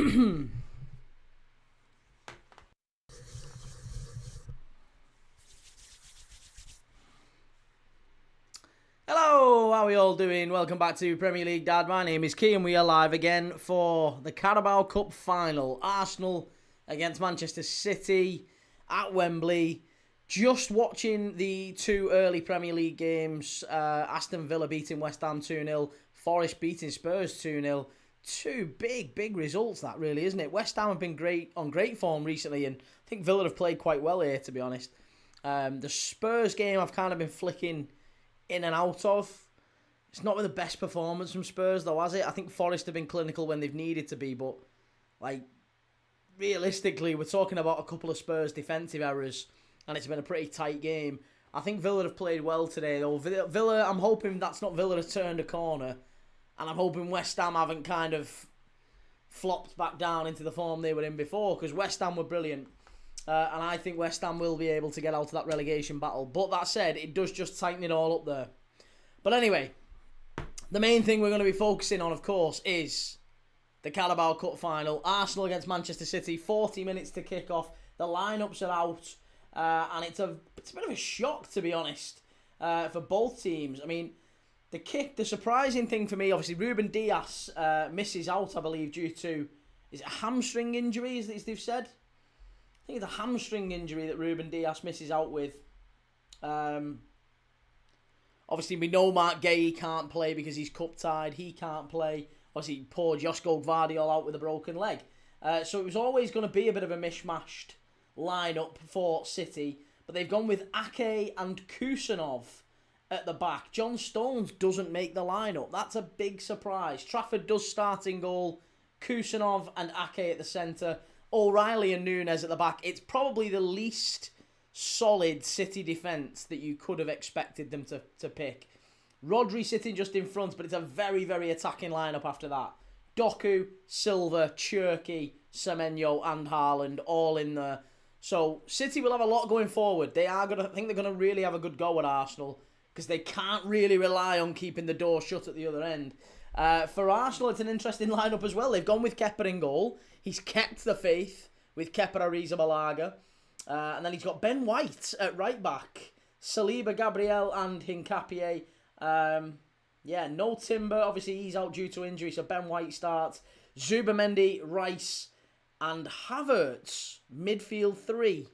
Hello, how are we all doing? Welcome back to Premier League Dad. My name is Key and we are live again for the Carabao Cup Final. Arsenal against Manchester City at Wembley. Just watching the two early Premier League games. Aston Villa beating West Ham 2-0. Forest beating Spurs 2-0. Two big results, that really, isn't it? West Ham have been on great form recently, and I think Villa have played quite well here, to be honest. The Spurs game I've kind of been flicking in and out of. It's not been the best performance from Spurs, though, has it? I think Forest have been clinical when they've needed to be, but realistically, we're talking about a couple of Spurs defensive errors, and it's been a pretty tight game. I think Villa have played well today, though. Villa, I'm hoping that's not Villa have turned a corner, and I'm hoping West Ham haven't kind of flopped back down into the form they were in before, because West Ham were brilliant. And I think West Ham will be able to get out of that relegation battle. But that said, it does just tighten it all up there. But anyway, the main thing we're going to be focusing on, of course, is the Carabao Cup Final. Arsenal against Manchester City, 40 minutes to kick off. The lineups are out. And it's a bit of a shock, to be honest, for both teams. I mean, the surprising thing for me, obviously, Ruben Dias misses out, I believe, due to, is it a hamstring injury, as they've said? I think it's a hamstring injury that Ruben Dias misses out with. Obviously, we know Mark Gay can't play because he's cup-tied. He can't play. Obviously, poor Guardiola out with a broken leg. So it was always going to be a bit of a mishmashed lineup for City. But they've gone with Ake and Kusanov at the back. John Stones doesn't make the lineup. That's a big surprise. Trafford does start in goal. Kusanov and Ake at the centre. O'Reilly and Núñez at the back. It's probably the least solid City defence that you could have expected them to pick. Rodri sitting just in front, but it's a very attacking lineup after that. Doku, Silva, Cherki, Semenyo and Haaland all in there. So City will have a lot going forward. I think they're going to really have a good go at Arsenal because they can't really rely on keeping the door shut at the other end. For Arsenal, it's an interesting lineup as well. They've gone with Kepa in goal. He's kept the faith with Kepa Arrizabalaga. And then he's got Ben White at right back. Saliba, Gabriel and Hincapié. No Timber. Obviously, he's out due to injury, so Ben White starts. Zubamendi, Rice and Havertz, midfield three.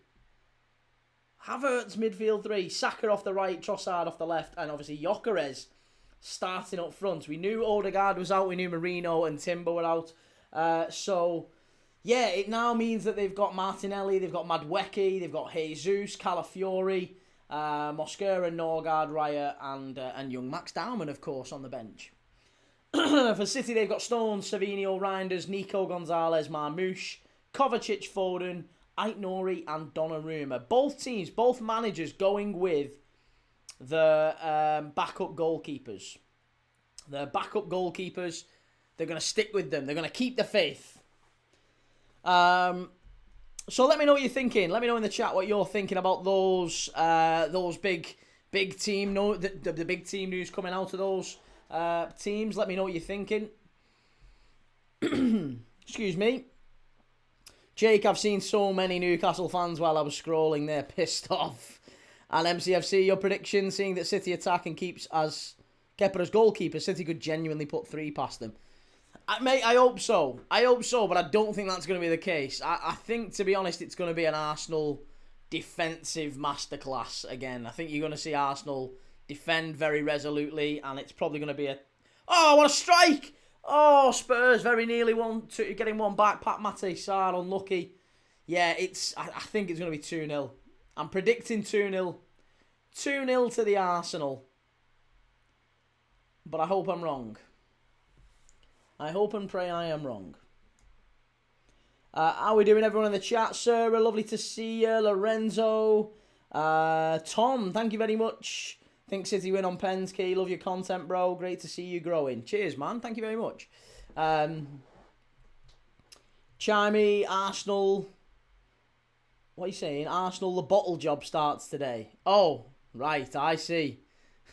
Saka off the right, Trossard off the left, and obviously Gyökeres starting up front. We knew Odegaard was out, we knew Marino and Timber were out. It now means that they've got Martinelli, they've got Madueke, they've got Jesus, Calafiori, Mosquera, Norgard, Raya, and young Max Dowman, of course, on the bench. For City, they've got Stones, Savinho, Reinders, Nico Gonzalez, Marmoush, Kovacic, Foden, Aït-Nouri, and Donnarumma. Both teams, both managers going with the backup goalkeepers. The backup goalkeepers, they're going to stick with them. They're going to keep the faith. So let me know what you're thinking. Let me know in the chat what you're thinking about those big team the big team news coming out of those teams. Let me know what you're thinking. Excuse me. Jake, I've seen so many Newcastle fans while I was scrolling. They're pissed off. And MCFC, your prediction, seeing that City attack and keeps as Kepa as goalkeeper, City could genuinely put 3 past them. Mate, I hope so. But I don't think that's going to be the case. I think, to be honest, it's going to be an Arsenal defensive masterclass again. I think you're going to see Arsenal defend very resolutely, and it's probably going to be a... Oh, what a strike! Oh, Spurs very nearly getting one back. Pat Mate, Sarr, unlucky. Yeah, I think it's going to be 2-0. I'm predicting 2-0. 2-0 to the Arsenal. But I hope I'm wrong. I hope and pray I am wrong. How are we doing, everyone in the chat? Sarah, lovely to see you. Lorenzo. Tom, thank you very much. Think City win on pens, Key. Love your content, bro. Great to see you growing. Cheers, man. Thank you very much. Chimey, Arsenal. What are you saying? Arsenal, the bottle job starts today. Oh, right. I see.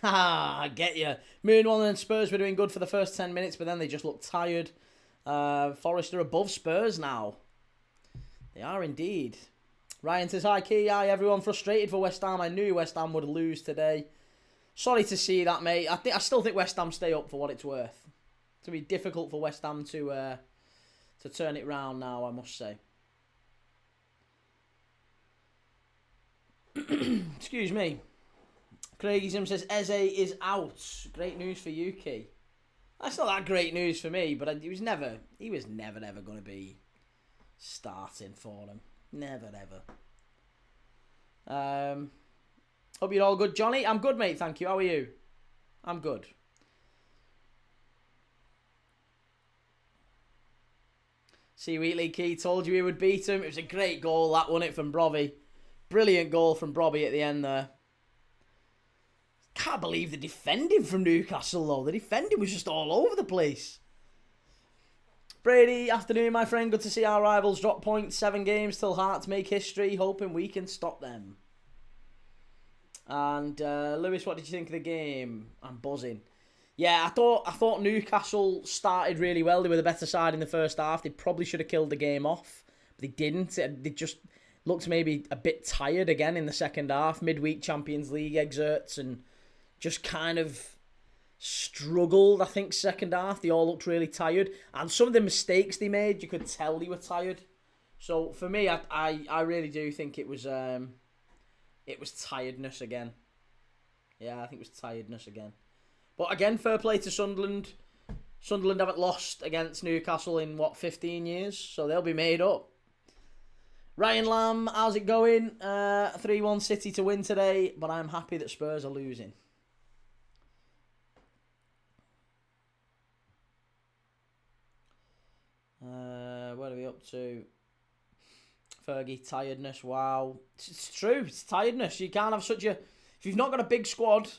Ha, I get you. Moonwallen and Spurs were doing good for the first 10 minutes, but then they just looked tired. Forest are above Spurs now. They are indeed. Ryan says, hi Key, hi everyone. Frustrated for West Ham. I knew West Ham would lose today. Sorry to see that, mate. I still think West Ham stay up for what it's worth. It's going to be difficult for West Ham to turn it round now, I must say. Excuse me. Craigism says, Eze is out. Great news for you, Key. That's not that great news for me, but he was never ever going to be starting for them. Never, ever. Hope you're all good. Johnny, I'm good, mate, thank you. How are you? I'm good. See, Wheatley Key told you he would beat him. It was a great goal, that, wasn't it, from Brobbey? Brilliant goal from Brobbey at the end there. Can't believe the defending from Newcastle, though. The defending was just all over the place. Brady, afternoon, my friend. Good to see our rivals drop points. 7 games till Hearts make history. Hoping we can stop them. And Lewis, what did you think of the game? I'm buzzing. Yeah, I thought Newcastle started really well. They were the better side in the first half. They probably should have killed the game off, but they didn't. They just looked maybe a bit tired again in the second half. Midweek Champions League exerts and just kind of struggled, I think, second half. They all looked really tired. And some of the mistakes they made, you could tell they were tired. So for me, I really do think it was tiredness again. Yeah, I think it was tiredness again. But again, fair play to Sunderland. Sunderland haven't lost against Newcastle in, 15 years? So they'll be made up. Ryan Lamb, how's it going? 3-1 City to win today, but I'm happy that Spurs are losing. What are we up to? Fergie, tiredness, wow. It's true, it's tiredness. You can't have such a... If you've not got a big squad,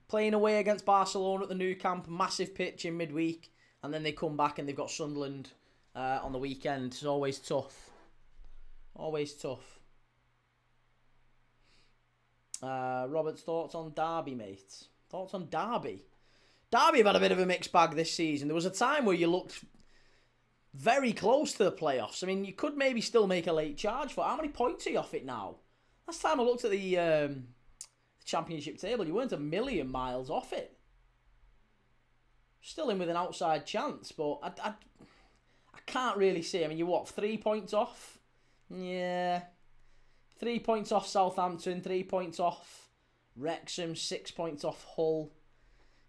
playing away against Barcelona at the Nou Camp, massive pitch in midweek, and then they come back and they've got Sunderland on the weekend. It's always tough. Always tough. Robert's thoughts on Derby, mate? Thoughts on Derby? Derby have had a bit of a mixed bag this season. There was a time where you looked very close to the playoffs. I mean, you could maybe still make a late charge for... How many points are you off it now? Last time I looked at the championship table, you weren't a million miles off it. Still in with an outside chance, but I can't really see. I mean, you're 3 points off? Yeah. 3 points off Southampton, 3 points off Wrexham, 6 points off Hull.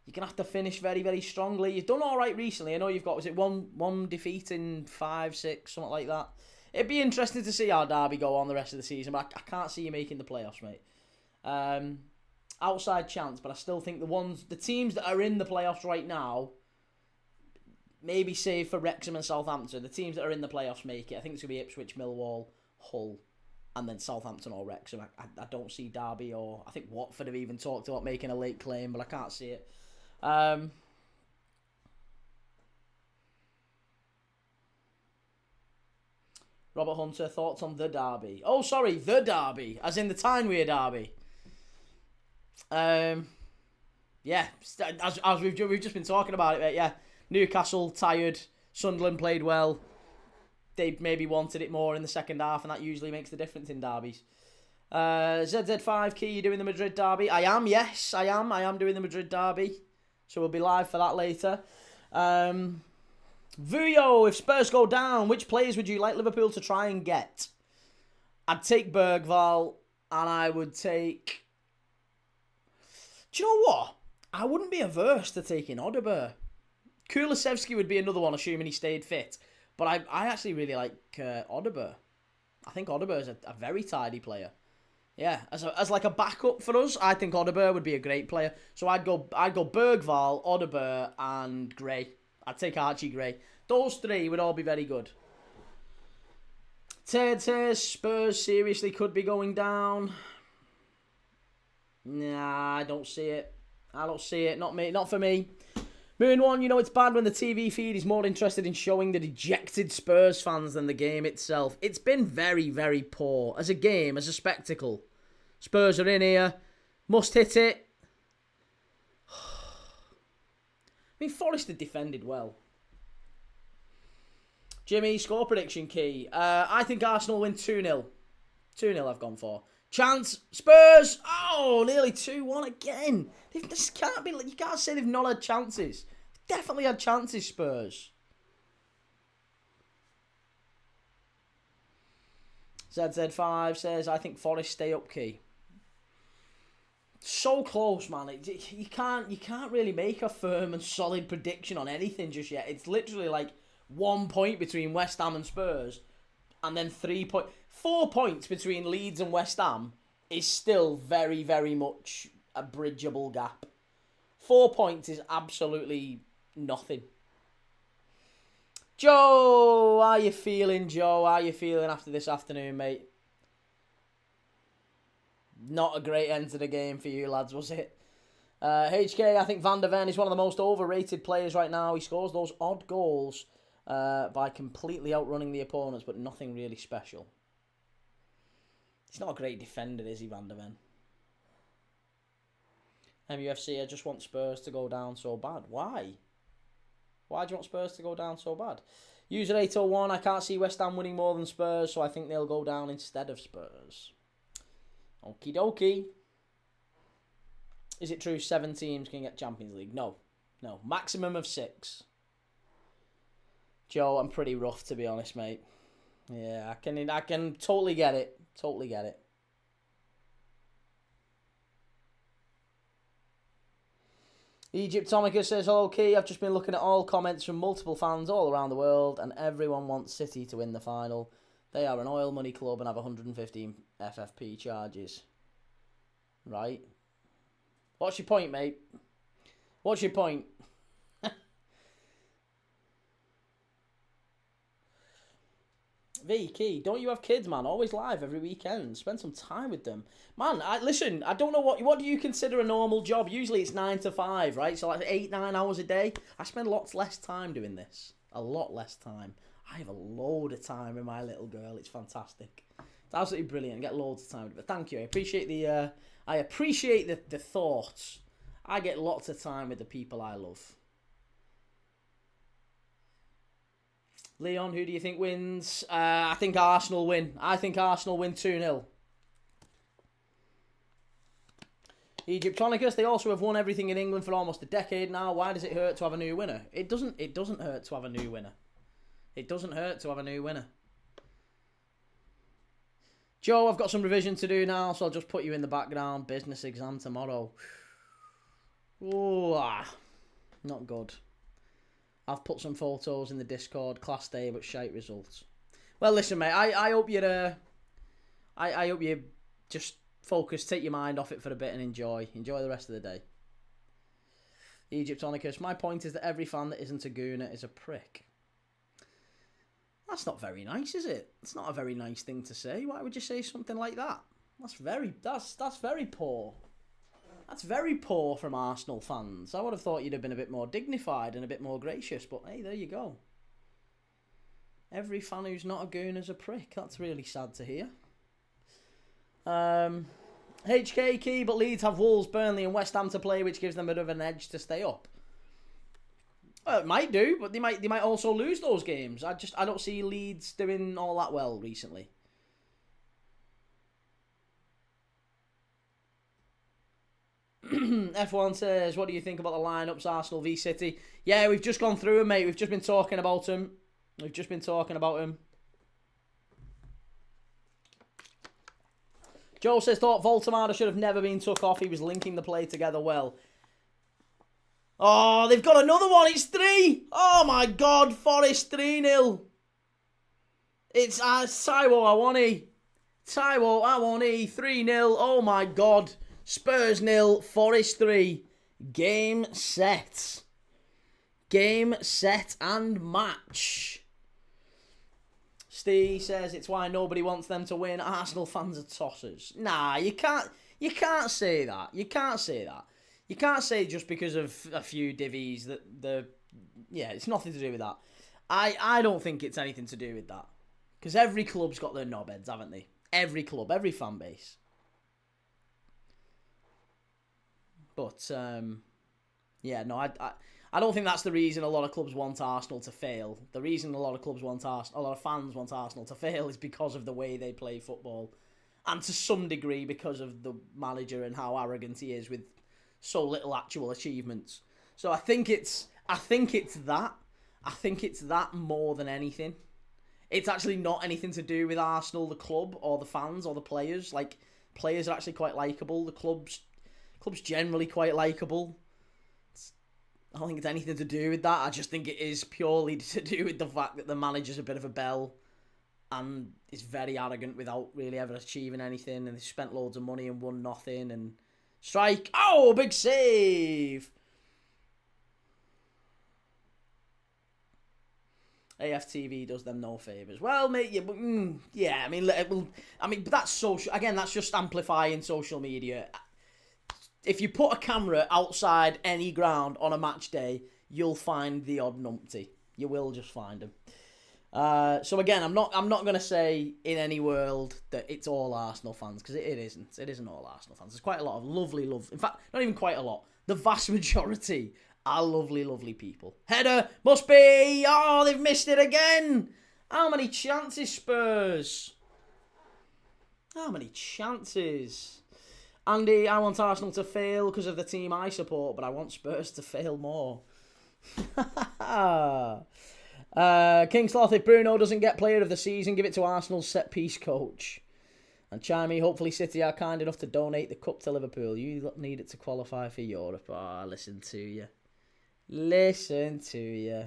You're going to have to finish very, very strongly. You've done all right recently. I know you've got, was it one defeat in 5, 6, something like that. It'd be interesting to see how Derby go on the rest of the season, but I can't see you making the playoffs, mate. Outside chance, but I still think the teams that are in the playoffs right now, maybe save for Wrexham and Southampton, the teams that are in the playoffs make it. I think it's going to be Ipswich, Millwall, Hull, and then Southampton or Wrexham. I don't see Derby, or I think Watford have even talked about making a late claim, but I can't see it. Robert Hunter, thoughts on the Derby? Oh, sorry, the Derby, as in the Tyne-Wear Derby. Yeah, as we've just been talking about it, mate, yeah. Newcastle tired, Sunderland played well. They maybe wanted it more in the second half, and that usually makes the difference in derbies. ZZ5 Key, you doing the Madrid derby? I am, yes, I am. I am doing the Madrid derby. So we'll be live for that later. Vuyo, if Spurs go down, which players would you like Liverpool to try and get? I'd take Bergvall, and I would take... Do you know what? I wouldn't be averse to taking Odegaard. Kulusevski would be another one, assuming he stayed fit. But I actually really like Odegaard. I think Odegaard is a very tidy player. Yeah, as like a backup for us, I think Odegaard would be a great player. So I'd go Bergvall, Odegaard, and Gray. I'd take Archie Gray. Those three would all be very good. Ted says Spurs seriously could be going down. Nah, I don't see it. I don't see it. Not me. Not for me. Moon One, you know it's bad when the TV feed is more interested in showing the dejected Spurs fans than the game itself. It's been very, very poor. As a game, as a spectacle. Spurs are in here. Must hit it. I mean, Forest had defended well. Jimmy, score prediction key. I think Arsenal win 2-0. 2-0 I've gone for. Chance, Spurs. Oh, nearly 2-1 again. This can't be. You can't say they've not had chances. Definitely had chances, Spurs. ZZ5 says, I think Forest stay up key. So close, man. You can't really make a firm and solid prediction on anything just yet. It's literally like 1 point between West Ham and Spurs, and then 4 points between Leeds and West Ham is still very, very much a bridgeable gap. 4 points is absolutely nothing. Joe, how you feeling, Joe? How you feeling after this afternoon, mate? Not a great end to the game for you, lads, was it? HK, I think Van der Ven is one of the most overrated players right now. He scores those odd goals by completely outrunning the opponents, but nothing really special. He's not a great defender, is he, Van der Ven? MUFC, I just want Spurs to go down so bad. Why? Why do you want Spurs to go down so bad? User 801, I can't see West Ham winning more than Spurs, so I think they'll go down instead of Spurs. Okie dokie. Is it true 7 teams can get Champions League? No. No. Maximum of 6. Joe, I'm pretty rough, to be honest, mate. Yeah, I can totally get it. Totally get it. Egyptonica says, hello, Key. I've just been looking at all comments from multiple fans all around the world, and everyone wants City to win the final. They are an oil money club and have 115 FFP charges. Right. What's your point, mate? What's your point? V, Key, don't you have kids, man? Always live every weekend. Spend some time with them. Man, listen, I don't know what do you consider a normal job? Usually it's 9 to 5, right? So like 8-9 hours a day. I spend lots less time doing this. A lot less time. I have a load of time with my little girl. It's fantastic. It's absolutely brilliant. I get loads of time with it. But thank you. I appreciate the thoughts. I get lots of time with the people I love. Leon, who do you think wins? I think Arsenal win. I think Arsenal win 2-0. Egyptonicus, they also have won everything in England for almost a decade now. Why does it hurt to have a new winner? It doesn't hurt to have a new winner. It doesn't hurt to have a new winner. Joe, I've got some revision to do now, so I'll just put you in the background. Business exam tomorrow. Oh, not good. I've put some photos in the Discord. Class day, but shite results. Well, listen, mate. I hope you I hope you just focus, take your mind off it for a bit, and enjoy the rest of the day. Egyptonicus. My point is that every fan that isn't a gooner is a prick. That's not very nice, is it? It's not a very nice thing to say. Why would you say something like that? That's very poor. That's very poor from Arsenal fans. I would have thought you'd have been a bit more dignified and a bit more gracious, but hey, there you go. Every fan who's not a goon is a prick. That's really sad to hear. HK Key, but Leeds have Wolves, Burnley and West Ham to play, which gives them a bit of an edge to stay up. Well, it might do, but they might also lose those games. I don't see Leeds doing all that well recently. F1 says, what do you think about the lineups, Arsenal v City? Yeah, we've just gone through them, mate. We've just been talking about them. Joe says, thought Voltemada should have never been took off. He was linking the play together well. Oh, they've got another one. It's 3. Oh, my God. Forest 3-0. It's Taiwo Awoni 3-0. Oh, my God. Spurs 0, Forest 3. Game, set. Game, set, and match. Steve says it's why nobody wants them to win. Arsenal fans are tossers. Nah, you can't say that. You can't say just because of a few divvies that it's nothing to do with that. I don't think it's anything to do with that. Because every club's got their knobheads, haven't they? Every club, every fan base. But, I don't think that's the reason a lot of clubs want Arsenal to fail. The reason a lot of clubs want Arsenal, a lot of fans want Arsenal to fail is because of the way they play football. And to some degree because of the manager and how arrogant he is with so little actual achievements. So I think it's that. I think it's that more than anything. It's actually not anything to do with Arsenal, the club, or the fans, or the players. Like, players are actually quite likeable. The club's generally quite likeable. I don't think it's anything to do with that. I just think it is purely to do with the fact that the manager's a bit of a bell and is very arrogant without really ever achieving anything, and they spent loads of money and won nothing. And strike! Oh, big save! AFTV does them no favours. Well, mate, yeah, I mean, but that's social. Again, that's just amplifying social media. If you put a camera outside any ground on a match day, you'll find the odd numpty. You will just find them. So again, I'm not going to say in any world that it's all Arsenal fans, because it isn't. It isn't all Arsenal fans. There's quite a lot of lovely. In fact, not even quite a lot. The vast majority are lovely, lovely people. Header must be. Oh, they've missed it again. How many chances, Spurs? How many chances? Andy, I want Arsenal to fail because of the team I support, but I want Spurs to fail more. King Sloth, if Bruno doesn't get player of the season, give it to Arsenal's set-piece coach. And Chimey, hopefully City are kind enough to donate the cup to Liverpool. You need it to qualify for Europe. Listen to you. Listen to you.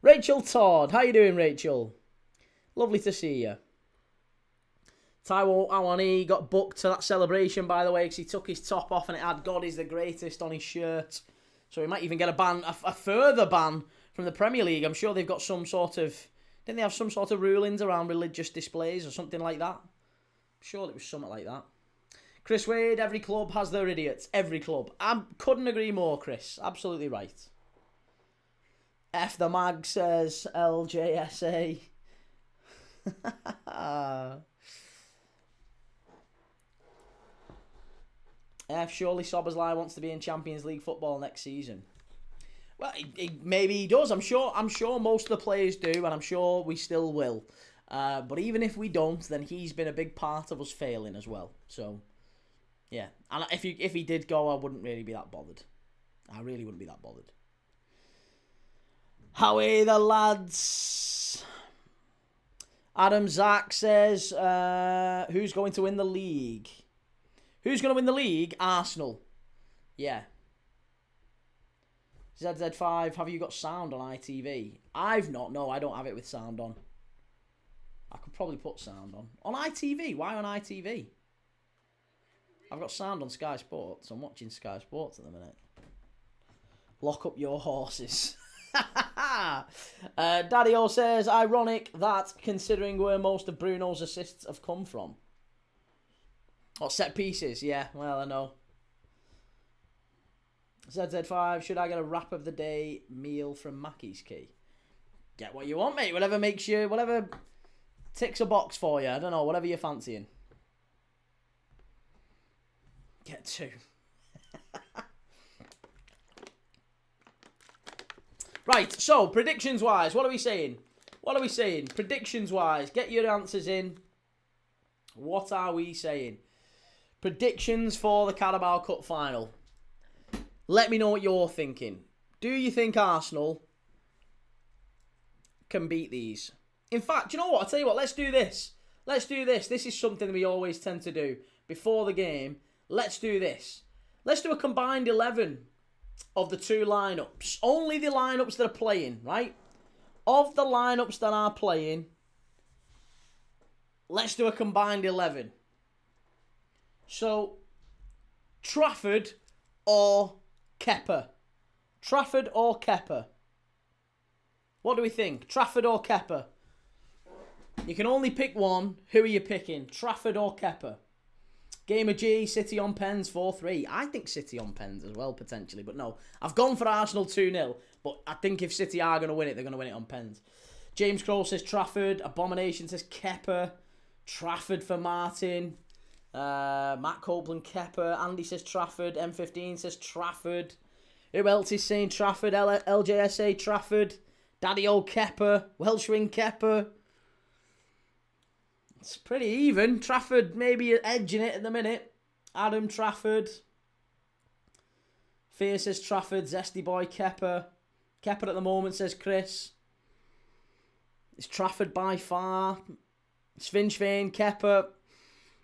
Rachel Todd, how you doing, Rachel? Lovely to see you. Taiwo Awani got booked to that celebration, by the way, because he took his top off and it had God is the greatest on his shirt. So he might even get a further ban from the Premier League. I'm sure they've got some sort of... Didn't they have some sort of rulings around religious displays or something like that? I'm sure it was something like that. Chris Wade, every club has their idiots. Every club. I couldn't agree more, Chris. Absolutely right. F the mag says LJSA. F, surely Szoboszlai wants to be in Champions League football next season. Well, maybe he does. I'm sure most of the players do, and I'm sure we still will. But even if we don't, then he's been a big part of us failing as well. So, yeah. And if he did go, I wouldn't really be that bothered. I really wouldn't be that bothered. Howie the lads. Adam Zach says, who's going to win the league? Who's going to win the league? Arsenal. Yeah. ZZ5, have you got sound on ITV? I've not. No, I don't have it with sound on. I could probably put sound on. On ITV? Why on ITV? I've got sound on Sky Sports. I'm watching Sky Sports at the minute. Lock up your horses. Daddy-O says, ironic that considering where most of Bruno's assists have come from. What, set pieces? Yeah, well, I know. ZZ5, should I get a wrap of the day meal from Mackey's Key? Get what you want, mate. Whatever makes you, whatever ticks a box for you. I don't know, whatever you're fancying. Get two. Right, so, predictions-wise, what are we saying? What are we saying? Predictions-wise, get your answers in. What are we saying? Predictions for the Carabao Cup Final. Let me know what you're thinking. Do you think Arsenal can beat these? In fact, you know what? I'll tell you what, let's do this. Let's do this. This is something we always tend to do before the game. Let's do this. Let's do a combined 11 of the two lineups. Only the lineups that are playing, right? Of the lineups that are playing, let's do a combined 11. So, Trafford or Kepa? Trafford or Kepa? What do we think? Trafford or Kepa? You can only pick one. Who are you picking? Trafford or Kepa? Gamer G, City on pens, 4-3. I think City on pens as well, potentially. But no, I've gone for Arsenal 2-0. But I think if City are going to win it, they're going to win it on pens. James Crow says Trafford. Abomination says Kepa. Trafford for Martin. Matt Copeland, Kepa. Andy says Trafford. M15 says Trafford. Who else is saying Trafford? LJSA Trafford. Daddy O Kepa. Welshwing Kepa. It's pretty even. Trafford maybe edging it at the minute. Adam Trafford. Fear says Trafford. Zesty Boy Kepa. Kepa at the moment, says Chris. It's Trafford by far. Svinchvane, Kepa.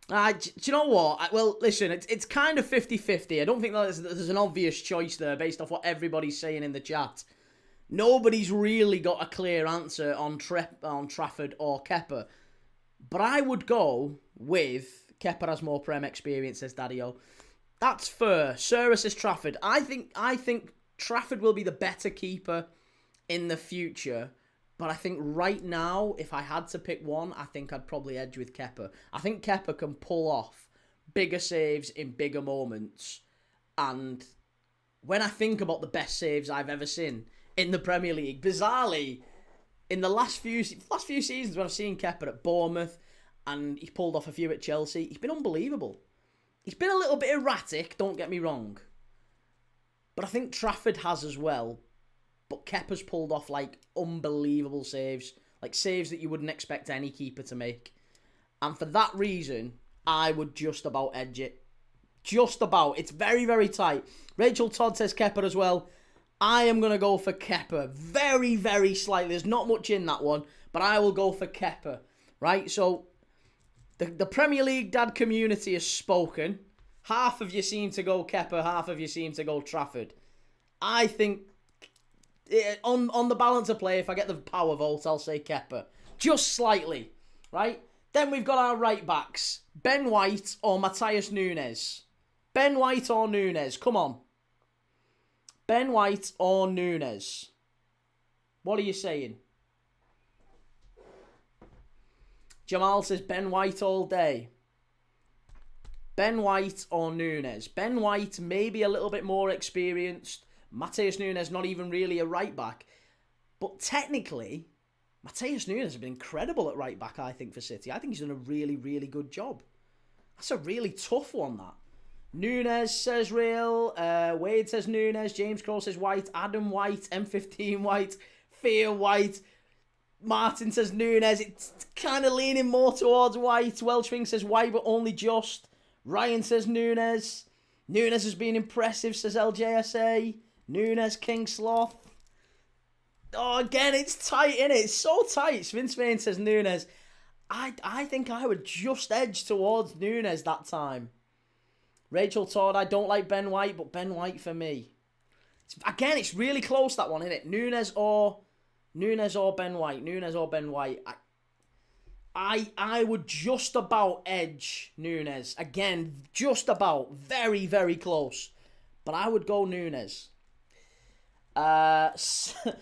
Do you know what? Well, listen, it's kind of 50-50. I don't think that there's an obvious choice there based off what everybody's saying in the chat. Nobody's really got a clear answer on Trafford or Kepa. But I would go with Kepa has more Prem experience, says Daddy-O. That's fair. Sarah says Trafford. I think Trafford will be the better keeper in the future. But I think right now, if I had to pick one, I think I'd probably edge with Kepa. I think Kepa can pull off bigger saves in bigger moments. And when I think about the best saves I've ever seen in the Premier League, bizarrely, in the last few seasons when I've seen Kepa at Bournemouth and he's pulled off a few at Chelsea, he's been unbelievable. He's been a little bit erratic, don't get me wrong. But I think Trafford has as well. But Kepa's pulled off, like, unbelievable saves. Like, saves that you wouldn't expect any keeper to make. And for that reason, I would just about edge it. Just about. It's very, very tight. Rachel Todd says Kepa as well. I am going to go for Kepa. Very, very slightly. There's not much in that one. But I will go for Kepa. Right? So, the Premier League dad community has spoken. Half of you seem to go Kepa. Half of you seem to go Trafford. I think... On the balance of play, if I get the power vote, I'll say Kepa. Just slightly, right? Then we've got our right backs. Ben White or Matthias Nunes. Ben White or Nunes. Come on. Ben White or Nunes. What are you saying? Jamal says Ben White all day. Ben White or Nunes. Ben White maybe a little bit more experienced. Matheus Nunes not even really a right back. But technically, Matheus Nunes has been incredible at right back, I think, for City. I think he's done a really, really good job. That's a really tough one, that. Nunes says Real. Wade says Nunes. James Crow says White. Adam White. M15 White. Fear White. Martin says Nunes. It's kind of leaning more towards White. Welshwing says White, but only just. Ryan says Nunes. Nunes has been impressive, says LJSA. Nunes, King Sloth. Oh, again, it's tight, innit? It's so tight. Svinsvane says Nunes. I think I would just edge towards Nunes that time. Rachel Todd, I don't like Ben White, but Ben White for me. Again, it's really close, that one, isn't it? Nunes or Ben White. Nunes or Ben White. I would just about edge Nunes. Again, just about. Very, very close. But I would go Nunes. Saliba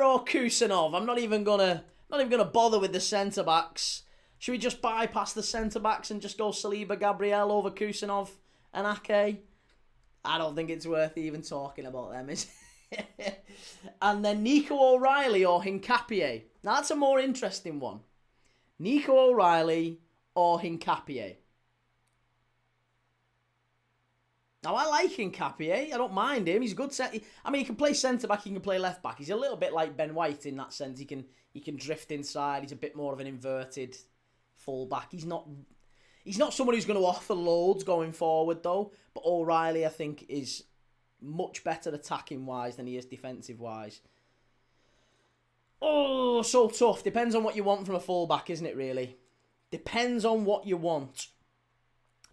or Kusanov. I'm not even gonna bother with the centre backs. Should we just bypass the centre backs and just go Saliba, Gabriel over Kusanov and Ake? I don't think it's worth even talking about them, is it? And then Nico O'Reilly or Hincapié. Now that's a more interesting one. Nico O'Reilly or Hincapié. Now, I like Hincapié. I don't mind him. He's a good set. I mean, he can play centre-back, he can play left-back. He's a little bit like Ben White in that sense. He can drift inside. He's a bit more of an inverted full-back. He's not someone who's going to offer loads going forward, though. But O'Reilly, I think, is much better attacking-wise than he is defensive-wise. Oh, so tough. Depends on what you want from a full-back, isn't it, really? Depends on what you want.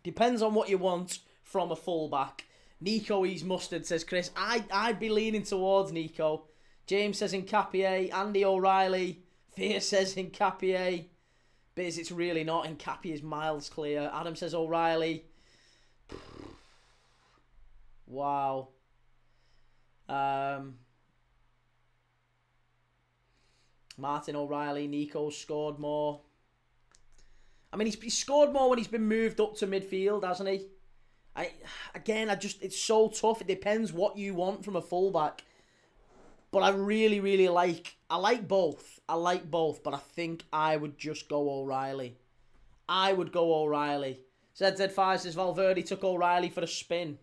Depends on what you want from a fullback. Nico eats mustard, says Chris. I'd be leaning towards Nico. James says Hincapié. Andy O'Reilly. Fear says Hincapié. Biz, it's really not. Hincapié is miles clear. Adam says O'Reilly. Wow. Martin O'Reilly. Nico scored more. I mean, he's scored more when he's been moved up to midfield, hasn't he? It's so tough. It depends what you want from a fullback. But I really, really like both. I like both, but I think I would just go O'Reilly. I would go O'Reilly. ZZ5 says Valverde took O'Reilly for a spin.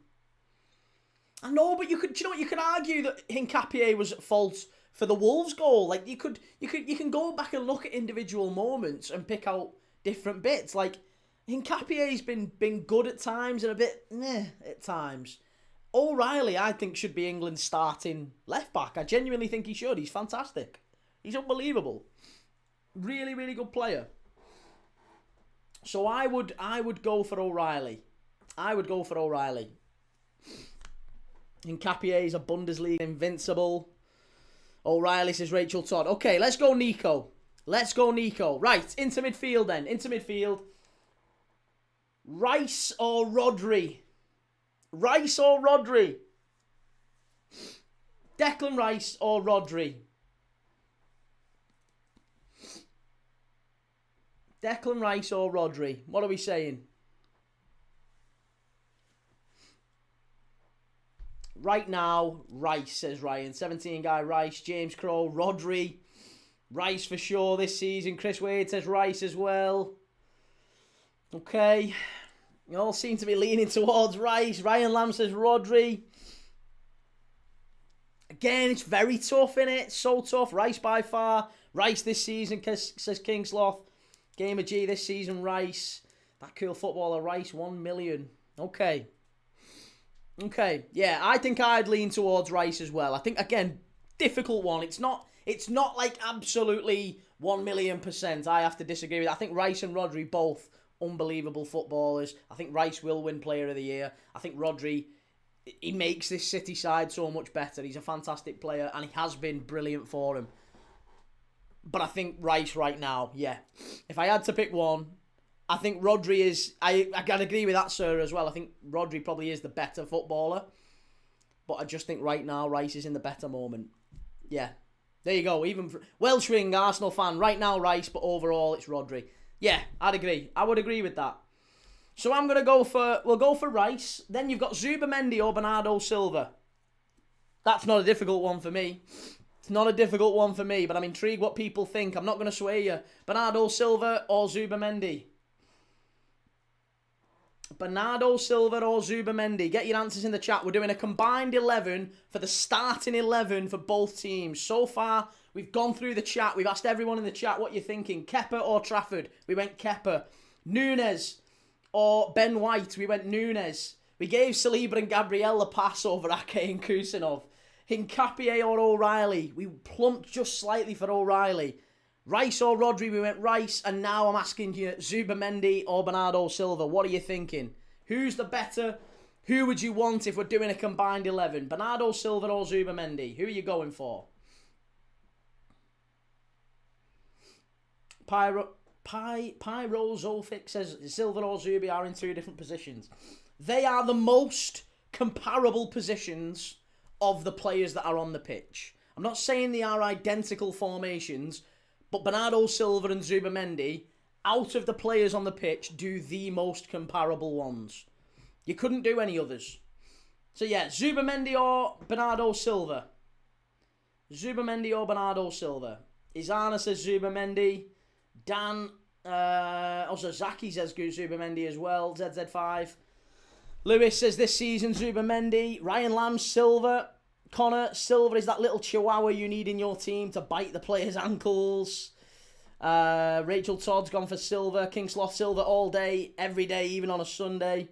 I know, but you could. Do you know what? You could argue that Hincapié was at fault for the Wolves goal. Like you can go back and look at individual moments and pick out different bits. Like Hincapié's been good at times and a bit meh at times. O'Reilly, I think, should be England's starting left back. I genuinely think he should. He's fantastic. He's unbelievable. Really, really good player. So I would go for O'Reilly. I would go for O'Reilly. Hincapié is a Bundesliga invincible. O'Reilly says Rachel Todd. Okay, let's go Nico. Let's go Nico. Right, into midfield then. Into midfield. Rice or Rodri? Rice or Rodri? Declan Rice or Rodri? Declan Rice or Rodri? What are we saying? Right now, Rice, says Ryan. 17 guy Rice. James Crow, Rodri. Rice for sure this season. Chris Wade says Rice as well. Okay. You all seem to be leaning towards Rice. Ryan Lamb says Rodri. Again, it's very tough, innit? So tough. Rice by far. Rice this season, says Kingsloth. Gamer G this season, Rice. That cool footballer, Rice, 1 million. Okay. Okay, yeah, I think I'd lean towards Rice as well. I think, again, difficult one. It's not like absolutely 1,000,000%. I have to disagree with that. I think Rice and Rodri both unbelievable footballers. I think Rice will win Player of the Year. I think Rodri, he makes this City side so much better. He's a fantastic player and he has been brilliant for him. But I think Rice right now, yeah. If I had to pick one, I think Rodri is... I can agree with that, sir, as well. I think Rodri probably is the better footballer. But I just think right now Rice is in the better moment. Yeah. There you go. Even for Welsh Ring, Arsenal fan. Right now Rice, but overall it's Rodri. Yeah, I'd agree. I would agree with that. So I'm going to go for... We'll go for Rice. Then you've got Zubamendi or Bernardo Silva. That's not a difficult one for me. It's not a difficult one for me, but I'm intrigued what people think. I'm not going to sway you. Bernardo Silva or Zubamendi? Bernardo Silva or Zubamendi? Get your answers in the chat. We're doing a combined 11 for the starting 11 for both teams. So far, we've gone through the chat. We've asked everyone in the chat what you're thinking. Kepa or Trafford? We went Kepa. Nunes or Ben White? We went Nunes. We gave Saliba and Gabriel a pass over Ake and Kusanov. Hincapié or O'Reilly? We plumped just slightly for O'Reilly. Rice or Rodri? We went Rice. And now I'm asking you, Zubamendi or Bernardo Silva? What are you thinking? Who's the better? Who would you want if we're doing a combined 11? Bernardo Silva or Zubamendi? Who are you going for? Pyrozophic says Silva or Zubi are in two different positions. They are the most comparable positions of the players that are on the pitch. I'm not saying they are identical formations, but Bernardo Silva and Zubamendi, out of the players on the pitch, do the most comparable ones. You couldn't do any others. So yeah, Zubamendi or Bernardo Silva? Zubamendi or Bernardo Silva? Izana says Zubamendi. Dan, also Zaki says Zubamendi as well. ZZ5. Lewis says this season Zubamendi. Ryan Lamb, Silva. Connor, Silva is that little chihuahua you need in your team to bite the players' ankles. Rachel Todd's gone for Silva. Kingsloth Silva all day, every day, even on a Sunday.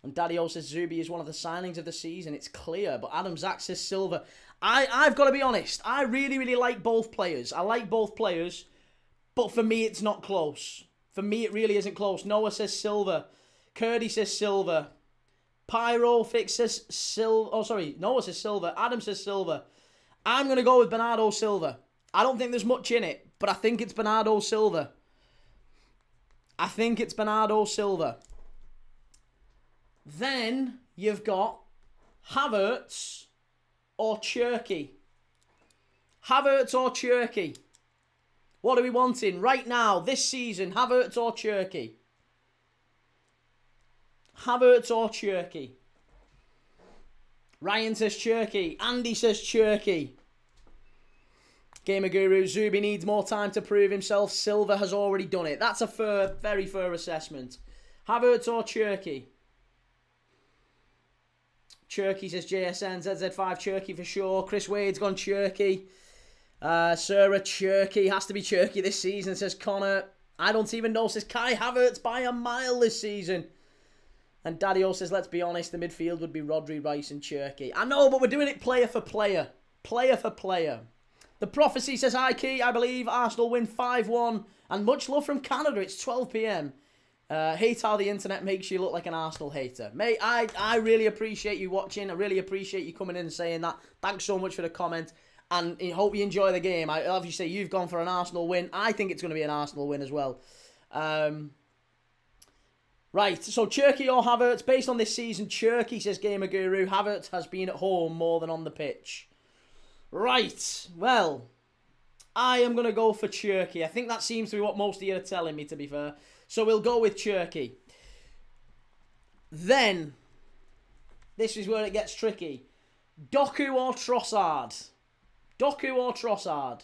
And Daddy-O says Zubi is one of the signings of the season. It's clear. But Adam Zach says Silva. I've got to be honest. I really, really like both players. I like both players. But for me, it's not close. For me, it really isn't close. Noah says Silva. Curdy says Silva. Pyro Fix says Silva. Oh, sorry. Noah says Silva. Adam says Silva. I'm going to go with Bernardo Silva. I don't think there's much in it, but I think it's Bernardo Silva. I think it's Bernardo Silva. Then you've got Havertz or Cherky. Havertz or Cherky. What are we wanting right now, this season? Havertz or Cherky? Havertz or Cherky? Ryan says Cherky. Andy says Cherky. Gamer Guru, Zubi needs more time to prove himself. Silva has already done it. That's a fair, very fair assessment. Havertz or Cherky? Cherky says JSN, ZZ5 Cherky for sure. Chris Wade's gone Cherky. Sarah Cherky, has to be Cherky this season, says Connor. I don't even know, says Kai Havertz by a mile this season. And Daddy-O says, let's be honest, the midfield would be Rodri, Rice and Cherky. I know, but we're doing it player for player. Player for player. The Prophecy says, hi Key, I believe Arsenal win 5-1. And much love from Canada, it's 12 p.m. Hate how the internet makes you look like an Arsenal hater. Mate, I really appreciate you watching. I really appreciate you coming in and saying that. Thanks so much for the comment. And I hope you enjoy the game. I obviously you've gone for an Arsenal win. I think it's going to be an Arsenal win as well. Right, so Cherky or Havertz. Based on this season, Cherky, says Gamer Guru. Havertz has been at home more than on the pitch. Right, well, I am going to go for Cherky. I think that seems to be what most of you are telling me, to be fair. So we'll go with Cherky. Then, this is where it gets tricky. Doku or Trossard? Doku or Trossard?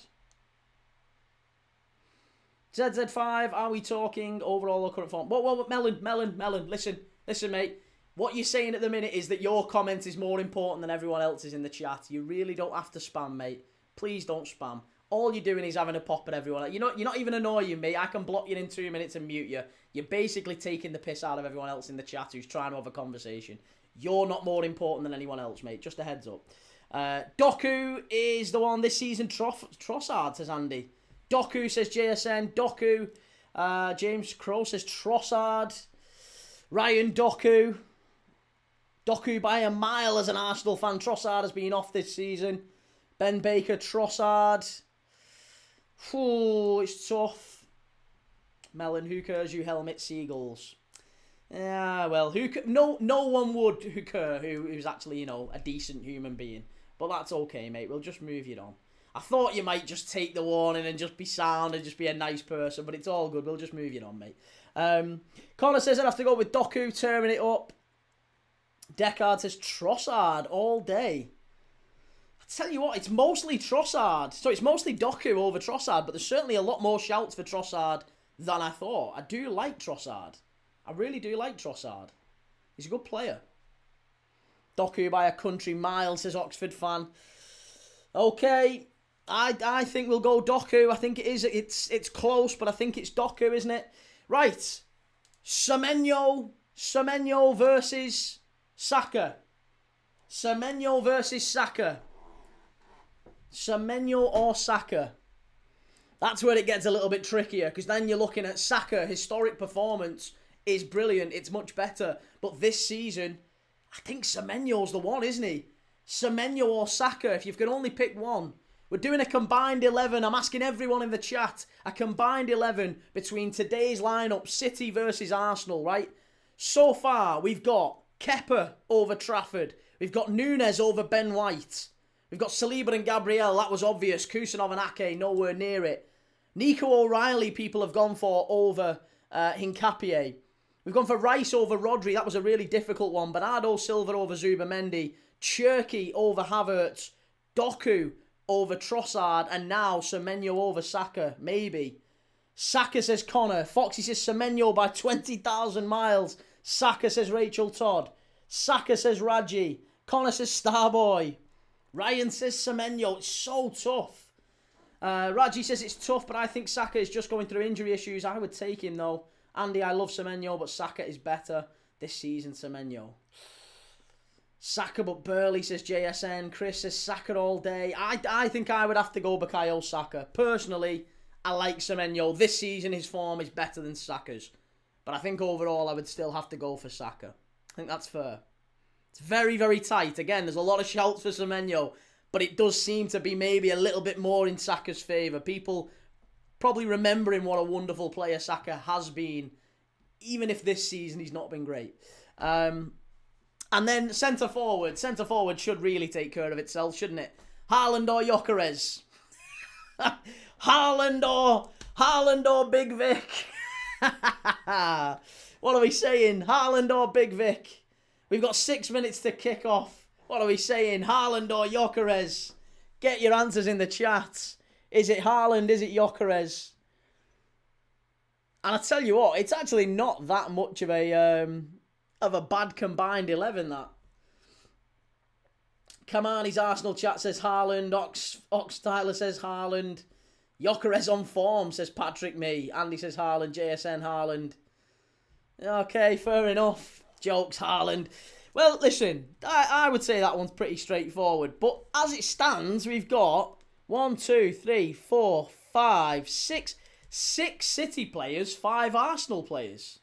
ZZ5, are we talking overall or current form? Whoa, Melon, listen, mate. What you're saying at the minute is that your comment is more important than everyone else's in the chat. You really don't have to spam, mate. Please don't spam. All you're doing is having a pop at everyone. You're not even annoying me. I can block you in 2 minutes and mute you. You're basically taking the piss out of everyone else in the chat who's trying to have a conversation. You're not more important than anyone else, mate. Just a heads up. Doku is the one this season. Trossard, says Andy. Doku, says JSN. Doku. James Crow says Trossard. Ryan Doku. Doku by a mile as an Arsenal fan. Trossard has been off this season. Ben Baker, Trossard. Ooh, it's tough. Melon, who cares, you helmet seagulls? Yeah, well, no one would who care who's actually, a decent human being. But that's okay, mate. We'll just move you on. I thought you might just take the warning and just be sound and just be a nice person, but it's all good. We'll just move you on, mate. Connor says I'd have to go with Doku, tearing it up. Deckard says Trossard all day. Tell you what, it's mostly Trossard. So it's mostly Doku over Trossard, but there's certainly a lot more shouts for Trossard than I thought. I do like Trossard. I really do like Trossard. He's a good player. Doku by a country mile, says Oxford fan. Okay, I think we'll go Doku. I think it is. It's close, but I think it's Doku, isn't it? Right. Semenyo versus Saka. Semenyo versus Saka. Semenyo or Saka. That's where it gets a little bit trickier, because then you're looking at Saka. Historic performance is brilliant. It's much better. But this season, I think Semenyo's the one, isn't he? Semenyo or Saka, if you can only pick one. We're doing a combined 11. I'm asking everyone in the chat. A combined 11 between today's lineup, City versus Arsenal, right? So far, we've got Kepa over Trafford. We've got Nunes over Ben White. We've got Saliba and Gabriel, that was obvious. Kusanov and Ake, nowhere near it. Nico O'Reilly, people have gone for over Hincapié. We've gone for Rice over Rodri, that was a really difficult one. Bernardo Silva over Zubamendi. Cherky over Havertz. Doku over Trossard. And now Semenyo over Saka, maybe. Saka, says Connor. Foxy says Semenyo by 20,000 miles. Saka, says Rachel Todd. Saka, says Raji. Connor says Starboy. Ryan says Semenyo. It's so tough. Raji says it's tough, but I think Saka is just going through injury issues. I would take him, though. Andy, I love Semenyo, but Saka is better this season, Semenyo. Saka, but Burley, says JSN. Chris says Saka all day. I think I would have to go Bukayo Saka. Personally, I like Semenyo. This season, his form is better than Saka's. But I think overall, I would still have to go for Saka. I think that's fair. It's very, very tight. Again, there's a lot of shouts for Semenyo, but it does seem to be maybe a little bit more in Saka's favour. People probably remembering what a wonderful player Saka has been, even if this season he's not been great. And then centre forward. Centre forward should really take care of itself, shouldn't it? Haaland or Gyökeres? Haaland or Big Vic? What are we saying? Haaland or Big Vic? We've got 6 minutes to kick off. What are we saying? Haaland or Gyökeres? Get your answers in the chat. Is it Haaland? Is it Gyökeres? And I tell you what, it's actually not that much of a bad combined 11, that. Kamani's Arsenal chat says Haaland. Ox Tyler says Haaland. Gyökeres on form, says Patrick Me. Andy says Haaland. JSN Haaland. Okay, fair enough. Jokes, Haaland. Well, listen, I would say that one's pretty straightforward. But as it stands, we've got 1, 2, 3, 4, 5, 6 City players, 5 Arsenal players.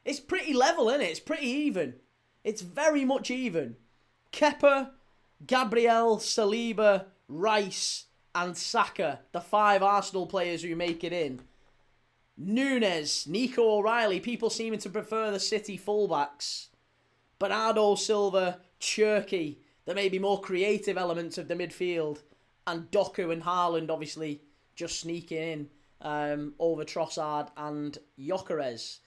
It's pretty level, isn't it? It's pretty even. It's very much even. Kepa, Gabriel, Saliba, Rice and Saka, the 5 Arsenal players who make it in. Nunes, Nico O'Reilly, people seeming to prefer the City fullbacks. Bernardo Silva, Cherky, there may be more creative elements of the midfield. And Doku and Haaland obviously just sneaking in over Trossard and Gyökeres.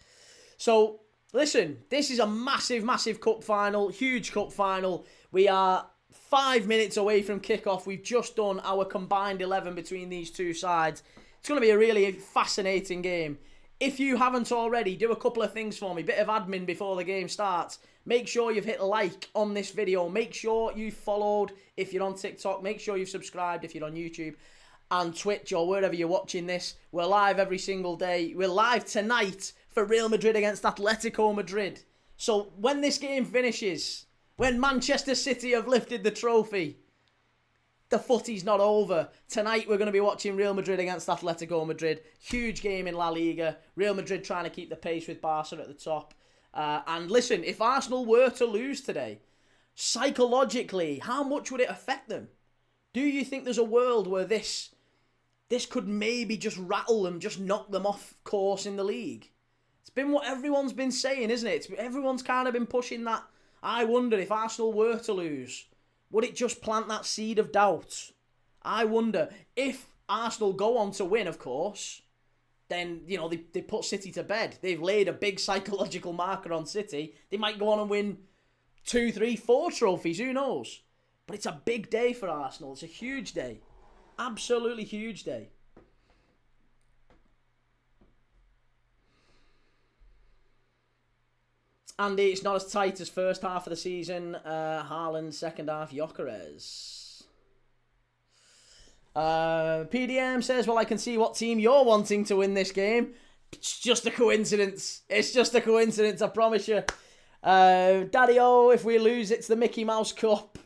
So, listen, this is a massive, massive cup final, huge cup final. We are 5 minutes away from kickoff. We've just done our combined 11 between these two sides. It's going to be a really fascinating game. If you haven't already, do a couple of things for me. Bit of admin before the game starts. Make sure you've hit like on this video. Make sure you've followed if you're on TikTok. Make sure you've subscribed if you're on YouTube and Twitch or wherever you're watching this. We're live every single day. We're live tonight for Real Madrid against Atletico Madrid. So when this game finishes, when Manchester City have lifted the trophy, the footy's not over. Tonight we're going to be watching Real Madrid against Atletico Madrid. Huge game in La Liga. Real Madrid trying to keep the pace with Barca at the top. And listen, if Arsenal were to lose today, psychologically, how much would it affect them? Do you think there's a world where this could maybe just rattle them, just knock them off course in the league? It's been what everyone's been saying, isn't it? Everyone's kind of been pushing that. I wonder if Arsenal were to lose, would it just plant that seed of doubt? I wonder if Arsenal go on to win, of course, then, you know, they put City to bed. They've laid a big psychological marker on City. They might go on and win 2, 3, 4 trophies, who knows? But it's a big day for Arsenal. It's a huge day. Absolutely huge day. Andy, it's not as tight as first half of the season. Haaland, second half, Gyökeres. PDM says, well, I can see what team you're wanting to win this game. It's just a coincidence. It's just a coincidence, I promise you. Daddy-o, if we lose, it's the Mickey Mouse Cup.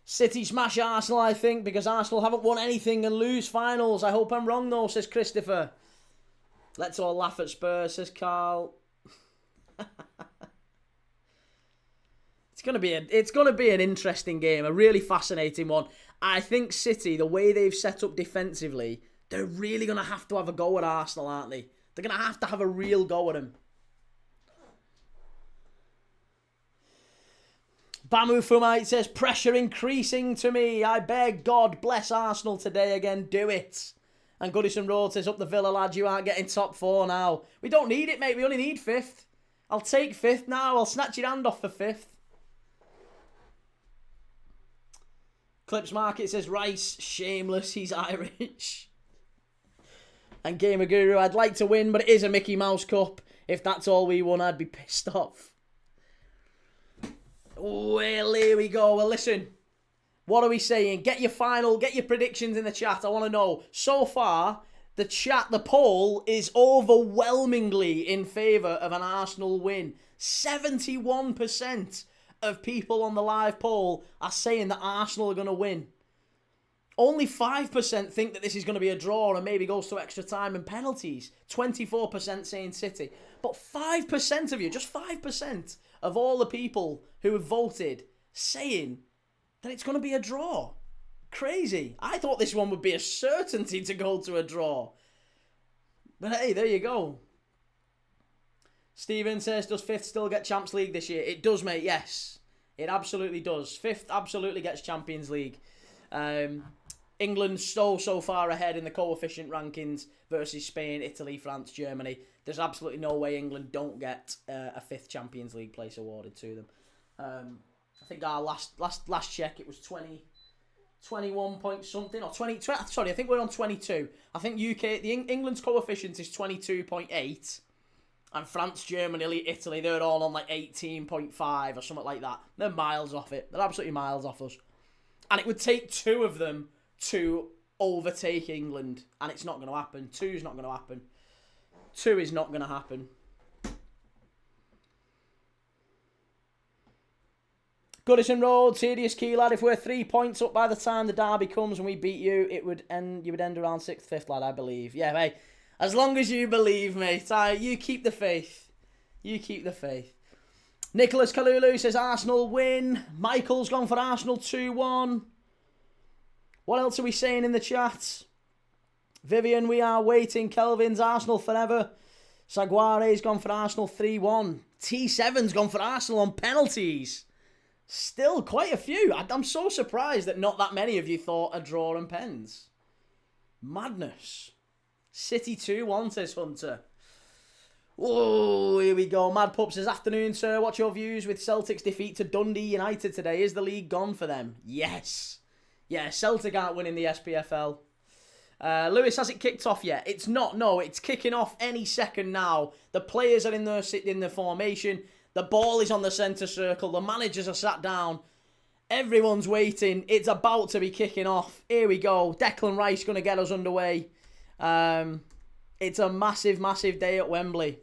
City smash Arsenal, I think, because Arsenal haven't won anything and lose finals. I hope I'm wrong, though, says Christopher. Let's all laugh at Spurs, says Carl. It's gonna be an interesting game, a really fascinating one. I think City, the way they've set up defensively, they're really gonna have to have a go at Arsenal, aren't they? They're gonna have a real go at them. Bamu Fumite says, pressure increasing to me. I beg God bless Arsenal today again. Do it. And Goodison Road says, up the Villa, lad. You aren't getting top 4 now. We don't need it, mate. We only need 5th. I'll take 5th now. I'll snatch your hand off for 5th. Clips Market says, Rice, shameless. He's Irish. And Gamer Guru, I'd like to win, but it is a Mickey Mouse Cup. If that's all we won, I'd be pissed off. Well, here we go. Well, listen. What are we saying? Get your predictions in the chat. I want to know. So far, the poll is overwhelmingly in favour of an Arsenal win. 71% of people on the live poll are saying that Arsenal are going to win. Only 5% think that this is going to be a draw and maybe goes to extra time and penalties. 24% saying City. But 5% of you, just 5% of all the people who have voted saying that it's going to be a draw. Crazy. I thought this one would be a certainty to go to a draw. But hey, there you go. Steven says, does 5th still get Champions League this year? It does, mate, yes. It absolutely does. 5th absolutely gets Champions League. England's so far ahead in the coefficient rankings versus Spain, Italy, France, Germany. There's absolutely no way England don't get a 5th Champions League place awarded to them. I think our last check, it was 21 point something, or 20, sorry, I think we're on 22. I think England's coefficient is 22.8. And France, Germany, Italy, they're all on like 18.5 or something like that. They're miles off it. They're absolutely miles off us. And it would take 2 of them to overtake England. And it's not going to happen. 2 is not going to happen. 2 is not going to happen. Goodison Road, serious key, lad. If we're 3 points up by the time the derby comes and we beat you, you would end around 6th, 5th, lad, I believe. Yeah, mate. As long as you believe, mate. You keep the faith. You keep the faith. Nicholas Kalulu says Arsenal win. Michael's gone for Arsenal 2-1. What else are we saying in the chat? Vivian, we are waiting. Kelvin's Arsenal forever. Saguare's gone for Arsenal 3-1. T7's gone for Arsenal on penalties. Still quite a few. I'm so surprised that not that many of you thought a draw and pens. Madness. City 2-1, says Hunter. Oh, here we go. Mad Pup says, afternoon, sir. What's your views with Celtic's defeat to Dundee United today? Is the league gone for them? Yes. Yeah, Celtic aren't winning the SPFL. Lewis, has it kicked off yet? It's not, no. It's kicking off any second now. The players are in the formation. The ball is on the centre circle. The managers are sat down. Everyone's waiting. It's about to be kicking off. Here we go. Declan Rice going to get us underway. It's a massive, massive day at Wembley.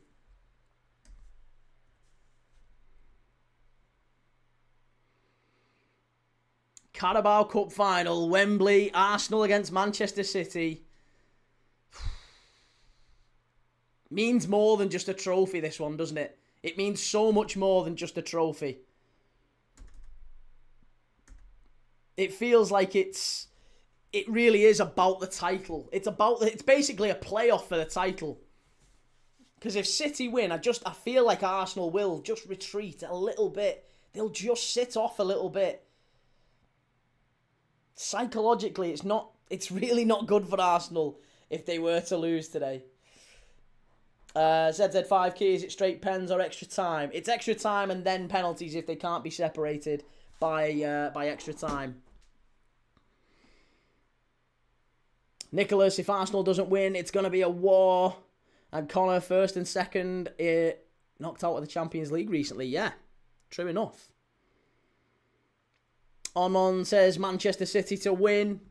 Carabao Cup Final. Wembley. Arsenal against Manchester City. Means more than just a trophy, this one, doesn't it? It means so much more than just a trophy. It feels like it really is about the title. It's basically a playoff for the title. Because if City win, I feel like Arsenal will just retreat a little bit. They'll just sit off a little bit. Psychologically, it's really not good for Arsenal if they were to lose today. ZZ5 key, is it straight pens or extra time? It's extra time and then penalties if they can't be separated by extra time. Nicholas, if Arsenal doesn't win, it's going to be a war. And Connor, first and second, knocked out of the Champions League recently. Yeah, true enough. Onmon says Manchester City to win.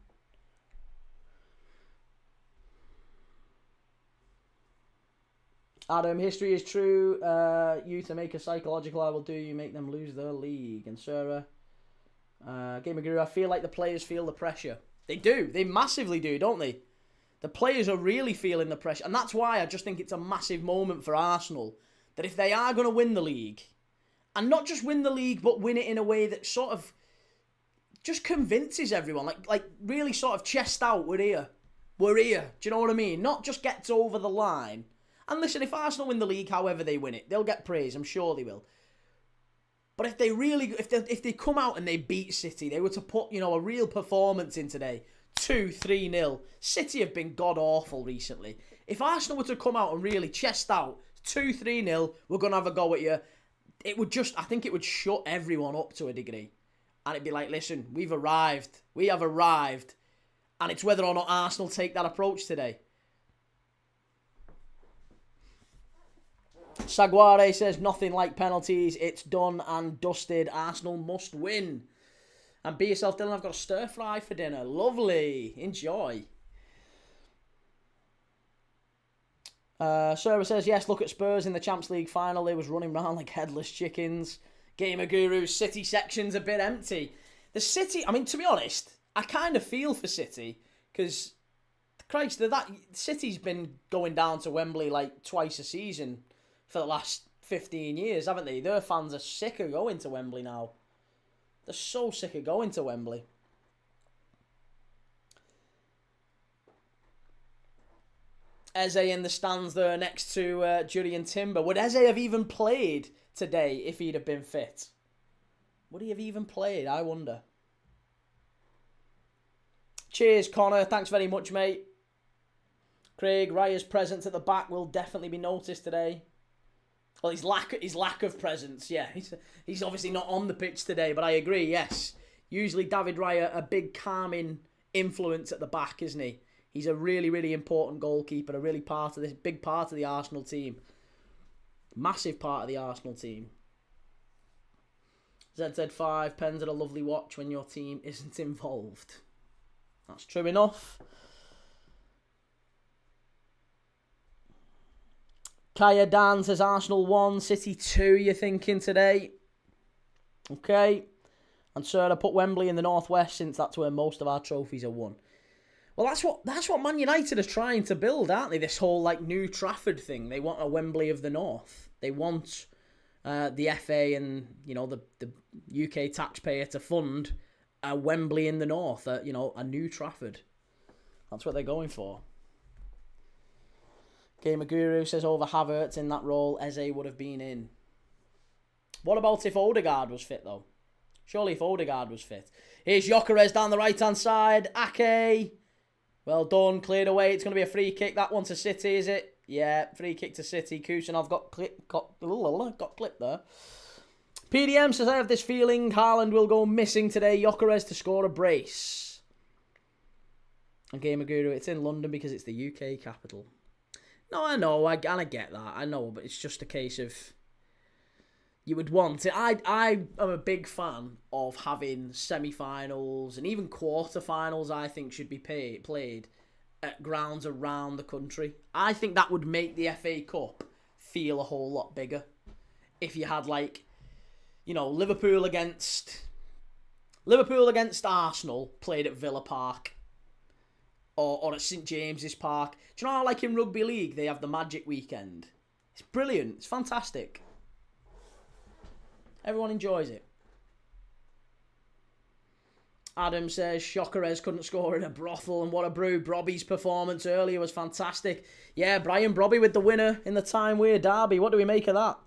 Adam, history is true. You to make a psychological, I will do. You make them lose their league. And Sarah, Gamer Guru, I feel like the players feel the pressure. They do. They massively do, don't they? The players are really feeling the pressure. And that's why I just think it's a massive moment for Arsenal. That if they are going to win the league, and not just win the league, but win it in a way that sort of just convinces everyone. Like really sort of chest out, we're here. We're here. Do you know what I mean? Not just gets over the line. And listen, if Arsenal win the league, however they win it, they'll get praise. I'm sure they will. But if they come out and they beat City, they were to put, a real performance in today, 2-3-0. City have been god-awful recently. If Arsenal were to come out and really chest out, 2-3-0, we're going to have a go at you, I think it would shut everyone up to a degree. And it'd be like, listen, we've arrived. We have arrived. And it's whether or not Arsenal take that approach today. Saguare says, nothing like penalties. It's done and dusted. Arsenal must win. And be yourself, Dylan. I've got a stir fry for dinner. Lovely. Enjoy. Sarah says, yes, look at Spurs in the Champions League final. They was running around like headless chickens. Gamer Guru's City section's a bit empty. The City, to be honest, I kind of feel for City. Because, Christ, City's been going down to Wembley like twice a season for the last 15 years, haven't they? Their fans are sick of going to Wembley now. They're so sick of going to Wembley. Eze in the stands there next to Julian Timber. Would Eze have even played today if he'd have been fit? Would he have even played? I wonder. Cheers, Connor. Thanks very much, mate. Craig, Raya's presence at the back will definitely be noticed today. Well, his lack of presence, yeah. He's obviously not on the pitch today, but I agree, yes. Usually David Raya, a big calming influence at the back, isn't he? He's a really, really important goalkeeper, a really big part of the Arsenal team. Massive part of the Arsenal team. ZZ5, pens are a lovely watch when your team isn't involved. That's true enough. Kaya Dan says Arsenal 1, City 2, you're thinking today. Okay. And sir, I put Wembley in the northwest since that's where most of our trophies are won. Well, that's what Man United are trying to build, aren't they? This whole like New Trafford thing. They want a Wembley of the North. They want the FA and the UK taxpayer to fund a Wembley in the North. A New Trafford. That's what they're going for. Gamer Guru says over Havertz in that role, Eze would have been in. What about if Odegaard was fit though? Surely if Odegaard was fit. Here's Gyökeres down the right-hand side. Ake. Well done. Cleared away. It's going to be a free kick. That one to City, is it? Yeah, free kick to City. Kusanov got clipped there. PDM says, I have this feeling Haaland will go missing today. Gyökeres to score a brace. And Gamer Guru, it's in London because it's the UK capital. No, I know. I get that. I know, but it's just a case of... You would want it. I am a big fan of having semi-finals and even quarter-finals, I think, should be played at grounds around the country. I think that would make the FA Cup feel a whole lot bigger. If you had, Liverpool against Arsenal played at Villa Park or at St James's Park. Do you know how, in Rugby League, they have the Magic Weekend? It's brilliant. It's fantastic. Everyone enjoys it. Adam says Gyökeres couldn't score in a brothel, and what a brew. Brobby's performance earlier was fantastic. Yeah, Brian Brobby with the winner in the Time Weir derby. What do we make of that?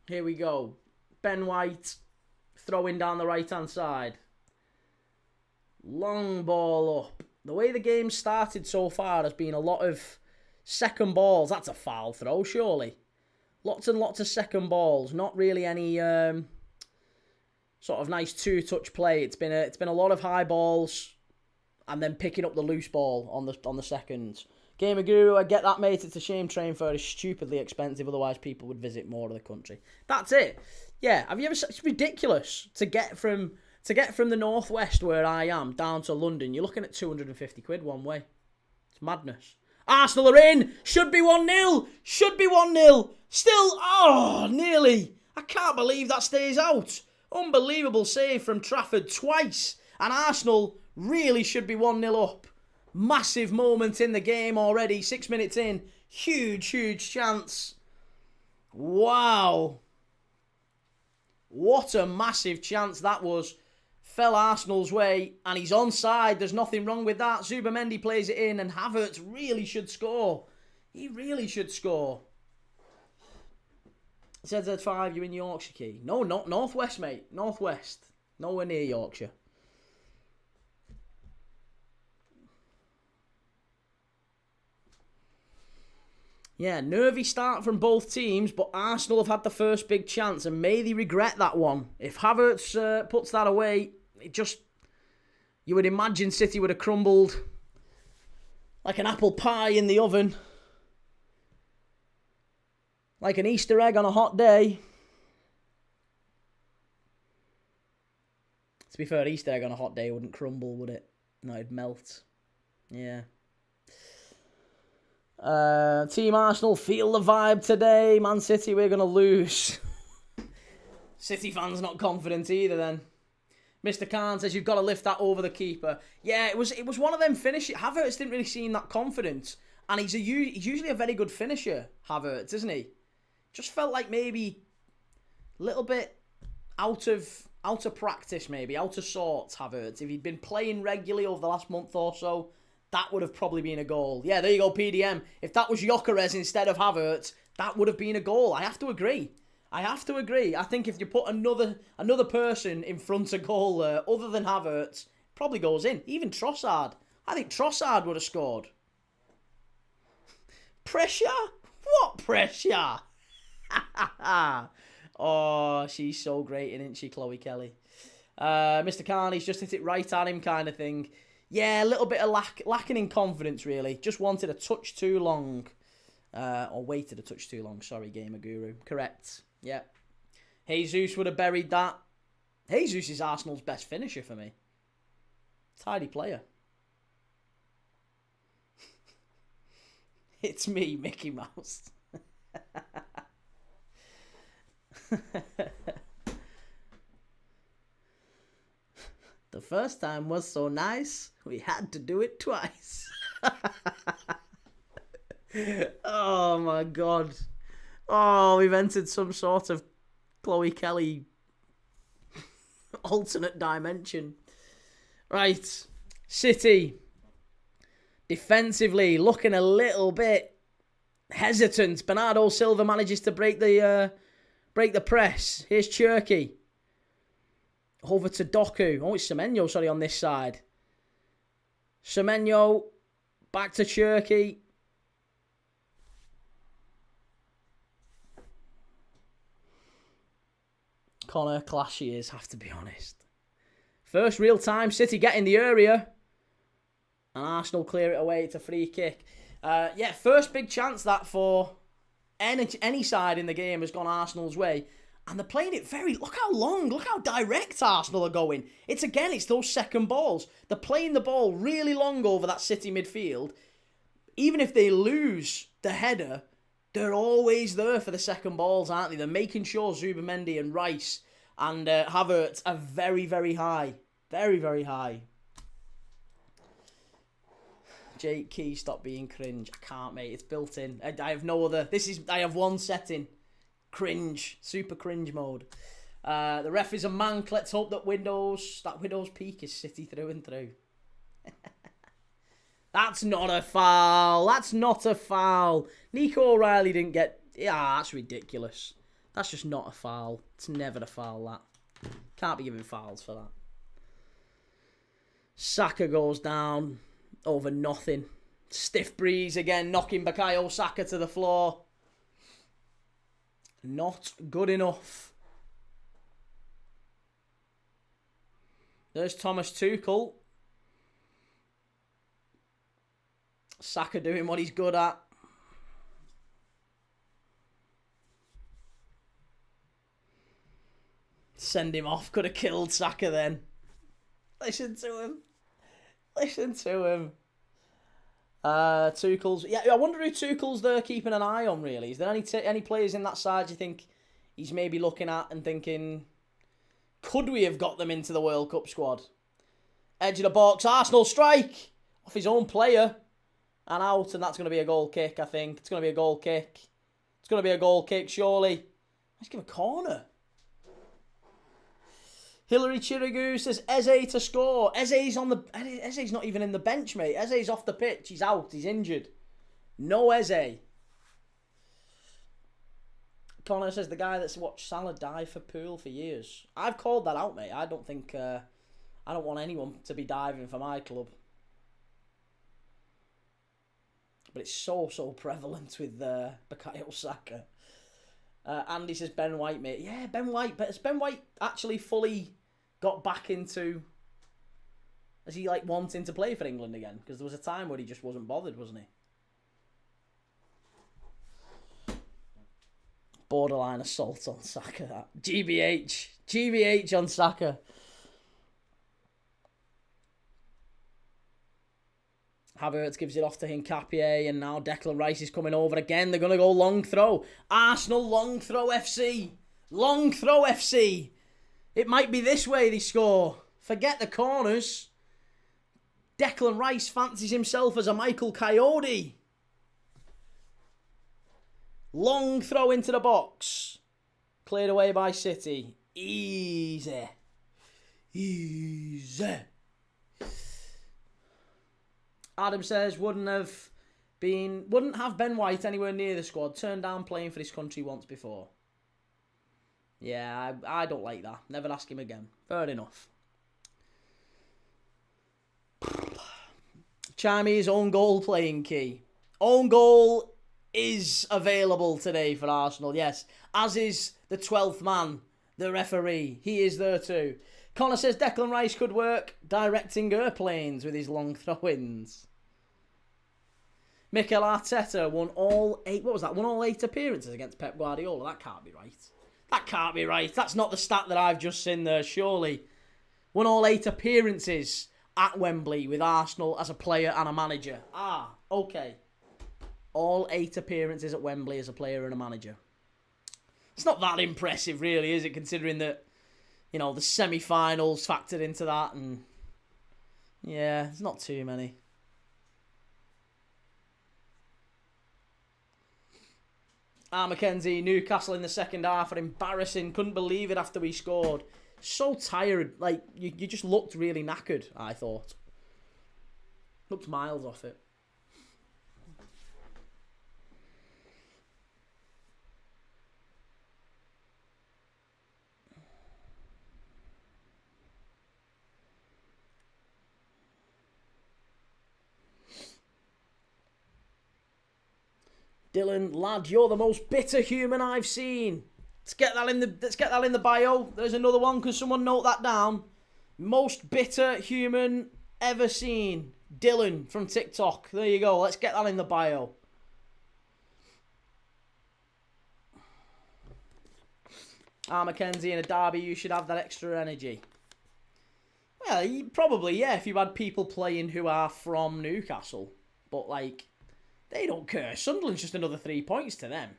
Here we go. Ben White throwing down the right-hand side. Long ball up. The way the game started so far has been a lot of second balls. That's a foul throw, surely. Lots and lots of second balls. Not really any sort of nice two-touch play. It's been a lot of high balls and then picking up the loose ball on the seconds. Gamer Guru, I get that, mate. It's a shame train fare is stupidly expensive. Otherwise, people would visit more of the country. That's it. Yeah, have you ever? It's ridiculous to get from the northwest where I am down to London. You're looking at £250 one way. It's madness. Arsenal are in. Should be 1-0. Should be 1-0. Still, nearly. I can't believe that stays out. Unbelievable save from Trafford twice, and Arsenal really should be 1-0 up. Massive moment in the game already. 6 minutes in. Huge, huge chance. Wow. What a massive chance that was. Fell Arsenal's way. And he's onside. There's nothing wrong with that. Zubamendi plays it in. And Havertz really should score. He really should score. ZZ5, you're in Yorkshire, Key. No, not Northwest, mate. Northwest. Nowhere near Yorkshire. Yeah, nervy start from both teams, but Arsenal have had the first big chance, and may they regret that one. If Havertz puts that away, you would imagine City would have crumbled like an apple pie in the oven. Like an Easter egg on a hot day. To be fair, Easter egg on a hot day wouldn't crumble, would it? No, it'd melt. Yeah. Team Arsenal, feel the vibe today. Man City, we're going to lose. City fans not confident either then. Mr. Khan says you've got to lift that over the keeper. Yeah, it was one of them finishes. Havertz didn't really seem that confident. And he's usually a very good finisher, Havertz, isn't he? Just felt like maybe a little bit out of practice, maybe. Out of sorts, Havertz. If he'd been playing regularly over the last month or so, that would have probably been a goal. Yeah, there you go, PDM. If that was Gyökeres instead of Havertz, that would have been a goal. I have to agree. I think if you put another person in front of goal other than Havertz, probably goes in. Even Trossard. I think Trossard would have scored. Pressure? What pressure? Oh, she's so great, isn't she, Chloe Kelly? Mr. Carney's just hit it right at him kind of thing. Yeah, a little bit of lacking in confidence, really. Just wanted a touch too long. Or waited a touch too long. Sorry, Gamer Guru. Correct. Yeah. Jesus would have buried that. Jesus is Arsenal's best finisher for me. Tidy player. It's me, Mickey Mouse. The first time was so nice, we had to do it twice. Oh my God. Oh, we've entered some sort of Chloe Kelly alternate dimension. Right. City. Defensively, looking a little bit hesitant. Bernardo Silva manages to break the press. Here's Cherky. Over to Doku. Oh, it's Semenyo, sorry, on this side. Semenyo. Back to Cherky. Connor, class she is, have to be honest. First real time, City get in the area. And Arsenal clear it away. It's a free kick. Yeah, first big chance that for any side in the game has gone Arsenal's way. And they're playing it look how direct Arsenal are going. It's those second balls. They're playing the ball really long over that City midfield. Even if they lose the header, they're always there for the second balls, aren't they? They're making sure Zubimendi and Rice and Havertz are very, very high. Very, very high. Jake Key, stop being cringe. I can't, mate. It's built in. I have no other. I have one setting. Cringe. Super cringe mode. The ref is a mank. Let's hope that Windows peak is City through and through. That's not a foul. That's not a foul. Nico O'Reilly didn't get... Yeah, that's ridiculous. That's just not a foul. It's never a foul, that. Can't be giving fouls for that. Saka goes down over nothing. Stiff breeze again, knocking Bukayo Saka to the floor. Not good enough. There's Thomas Tuchel. Saka doing what he's good at. Send him off. Could have killed Saka then. Listen to him. Tuchel's... Yeah, I wonder who Tuchel's there keeping an eye on, really. Is there any players in that side you think he's maybe looking at and thinking, could we have got them into the World Cup squad? Edge of the box. Arsenal strike off his own player. And out, and that's going to be a goal kick, I think. It's going to be a goal kick. It's going to be a goal kick, surely. Let's give a corner. Hillary Chirigu says Eze to score. Eze's not even in the bench, mate. Eze's off the pitch. He's out. He's injured. No Eze. Connor says the guy that's watched Salah dive for pool for years. I've called that out, mate. I don't think... I don't want anyone to be diving for my club. But it's so prevalent with Bukayo Saka. Andy says Ben White, mate. Yeah, Ben White. But has Ben White actually fully got back into... Is he like wanting to play for England again? Because there was a time where he just wasn't bothered, wasn't he? Borderline assault on Saka, that. GBH on Saka. Havertz gives it off to Hincapié, and now Declan Rice is coming over again. They're going to go long throw. Arsenal long throw FC. Long throw FC. It might be this way they score. Forget the corners. Declan Rice fancies himself as a Michael Coyote. Long throw into the box. Cleared away by City. Easy. Adam says, wouldn't have Ben White anywhere near the squad. Turned down playing for his country once before. Yeah, I don't like that. Never ask him again. Fair enough. Chime's own goal playing key. Own goal is available today for Arsenal, yes. As is the 12th man, the referee. He is there too. Connor says Declan Rice could work directing airplanes with his long throw-ins. Mikel Arteta won all 8 appearances against Pep Guardiola. That can't be right. That can't be right. That's not the stat that I've just seen there, surely. Won all 8 appearances at Wembley with Arsenal as a player and a manager. Okay. All 8 appearances at Wembley as a player and a manager. It's not that impressive, really, is it? Considering that, the semi-finals factored into that. And yeah, it's not too many. Mackenzie, Newcastle in the second half are embarrassing. Couldn't believe it after we scored. So tired. Like, you just looked really knackered, I thought. Looked miles off it. Dylan, lad, you're the most bitter human I've seen. Let's get that in the bio. There's another one. Can someone note that down? Most bitter human ever seen. Dylan from TikTok. There you go. Let's get that in the bio. Mackenzie, in a derby, you should have that extra energy. Well, probably, yeah, if you had people playing who are from Newcastle. But, they don't care. Sunderland's just another 3 points to them.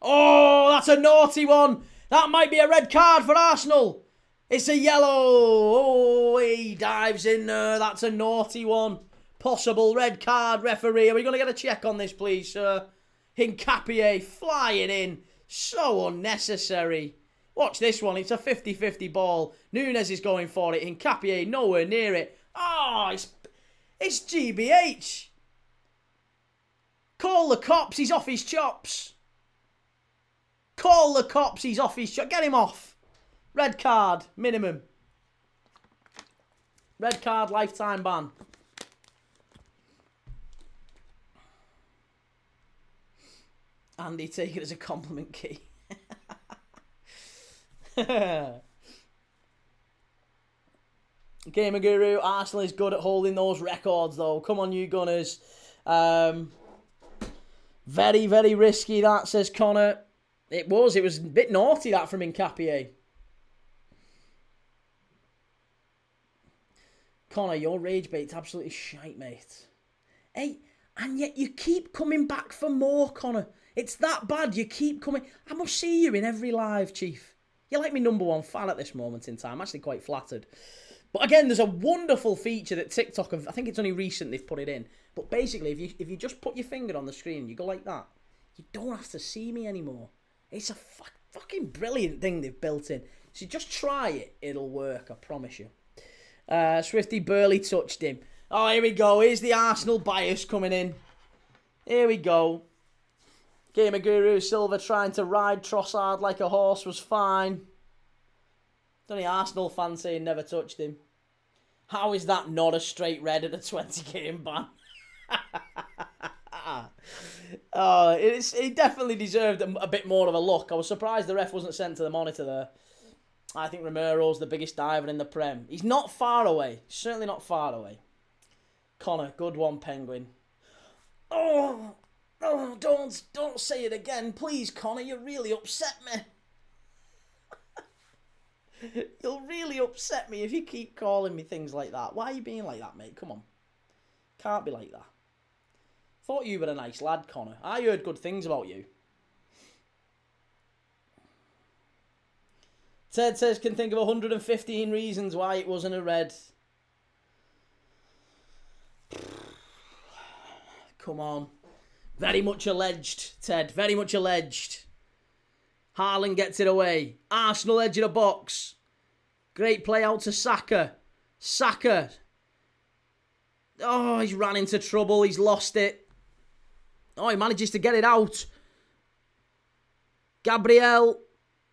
Oh, that's a naughty one. That might be a red card for Arsenal. It's a yellow. Oh, he dives in there. That's a naughty one. Possible red card, referee. Are we going to get a check on this, please, sir? Hincapié flying in. So unnecessary. Watch this one. It's a 50-50 ball. Nunes is going for it. Hincapié nowhere near it. Oh, it's GBH. Call the cops, he's off his chops. Call the cops, he's off his chops. Get him off. Red card, minimum. Red card, lifetime ban. Andy, take it as a compliment key. Gamer Guru, Arsenal is good at holding those records, though. Come on, you Gunners. Very, very risky, that, says Connor. It was a bit naughty, that, from Hincapié. Connor, your rage bait's absolutely shite, mate. Hey, and yet you keep coming back for more, Connor. It's that bad, you keep coming. I must see you in every live, Chief. You're like my #1 fan at this moment in time. I'm actually quite flattered. But again, there's a wonderful feature that TikTok have, I think it's only recent they've put it in. But basically, if you just put your finger on the screen and you go like that, you don't have to see me anymore. It's a fucking brilliant thing they've built in. So just try it. It'll work, I promise you. Swifty barely touched him. Oh, here we go. Here's the Arsenal bias coming in. Here we go. Gamer Guru Silver trying to ride Trossard like a horse was fine. Only Arsenal fan saying never touched him. How is that not a straight red at a 20-game ban? He definitely deserved a bit more of a look. I was surprised the ref wasn't sent to the monitor there. I think Romero's the biggest diver in the Prem. He's not far away. Certainly not far away. Connor, good one, Penguin. Oh, don't say it again. Please, Connor, you really upset me. You'll really upset me if you keep calling me things like that. Why are you being like that, mate? Come on. Can't be like that. Thought you were a nice lad, Connor. I heard good things about you. Ted says, can think of 115 reasons why it wasn't a red. Come on. Very much alleged, Ted. Very much alleged. Haaland gets it away. Arsenal edge of the box. Great play out to Saka. Saka. Oh, he's ran into trouble. He's lost it. Oh, he manages to get it out. Gabriel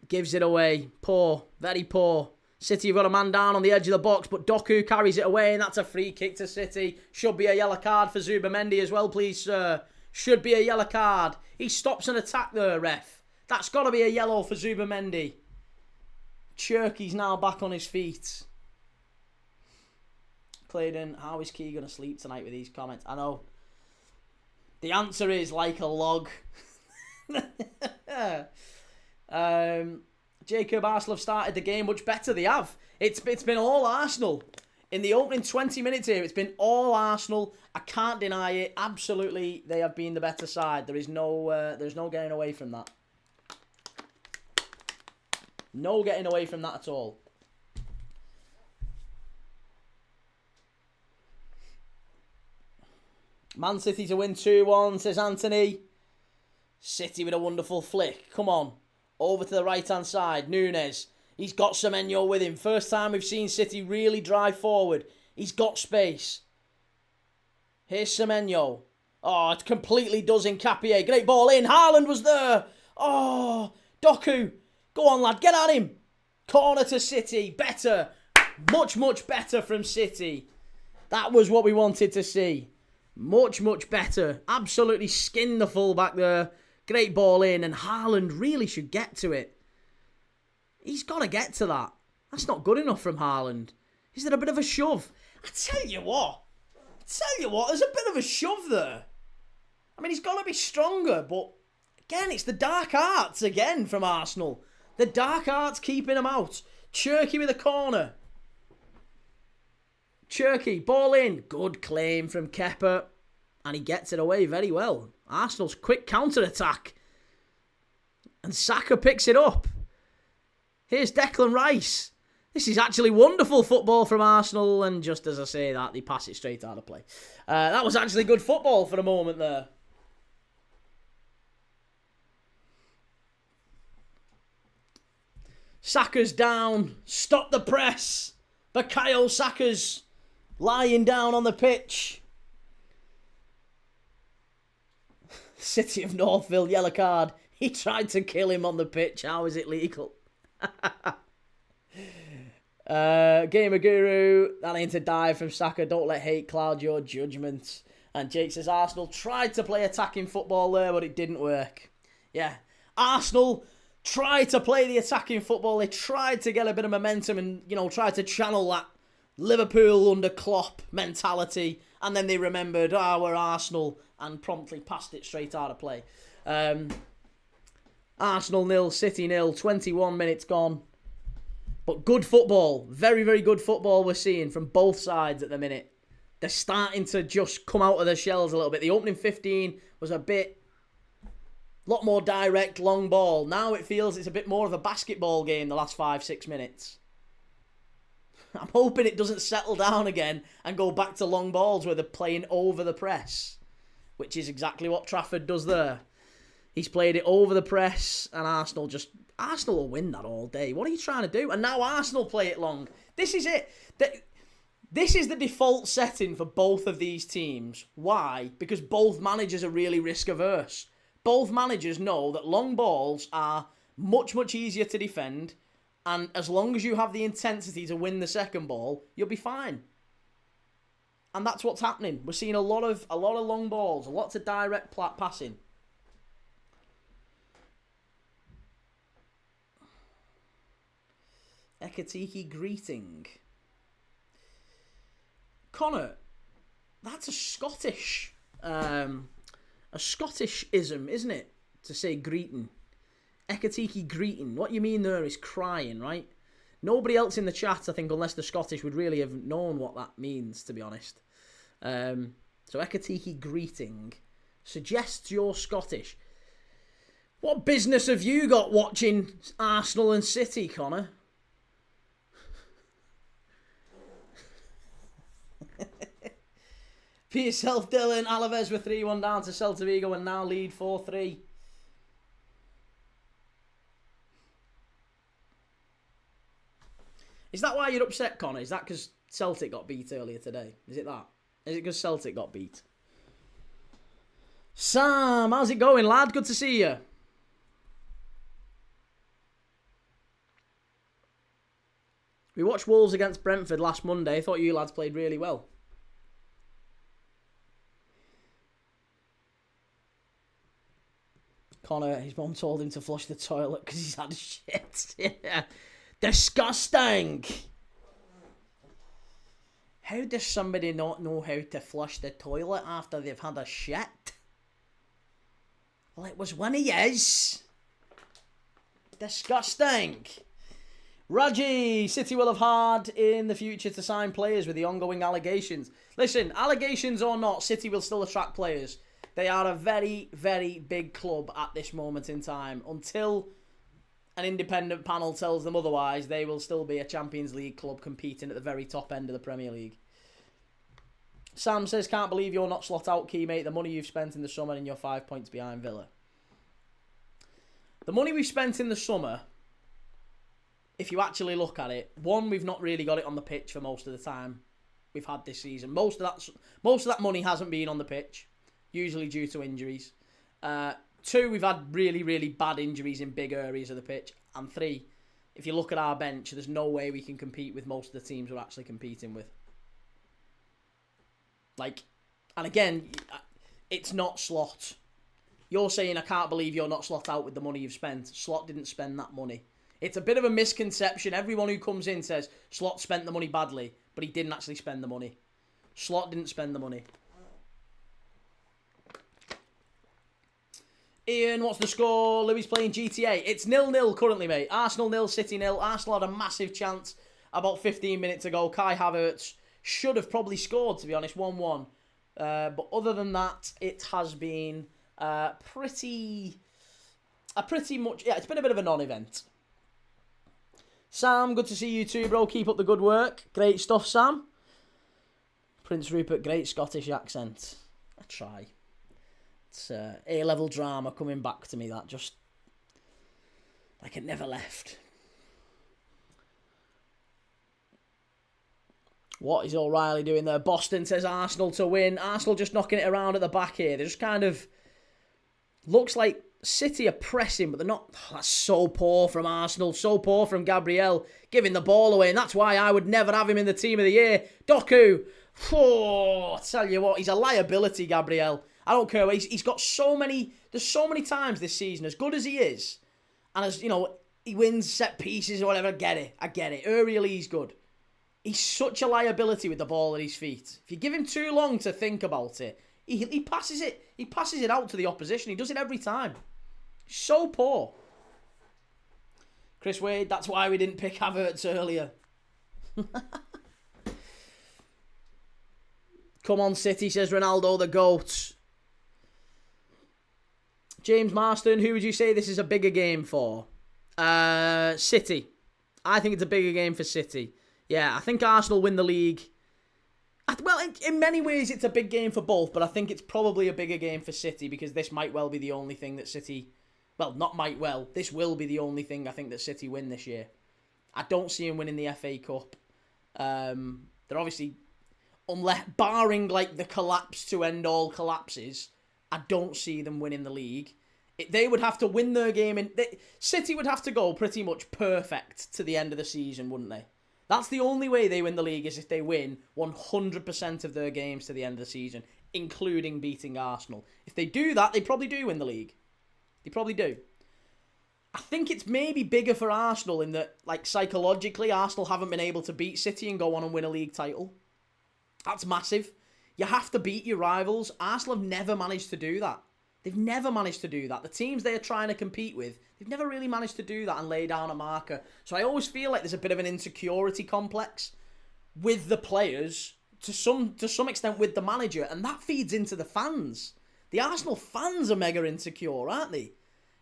gives it away. Poor. Very poor. City have got a man down on the edge of the box, but Doku carries it away, and that's a free kick to City. Should be a yellow card for Zubamendi as well, please, sir. Should be a yellow card. He stops an attack there, ref. That's got to be a yellow for Zubamendi. Cherky's now back on his feet. Clayton, how is Key going to sleep tonight with these comments? I know. The answer is like a log. Jacob, Arsenal have started the game much better. They have. It's been all Arsenal. In the opening 20 minutes here, it's been all Arsenal. I can't deny it. Absolutely, they have been the better side. There's no getting away from that. No getting away from that at all. Man City to win 2-1, says Anthony. City with a wonderful flick. Come on. Over to the right-hand side. Nunes. He's got Semenyo with him. First time we've seen City really drive forward. He's got space. Here's Semenyo. Oh, it completely does Nkapie. Great ball in. Haaland was there. Oh, Doku. Go on, lad. Get at him. Corner to City. Better. Much, much better from City. That was what we wanted to see. Much, much better. Absolutely skinned the fullback there. Great ball in, and Haaland really should get to it. He's got to get to that. That's not good enough from Haaland. Is there a bit of a shove? I tell you what, there's a bit of a shove there. I mean, he's got to be stronger, but again, it's the dark arts again from Arsenal. The dark arts keeping him out. Cherky with a corner. Cherky, ball in. Good claim from Kepa. And he gets it away very well. Arsenal's quick counter-attack. And Saka picks it up. Here's Declan Rice. This is actually wonderful football from Arsenal. And just as I say that, they pass it straight out of play. That was actually good football for a moment there. Saka's down. Stop the press. Bukayo Saka's lying down on the pitch. City of Northville, yellow card. He tried to kill him on the pitch. How is it legal? Gamer Guru, that ain't a dive from Saka. Don't let hate cloud your judgment. And Jake says Arsenal tried to play attacking football there, but it didn't work. Yeah, Arsenal tried to play the attacking football. They tried to get a bit of momentum and, tried to channel that Liverpool under Klopp mentality. And then they remembered, we're Arsenal, and promptly passed it straight out of play. Arsenal 0, City 0, 21 minutes gone. But good football, very, very good football we're seeing from both sides at the minute. They're starting to just come out of their shells a little bit. The opening 15 was a lot more direct, long ball. Now it feels it's a bit more of a basketball game the last 5-6 minutes. I'm hoping it doesn't settle down again and go back to long balls where they're playing over the press, which is exactly what Trafford does there. He's played it over the press, and Arsenal will win that all day. What are you trying to do? And now Arsenal play it long. This is it. This is the default setting for both of these teams. Why? Because both managers are really risk averse. Both managers know that long balls are much, much easier to defend. And as long as you have the intensity to win the second ball, you'll be fine. And that's what's happening. We're seeing a lot of long balls, lots of direct passing. Ekatiki greeting. Connor, that's a Scottish-ism, isn't it? To say greeting. Ekatiki greeting. What you mean there is crying, right? Nobody else in the chat, I think, unless the Scottish, would really have known what that means, to be honest. So Ekatiki greeting suggests you're Scottish. What business have you got watching Arsenal and City, Connor? For yourself, Dylan. Alaves were 3-1 down to Celta Vigo and now lead 4-3. Is that why you're upset, Connor? Is that because Celtic got beat earlier today? Is it that? Is it because Celtic got beat? Sam, how's it going, lad? Good to see you. We watched Wolves against Brentford last Monday. I thought you lads played really well. Connor, his mum told him to flush the toilet because he's had shit. Yeah. Disgusting. How does somebody not know how to flush the toilet after they've had a shit? Well, it was one of his. Disgusting. Raji, City will have hard in the future to sign players with the ongoing allegations. Listen, allegations or not, City will still attract players. They are a very, very big club at this moment in time. Until an independent panel tells them otherwise, they will still be a Champions League club competing at the very top end of the Premier League. Sam says, can't believe you're not slot out, key mate. The money you've spent in the summer and you're 5 points behind Villa. The money we've spent in the summer, if you actually look at it, one, we've not really got it on the pitch for most of the time we've had this season. Most of that money hasn't been on the pitch, usually due to injuries. Two, we've had really, really bad injuries in big areas of the pitch. And three, if you look at our bench, there's no way we can compete with most of the teams we're actually competing with. Like, and again, it's not Slot. You're saying, I can't believe you're not Slot out with the money you've spent. Slot didn't spend that money. It's a bit of a misconception. Everyone who comes in says, Slot spent the money badly, but he didn't actually spend the money. Slot didn't spend the money. Ian, what's the score? Louis playing GTA. It's 0-0 currently, mate. Arsenal 0, City 0. Arsenal had a massive chance about 15 minutes ago. Kai Havertz should have probably scored, to be honest, 1-1. But other than that, it has been pretty much... Yeah, it's been a bit of a non-event. Sam, good to see you too, bro. Keep up the good work. Great stuff, Sam. Prince Rupert, great Scottish accent. I try. It's A-level drama coming back to me, that just... like it never left. What is O'Reilly doing there? Boston says Arsenal to win. Arsenal just knocking it around at the back here. They just kind of... looks like City are pressing, but they're not... Oh, that's so poor from Arsenal. So poor from Gabriel. Giving the ball away, and that's why I would never have him in the team of the year. Doku. Oh, I tell you what, he's a liability, Gabriel. I don't care. He's got so many... There's so many times this season, as good as he is, and as, you know, he wins set pieces or whatever, I get it. Aerially, he's good. He's such a liability with the ball at his feet. If you give him too long to think about it, he passes it. He passes it out to the opposition. He does it every time. So poor. Chris Wade, that's why we didn't pick Havertz earlier. Come on, City, says Ronaldo, the GOAT. James Marston, who would you say this is a bigger game for? City. I think it's a bigger game for City. Yeah, I think Arsenal win the league. Well, in many ways, it's a big game for both, but I think it's probably a bigger game for City because this might well be the only thing that City... Well, not might well. This will be the only thing I think that City win this year. I don't see them winning the FA Cup. They're obviously... unless barring, like, the collapse to end all collapses, I don't see them winning the league. They would have to win their game. City would have to go pretty much perfect to the end of the season, wouldn't they? That's the only way they win the league, is if they win 100% of their games to the end of the season, including beating Arsenal. If they do that, they probably do win the league. They probably do. I think it's maybe bigger for Arsenal in that, like, psychologically, Arsenal haven't been able to beat City and go on and win a league title. That's massive. You have to beat your rivals. Arsenal have never managed to do that. They've never managed to do that. The teams they are trying to compete with, they've never really managed to do that and lay down a marker. So I always feel like there's a bit of an insecurity complex with the players, to some extent with the manager, and that feeds into the fans. The Arsenal fans are mega insecure, aren't they?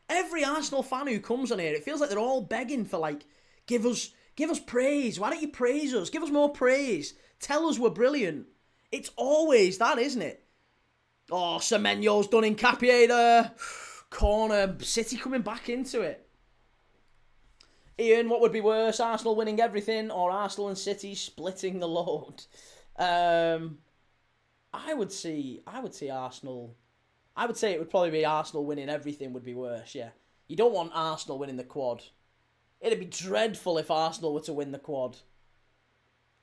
Every Arsenal fan who comes on here, it feels like they're all begging for, like, give us praise. Why don't you praise us? Give us more praise. Tell us we're brilliant. It's always that, isn't it? Oh, Semenyo's done in Capier there. Corner. City coming back into it. Ian, what would be worse? Arsenal winning everything or Arsenal and City splitting the load? I would see Arsenal. I would say it would probably be Arsenal winning everything would be worse, yeah. You don't want Arsenal winning the quad. It'd be dreadful if Arsenal were to win the quad.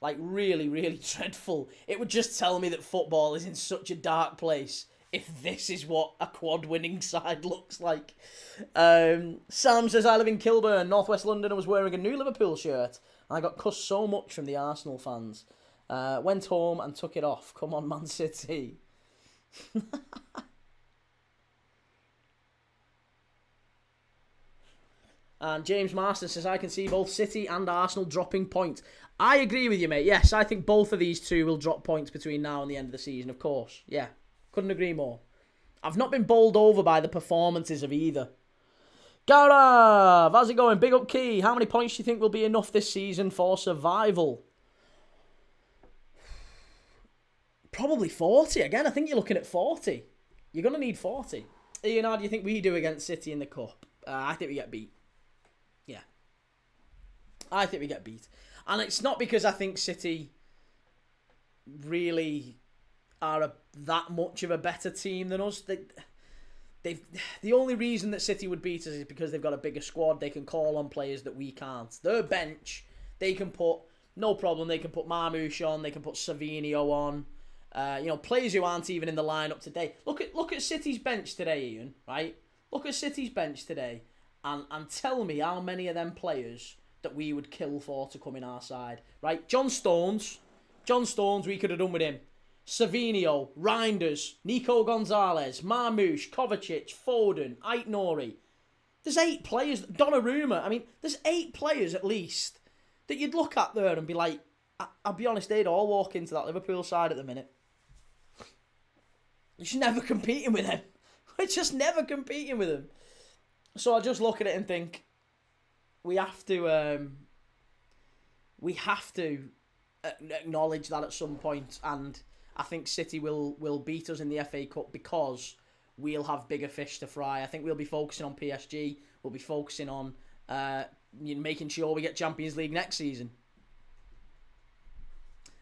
Like, really, really dreadful. It would just tell me that football is in such a dark place if this is what a quad-winning side looks like. Sam says, I live in Kilburn, North West London. I was wearing a new Liverpool shirt. And I got cussed so much from the Arsenal fans. Went home and took it off. Come on, Man City. And James Marston says, I can see both City and Arsenal dropping points. I agree with you, mate. Yes, I think both of these two will drop points between now and the end of the season, of course. Yeah, couldn't agree more. I've not been bowled over by the performances of either. Garav, how's it going? Big up Key. How many points do you think will be enough this season for survival? Probably 40. Again, I think you're looking at 40. You're going to need 40. Ian, how do you think we do against City in the Cup? I think we get beat. Yeah. I think we get beat. And it's not because I think City really are that much of a better team than us. The only reason that City would beat us is because they've got a bigger squad. They can call on players that we can't. Their bench, they can put, no problem, they can put Marmoush on, they can put Savinio on. Players who aren't even in the lineup today. Look at City's bench today, Ian, right? Look at City's bench today and tell me how many of them players that we would kill for to come in our side, right? John Stones, we could have done with him. Savinio, Reinders, Nico Gonzalez, Marmoush, Kovacic, Foden, Aït-Nouri. There's 8 players. Donnarumma. I mean, there's 8 players at least that you'd look at there and be like, I'll be honest, they'd all walk into that Liverpool side at the minute. You're just never competing with them. We're just never competing with them. So I just look at it and think, we have to acknowledge that at some point, and I think City will beat us in the FA Cup because we'll have bigger fish to fry. I think we'll be focusing on PSG. We'll be focusing on making sure we get Champions League next season.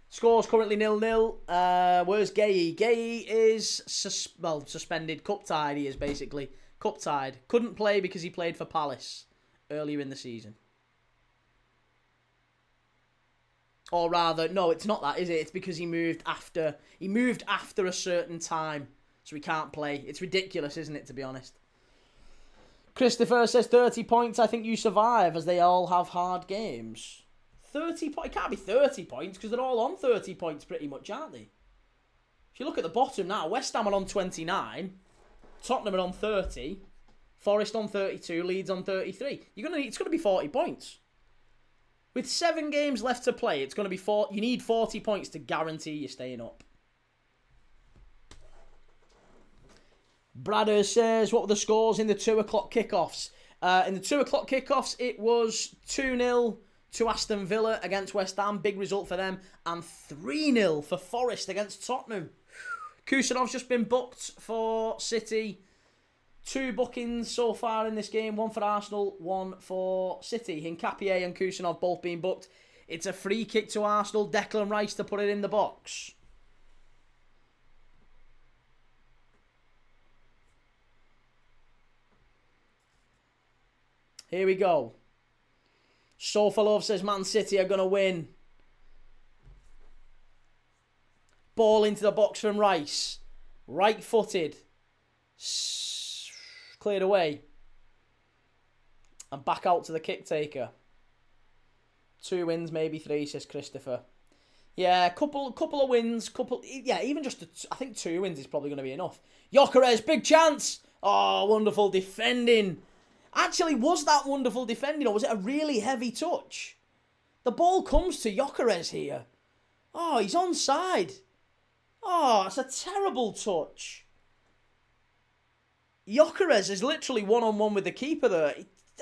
Score's currently 0-0. Where's Gay? Gay is suspended. Cup-tied he is, basically. Cup-tied. Couldn't play because he played for Palace earlier in the season. Or rather, no, it's not that, is it? It's because he moved after a certain time, so he can't play. It's ridiculous, isn't it, to be honest? Christopher says 30 points. I think you survive, as they all have hard games. 30 points? It can't be 30 points, because they're all on 30 points pretty much, aren't they? If you look at the bottom now, West Ham are on 29, Tottenham are on 30, Forest on 32, Leeds on 33. It's going to be 40 points. With 7 games left to play, it's going to be you need 40 points to guarantee you staying up. Bradder says, what were the scores in the 2 o'clock kickoffs? In the 2 o'clock kickoffs, it was 2-0 to Aston Villa against West Ham. Big result for them. And 3-0 for Forest against Tottenham. Kusanov's just been booked for City. 2 bookings so far in this game. 1 for Arsenal, 1 for City. Hincapié and Kusanov both being booked. It's a free kick to Arsenal. Declan Rice to put it in the box. Here we go. Sofalov says Man City are going to win. Ball into the box from Rice. Right-footed. Cleared away. And back out to the kick taker. 2 wins, maybe 3, says Christopher. Yeah, couple of wins. Even just, I think 2 wins is probably going to be enough. Gyökeres, big chance. Oh, wonderful defending. Actually, was that wonderful defending, or was it a really heavy touch? The ball comes to Gyökeres here. Oh, he's onside. Oh, it's a terrible touch. Gyökeres is literally one-on-one with the keeper there.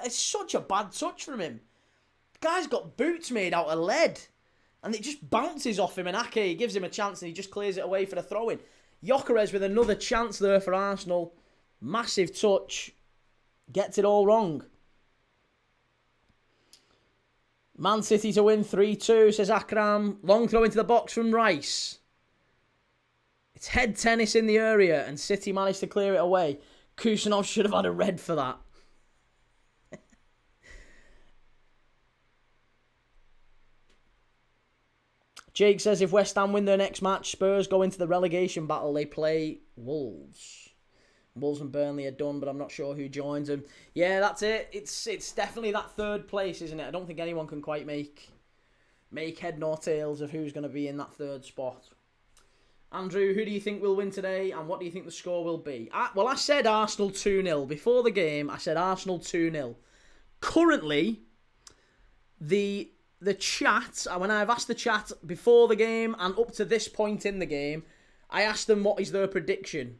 It's such a bad touch from him. The guy's got boots made out of lead. And it just bounces off him, and Ake gives him a chance and he just clears it away for the throw-in. Gyökeres with another chance there for Arsenal. Massive touch. Gets it all wrong. Man City to win 3-2, says Akram. Long throw into the box from Rice. It's head tennis in the area, and City managed to clear it away. Kusanov should have had a red for that. Jake says if West Ham win their next match, Spurs go into the relegation battle. They play Wolves. Wolves and Burnley are done, but I'm not sure who joins them. Yeah, that's it. It's definitely that third place, isn't it? I don't think anyone can quite make head nor tails of who's going to be in that third spot. Andrew, who do you think will win today, and what do you think the score will be? I said Arsenal 2-0. Before the game, I said Arsenal 2-0. Currently, the chat, when I've asked the chat before the game and up to this point in the game, I asked them what is their prediction.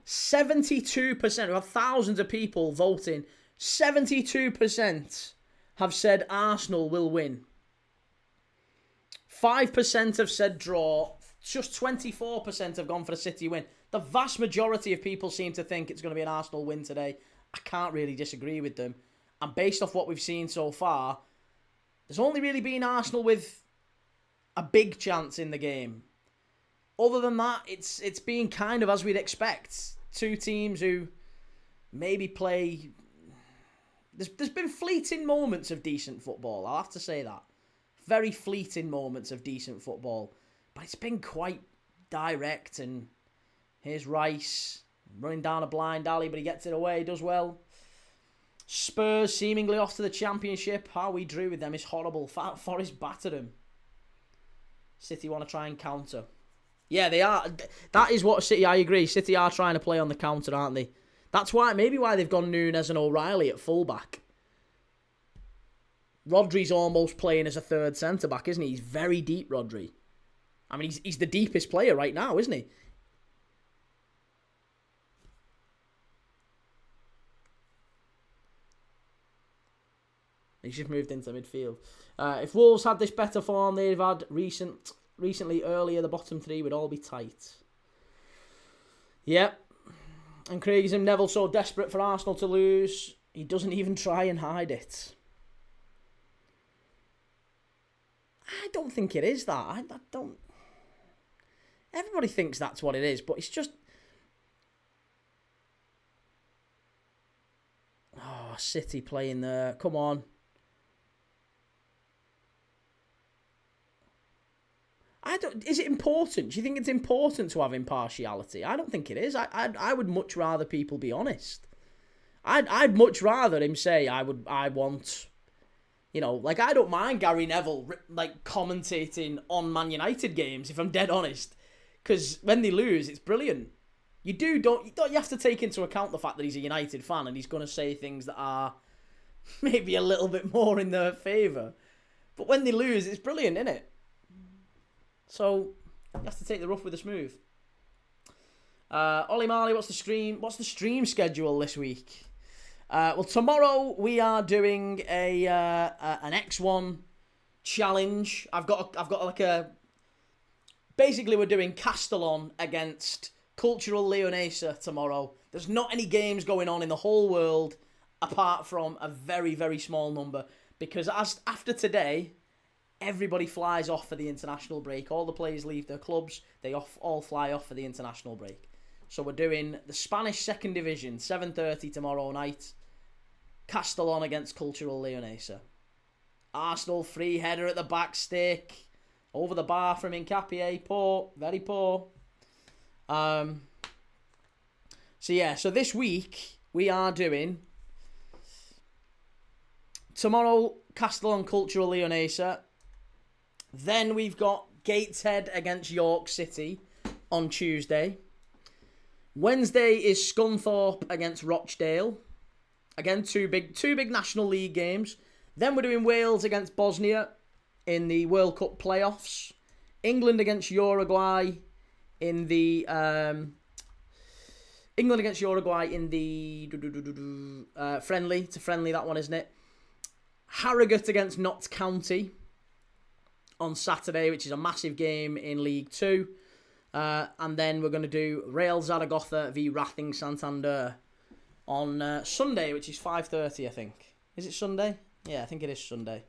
72%, we have thousands of people voting, 72% have said Arsenal will win. 5% have said draw. Just 24% have gone for a City win. The vast majority of people seem to think it's going to be an Arsenal win today. I can't really disagree with them. And based off what we've seen so far, there's only really been Arsenal with a big chance in the game. Other than that, it's been kind of as we'd expect. Two teams who maybe play... There's been fleeting moments of decent football, I'll have to say that. Very fleeting moments of decent football. But it's been quite direct, and here's Rice running down a blind alley, but he gets it away, does well. Spurs seemingly off to the Championship. How we drew with them is horrible. Forest battered them. City want to try and counter. Yeah, they are. That is what City, I agree. City are trying to play on the counter, aren't they? That's maybe why they've gone Núñez and O'Reilly at fullback. Rodri's almost playing as a third centre-back, isn't he? He's very deep, Rodri. I mean, he's the deepest player right now, isn't he? He's just moved into midfield. If Wolves had this better form they've had recently earlier, the bottom three would all be tight. Yep. And Craigism, Neville so desperate for Arsenal to lose, he doesn't even try and hide it. I don't think it is that. I don't... Everybody thinks that's what it is, but it's just... Oh, City playing there. Come on. Is it important? Do you think it's important to have impartiality? I don't think it is. I would much rather people be honest. I'd much rather him say I want... You know, like, I don't mind Gary Neville, like, commentating on Man United games, if I'm dead honest. Because when they lose, it's brilliant. Don't you have to take into account the fact that he's a United fan and he's going to say things that are maybe a little bit more in their favour. But when they lose, it's brilliant, isn't it? So, you have to take the rough with the smooth. Ollie Marley, what's the stream schedule this week? Well, tomorrow we are doing an X1 challenge. I've got like a... Basically, we're doing Castellon against Cultural Leonesa tomorrow. There's not any games going on in the whole world apart from a very, very small number. Because after today, everybody flies off for the international break. All the players leave their clubs. They all fly off for the international break. So we're doing the Spanish Second Division, 7:30 tomorrow night. Castellon against Cultural Leonesa. Arsenal free header at the back stick. Over the bar from Hincapié. Poor. Very poor. So this week we are doing tomorrow Castellon Cultural Leonesa. Then we've got Gateshead against York City on Tuesday. Wednesday is Scunthorpe against Rochdale. Again, two big National League games. Then we're doing Wales against Bosnia in the World Cup playoffs. England against Uruguay in the friendly. It's a friendly, that one, isn't it? Harrogate against Notts County on Saturday, which is a massive game in League Two. And then we're going to do Real Zaragoza v Racing Santander on Sunday, which is 5:30, I think. Is it Sunday? Yeah, I think it is Sunday.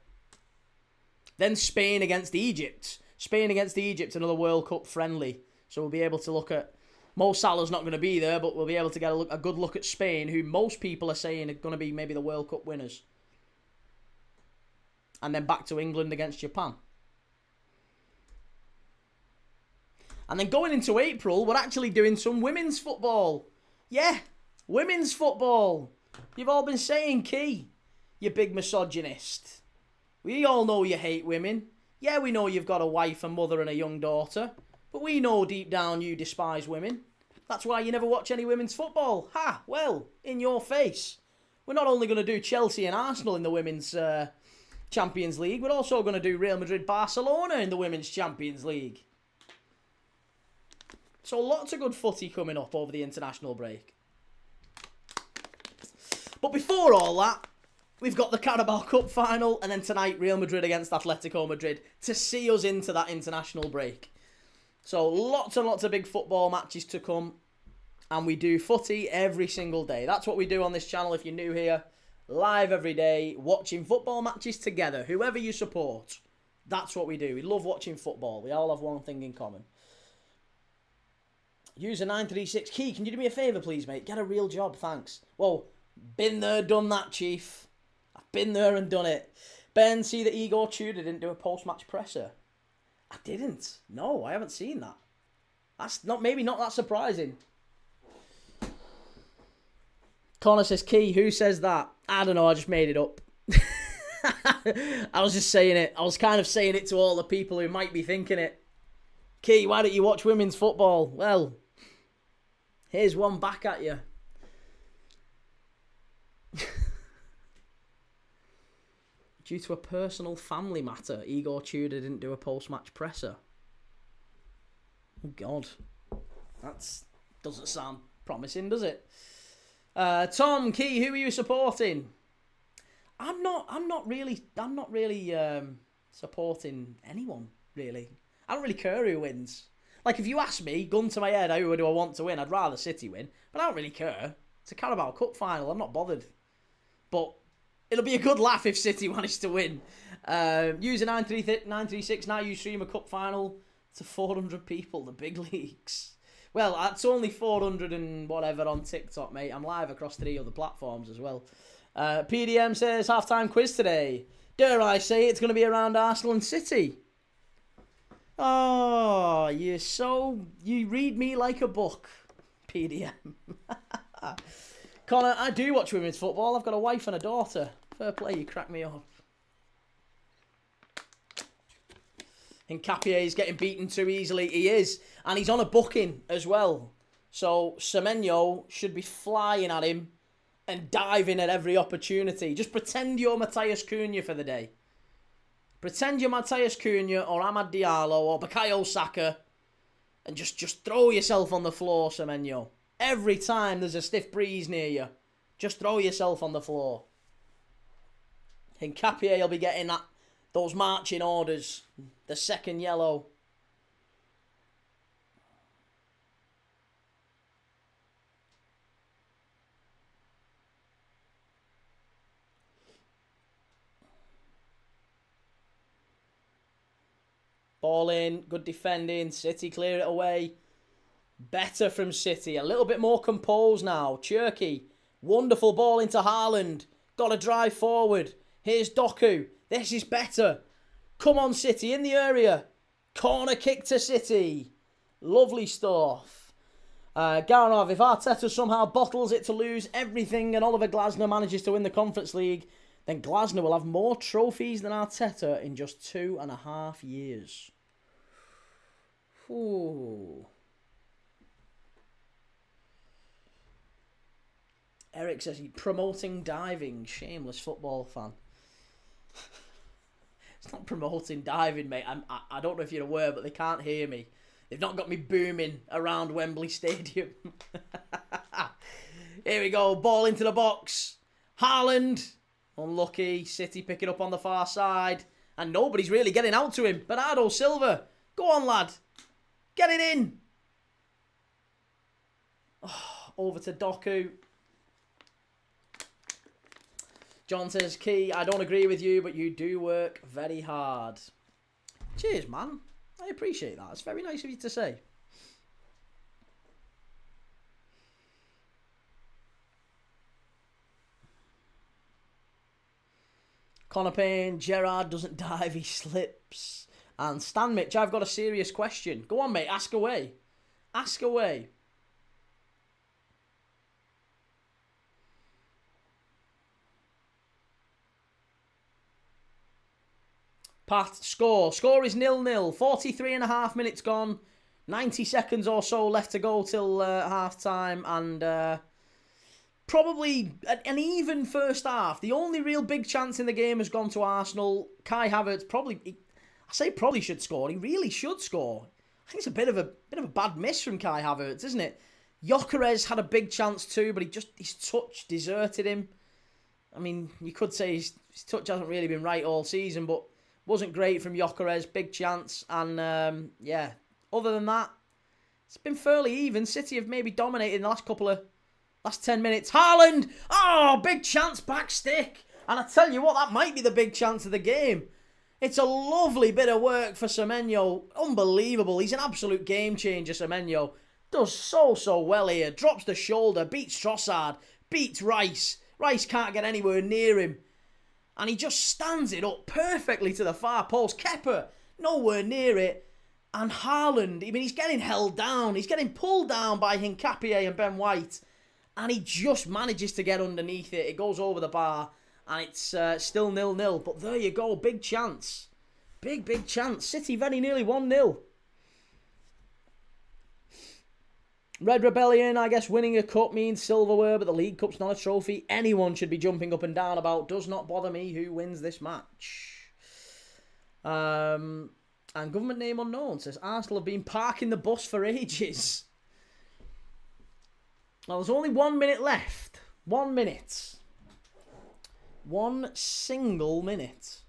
Then Spain against Egypt. Spain against Egypt, another World Cup friendly. So we'll be able to look at... Mo Salah's not going to be there, but we'll be able to get a good look at Spain, who most people are saying are going to be maybe the World Cup winners. And then back to England against Japan. And then going into April, we're actually doing some women's football. Yeah, women's football. You've all been saying, Key, you big misogynist. We all know you hate women. Yeah, we know you've got a wife, a mother and a young daughter. But we know deep down you despise women. That's why you never watch any women's football. Ha, well, in your face. We're not only going to do Chelsea and Arsenal in the women's Champions League, we're also going to do Real Madrid, Barcelona in the women's Champions League. So lots of good footy coming up over the international break. But before all that, we've got the Carabao Cup Final, and then tonight Real Madrid against Atletico Madrid to see us into that international break. So lots and lots of big football matches to come, and we do footy every single day. That's what we do on this channel if you're new here. Live every day, watching football matches together, whoever you support. That's what we do. We love watching football. We all have one thing in common. User 936, Key, can you do me a favour please, mate? Get a real job, thanks. Whoa, been there, done that, Chief. I've been there and done it. Ben, see that Igor Tudor didn't do a post-match presser? I didn't. No, I haven't seen that. That's maybe not that surprising. Connor says, Key, who says that? I don't know, I just made it up. I was just saying it. I was kind of saying it to all the people who might be thinking it. Key, why don't you watch women's football? Well, here's one back at you. Due to a personal family matter, Igor Tudor didn't do a post-match presser. Oh, God. That doesn't sound promising, does it? Tom, Key, who are you supporting? I'm not really supporting anyone, really. I don't really care who wins. Like, if you ask me, gun to my head, who do I want to win? I'd rather City win, but I don't really care. It's a Carabao Cup final. I'm not bothered. But it'll be a good laugh if City manage to win. User 936, now you stream a cup final to 400 people, the big leagues. Well, that's only 400 and whatever on TikTok, mate. I'm live across 3 other platforms as well. PDM says, halftime quiz today. Dare I say it's going to be around Arsenal and City? Oh, you read me like a book, PDM. Connor, I do watch women's football. I've got a wife and a daughter. Fair play, you crack me up. Hincapié is getting beaten too easily. He is. And he's on a booking as well. So Semenyo should be flying at him and diving at every opportunity. Just pretend you're Matthias Cunha for the day. Pretend you're Matthias Cunha or Amad Diallo or Bukayo Saka. And just throw yourself on the floor, Semenyo. Every time there's a stiff breeze near you, just throw yourself on the floor. Hincapié will be getting those marching orders. The second yellow. Ball in, good defending. City clear it away. Better from City. A little bit more composed now. Cherky. Wonderful ball into Haaland. Got to drive forward. Here's Doku. This is better. Come on, City, in the area. Corner kick to City. Lovely stuff. Garanov, if Arteta somehow bottles it to lose everything and Oliver Glasner manages to win the Conference League, then Glasner will have more trophies than Arteta in just 2.5 years. Ooh. Eric says he's promoting diving. Shameless football fan. It's not promoting diving, mate. I don't know if you're aware, but they can't hear me. They've not got me booming around Wembley Stadium. Here we go. Ball into the box. Haaland. Unlucky. City picking up on the far side. And nobody's really getting out to him. Bernardo Silva. Go on, lad. Get it in. Oh, over to Doku. John says, Key, I don't agree with you, but you do work very hard. Cheers, man. I appreciate that. It's very nice of you to say. Connor Payne, Gerrard doesn't dive, he slips. And Stan Mitch, I've got a serious question. Go on, mate, ask away. Ask away. Pat, score. Score is 0-0. 43.5 minutes gone. 90 seconds or so left to go till half-time. And probably an even first half. The only real big chance in the game has gone to Arsenal. Kai Havertz probably should score. He really should score. I think it's a bit of a bad miss from Kai Havertz, isn't it? Gyökeres had a big chance too, but his touch deserted him. I mean, you could say his touch hasn't really been right all season, but wasn't great from Gyökeres. Big chance, and yeah. Other than that, it's been fairly even. City have maybe dominated in the last 10 minutes. Haaland! Oh, big chance, back stick. And I tell you what, that might be the big chance of the game. It's a lovely bit of work for Semenyo. Unbelievable. He's an absolute game changer, Semenyo. Does so well here. Drops the shoulder, beats Trossard, beats Rice. Rice can't get anywhere near him. And he just stands it up perfectly to the far post. Kepa, nowhere near it. And Haaland, I mean, he's getting held down. He's getting pulled down by Hincapié and Ben White. And he just manages to get underneath it. It goes over the bar. And it's still 0-0. But there you go. Big chance. Big chance. City very nearly 1-0. Red Rebellion, I guess winning a cup means silverware, but the League Cup's not a trophy anyone should be jumping up and down about. Does not bother me who wins this match. And government name unknown says Arsenal have been parking the bus for ages. Well, there's only 1 minute left. 1 minute. 1 single minute.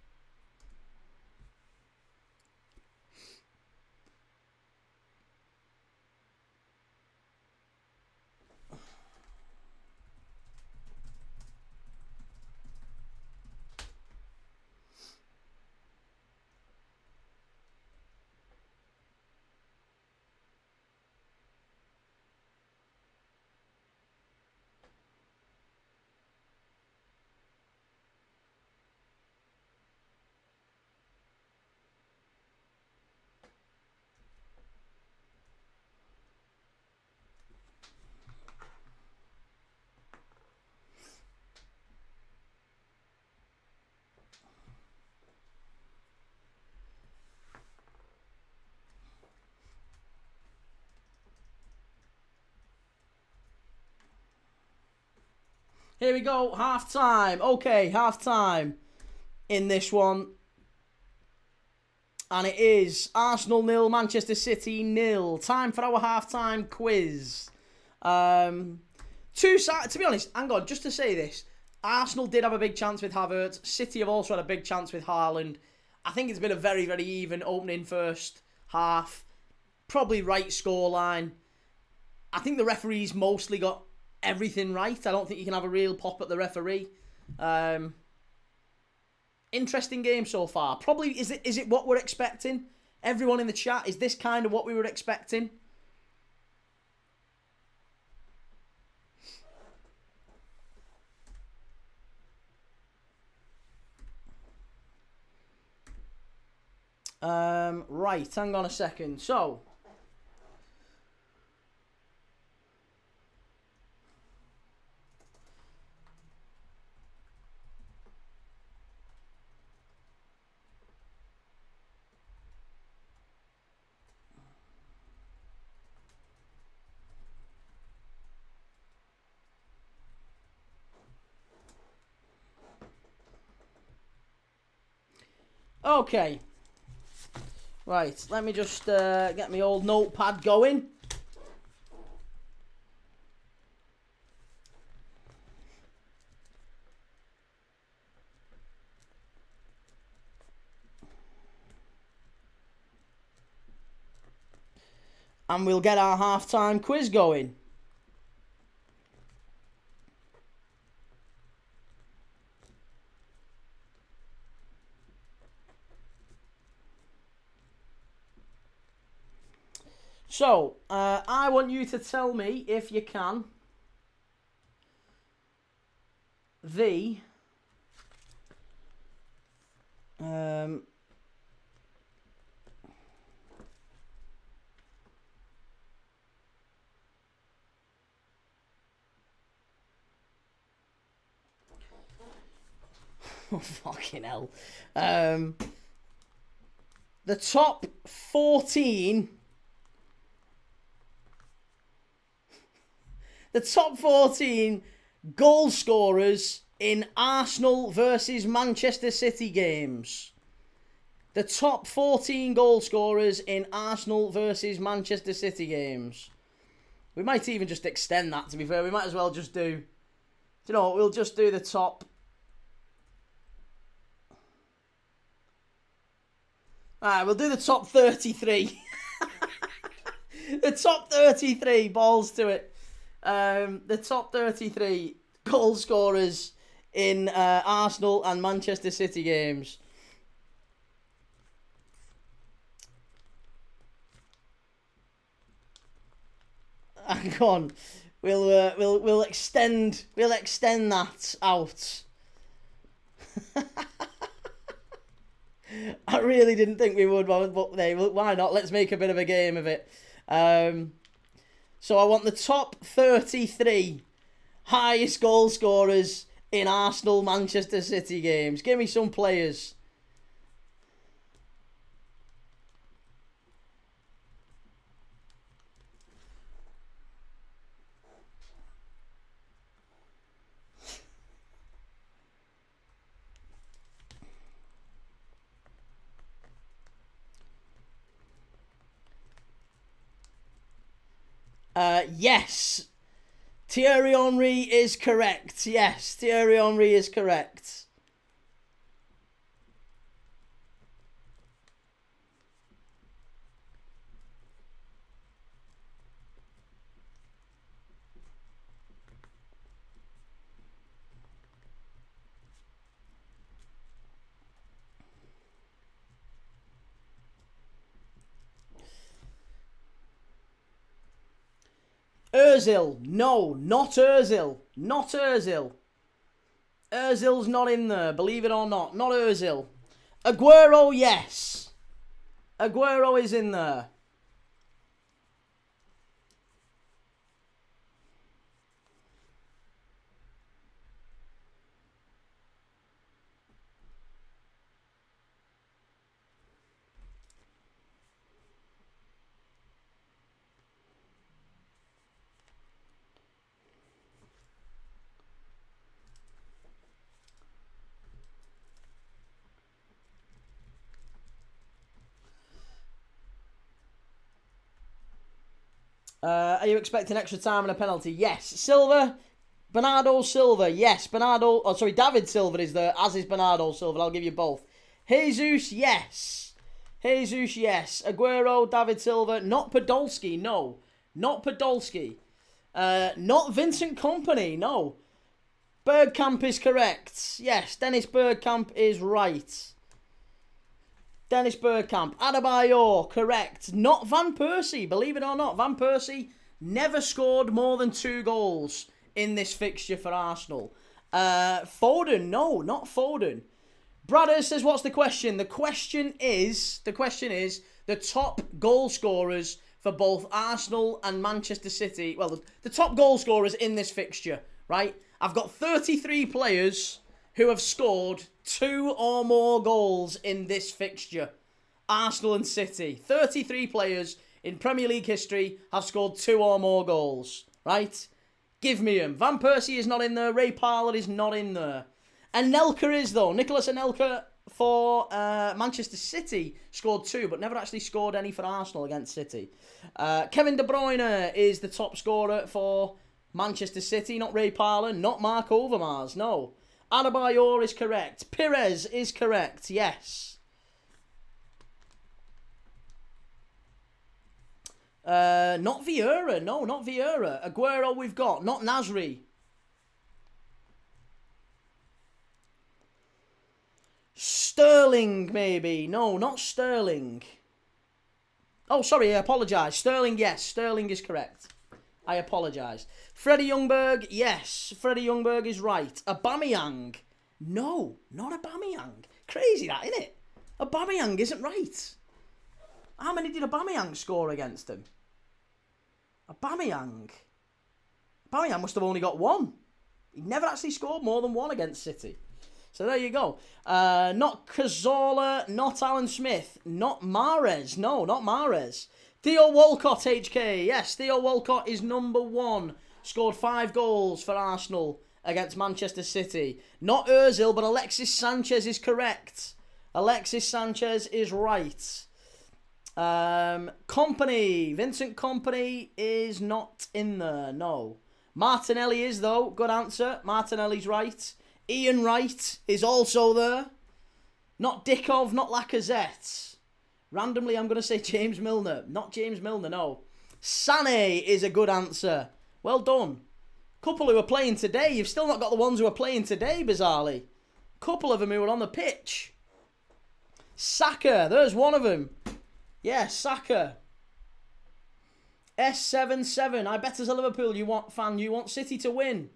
Here we go, half-time. Okay, half-time in this one. And it is Arsenal 0, Manchester City 0. Time for our half-time quiz. To be honest, hang on, just to say this. Arsenal did have a big chance with Havertz. City have also had a big chance with Haaland. I think it's been a very, very even opening first half. Probably right scoreline. I think the referees mostly got everything right. I don't think you can have a real pop at the referee. Interesting game so far. Probably, is it what we're expecting? Everyone in the chat, is this kind of what we were expecting? Right, hang on a second. So, okay. Right, let me just get my old notepad going. And we'll get our half-time quiz going. So, I want you to tell me, if you can, the Oh, fucking hell. The top 14... The top 14 goal scorers in Arsenal versus Manchester City games. The top 14 goal scorers in Arsenal versus Manchester City games. We might even just extend that, to be fair. We might as well just do... Do you know what? We'll just do the top... Alright, we'll do the top 33. The top 33, balls to it. The top 33 goal scorers in Arsenal and Manchester City games. Hang on, we'll extend that out. I really didn't think we would, but why not? Let's make a bit of a game of it. So I want the top 33 highest goal scorers in Arsenal Manchester City games. Give me some players. Yes. Thierry Henry is correct. Yes, Thierry Henry is correct. Ozil. No, not Ozil. Not Ozil. Ozil's not in there, believe it or not. Not Ozil. Aguero, yes. Aguero is in there. Are you expecting extra time and a penalty? Yes. Silva, Bernardo Silva. Yes, David Silva is there, as is Bernardo Silva. I'll give you both. Jesus, yes. Jesus, yes. Aguero, David Silva. Not Podolski, no. Not Podolski. Not Vincent Kompany, no. Bergkamp is correct. Yes, Dennis Bergkamp is right. Dennis Bergkamp. Adebayor, correct. Not Van Persie, believe it or not. Van Persie never scored more than 2 goals in this fixture for Arsenal. Foden, no, not Foden. Bradder says, what's the question? The question is the top goal scorers for both Arsenal and Manchester City. Well, the top goal scorers in this fixture, right? I've got 33 players who have scored 2 or more goals in this fixture. Arsenal and City. 33 players in Premier League history have scored 2 or more goals. Right? Give me them. Van Persie is not in there. Ray Parlour is not in there. Anelka is, though. Nicholas Anelka for Manchester City scored 2, but never actually scored any for Arsenal against City. Kevin De Bruyne is the top scorer for Manchester City. Not Ray Parlour. Not Mark Overmars. No. Adebayor is correct. Pires is correct. Yes. Not Vieira. No, not Vieira. Aguero we've got. Not Nasri. Sterling, maybe. No, not Sterling. Oh, sorry, I apologise. Sterling, yes. Sterling is correct. I apologise. Freddie Ljungberg, yes. Freddie Ljungberg is right. Aubameyang. No, not Aubameyang. Crazy that, isn't it? Aubameyang isn't right. How many did Aubameyang score against him? Aubameyang must have only got one. He never actually scored more than one against City. So there you go. Not Cazorla, not Alan Smith, not Mahrez. No, not Mahrez. Theo Walcott, HK. Yes, Theo Walcott is number 1. Scored 5 goals for Arsenal against Manchester City. Not Ozil, but Alexis Sanchez is correct. Alexis Sanchez is right. Kompany. Vincent Kompany is not in there. No. Martinelli is, though. Good answer. Martinelli's right. Ian Wright is also there. Not Dickov, not Lacazette. Randomly, I'm going to say James Milner. Not James Milner, no. Sané is a good answer. Well done. Couple who are playing today. You've still not got the ones who are playing today, bizarrely. Couple of them who are on the pitch. Saka, there's one of them. Yeah, Saka. S77. I bet as a Liverpool you want City to win.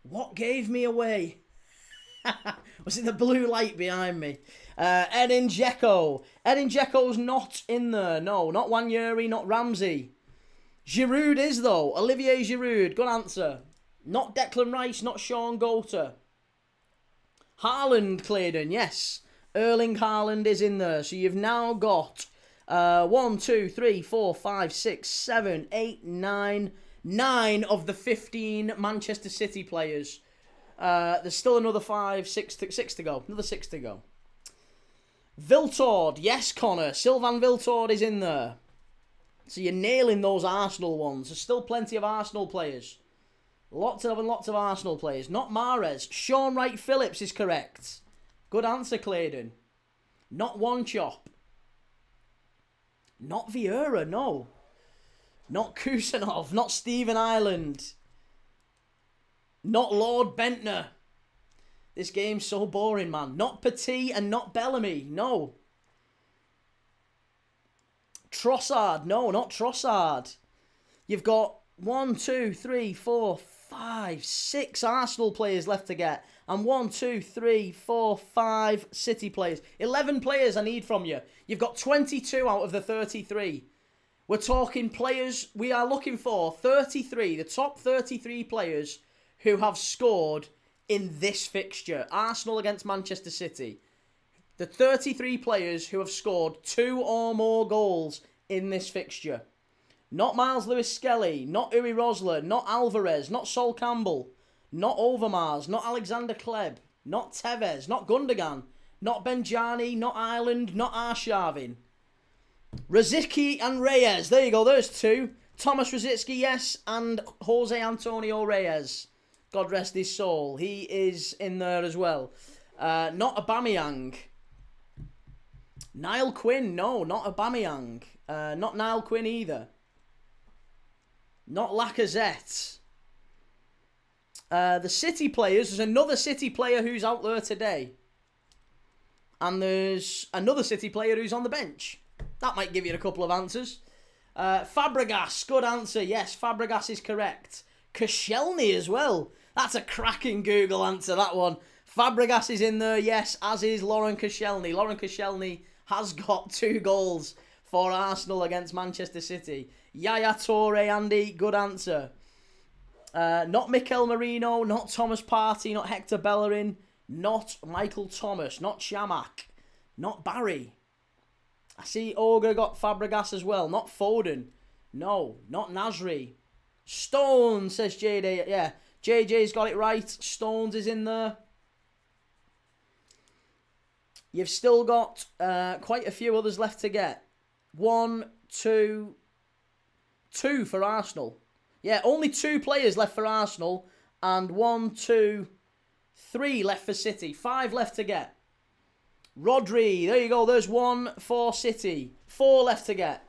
What gave me away? Was it the blue light behind me? Edin Dzeko. Edin Dzeko's not in there. No, not Wanyeri, not Ramsey. Giroud is, though. Olivier Giroud. Good answer. Not Declan Rice, not Sean Goater. Haaland, Claydon. Yes. Erling Haaland is in there. So you've now got 1, 2, 3, 4, 5, 6, 7, 8, 9... 9 of the 15 Manchester City players. There's still another 6 to go. Another 6 to go. Viltord. Yes, Connor. Sylvain Viltord is in there. So you're nailing those Arsenal ones. There's still plenty of Arsenal players. Lots of Arsenal players. Not Mahrez. Sean Wright-Phillips is correct. Good answer, Claydon. Not One Chop. Not Vieira, no. Not Kusanov, not Stephen Ireland. Not Lord Bentner. This game's so boring, man. Not Petit and not Bellamy, no. Trossard, no, not Trossard. You've got 1, 2, 3, 4, 5, 6 Arsenal players left to get. And 1, 2, 3, 4, 5 City players. 11 players I need from you. You've got 22 out of the 33. We're talking players, we are looking for 33, the top 33 players who have scored in this fixture. Arsenal against Manchester City. The 33 players who have scored 2 or more goals in this fixture. Not Miles Lewis-Skelly, not Uwe Rosler, not Alvarez, not Sol Campbell, not Overmars, not Alexander Kleb, not Tevez, not Gundogan, not Benjani, not Ireland, not Arshavin. Rosicky and Reyes. There you go. There's 2. Thomas Rosicky, yes. And Jose Antonio Reyes. God rest his soul. He is in there as well. Not Aubameyang. Niall Quinn. No, not Aubameyang. Not Niall Quinn either. Not Lacazette. The City players. There's another City player who's out there today. And there's another City player who's on the bench. That might give you a couple of answers. Fabregas, good answer. Yes, Fabregas is correct. Koscielny as well. That's a cracking Google answer, that one. Fabregas is in there, yes, as is Lauren Koscielny. Lauren Koscielny has got 2 goals for Arsenal against Manchester City. Yaya Toure, Andy, good answer. Not Mikel Merino, not Thomas Partey, not Hector Bellerin, not Michael Thomas, not Chamakh, not Barry. I see Ogre got Fabregas as well. Not Foden. No, not Nasri. Stones, says JD. Yeah, JJ's got it right. Stones is in there. You've still got quite a few others left to get. 1, 2 for Arsenal. Yeah, only 2 players left for Arsenal. And 1, 2, 3 left for City. 5 left to get. Rodri, there you go. There's 1 for City. 4 left to get.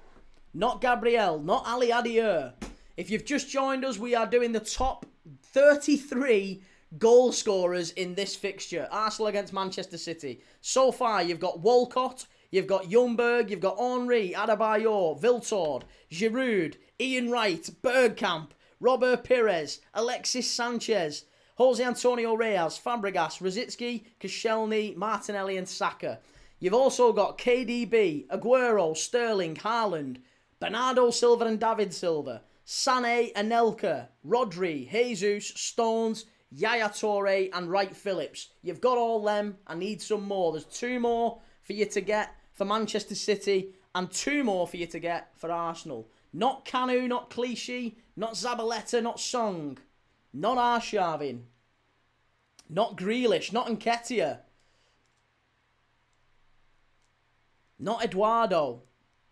Not Gabriel, not Ali Adier. If you've just joined us, we are doing the top 33 goal scorers in this fixture. Arsenal against Manchester City. So far, you've got Walcott, you've got Ljungberg, you've got Henry, Adebayor, Viltord, Giroud, Ian Wright, Bergkamp, Robert Pires, Alexis Sanchez, Jose Antonio Reyes, Fabregas, Rosicky, Koscielny, Martinelli and Saka. You've also got KDB, Aguero, Sterling, Haaland, Bernardo Silva and David Silva, Sané, Anelka, Rodri, Jesus, Stones, Yaya Toure and Wright Phillips. You've got all them. I need some more. There's 2 more for you to get for Manchester City and 2 more for you to get for Arsenal. Not Kanu, not Clichy, not Zabaleta, not Song, not Arshavin, not Grealish, not Nketiah, not Eduardo,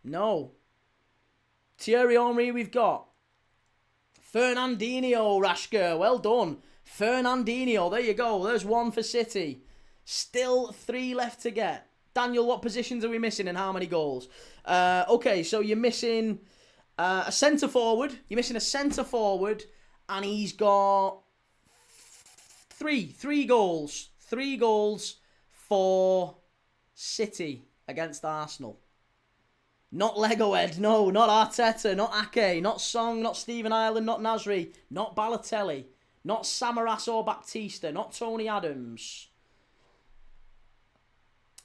no. Thierry Henry we've got. Fernandinho, Rashker, well done. Fernandinho, there you go. There's 1 for City. Still 3 left to get. Daniel, what positions are we missing and how many goals? Okay, so you're missing a centre-forward. You're missing a centre-forward and he's got 3 goals. 3 goals for City against Arsenal. Not Legoed, no, not Arteta, not Ake, not Song, not Stephen Ireland, not Nasri, not Balotelli, not Samaras or Baptista, not Tony Adams,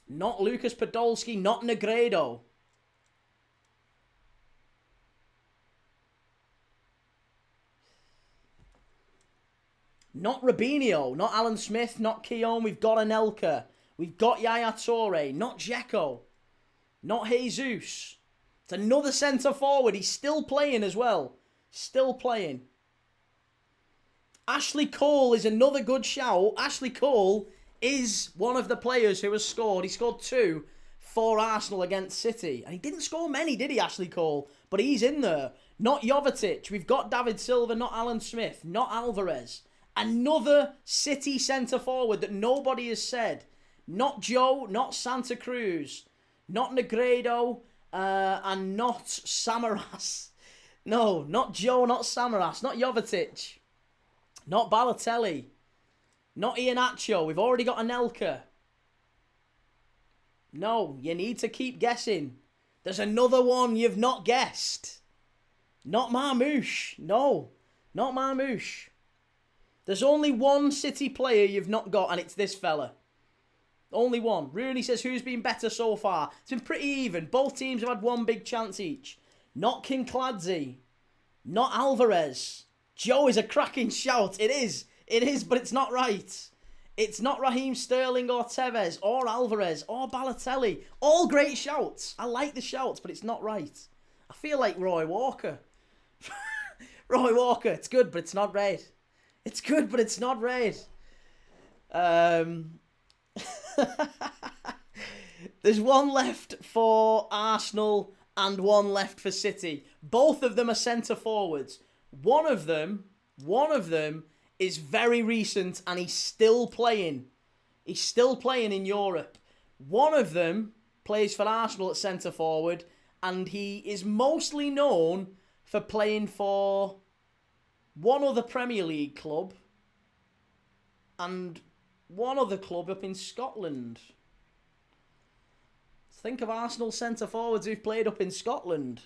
not Lucas Podolski, not Negredo. Not Robinho, not Alan Smith, not Keown. We've got Anelka. We've got Yaya Toure, not Dzeko, not Jesus. It's another centre-forward. He's still playing as well. Still playing. Ashley Cole is another good shout. Ashley Cole is one of the players who has scored. He scored 2 for Arsenal against City. And he didn't score many, did he, Ashley Cole? But he's in there. Not Jovetic. We've got David Silva, not Alan Smith, not Alvarez. Another City centre-forward that nobody has said. Not Joe, not Santa Cruz, not Negredo, and not Samaras. No, not Joe, not Samaras, not Jovetic, not Balotelli, not Iheanacho. We've already got Anelka. No, you need to keep guessing. There's another one you've not guessed. Not Marmoush. No, not Marmoush. There's only 1 City player you've not got, and it's this fella. Only 1. Rooney says, who's been better so far? It's been pretty even. Both teams have had 1 big chance each. Not Kinkladze. Not Alvarez. Joe is a cracking shout. It is. It is, but it's not right. It's not Raheem Sterling or Tevez or Alvarez or Balotelli. All great shouts. I like the shouts, but it's not right. I feel like Roy Walker. Roy Walker. It's good, but it's not right. It's good, but it's not red. There's 1 left for Arsenal and 1 left for City. Both of them are centre forwards. One of them is very recent and he's still playing. He's still playing in Europe. One of them plays for Arsenal at centre forward and he is mostly known for playing for one other Premier League club and one other club up in Scotland. Think of Arsenal centre-forwards who've played up in Scotland.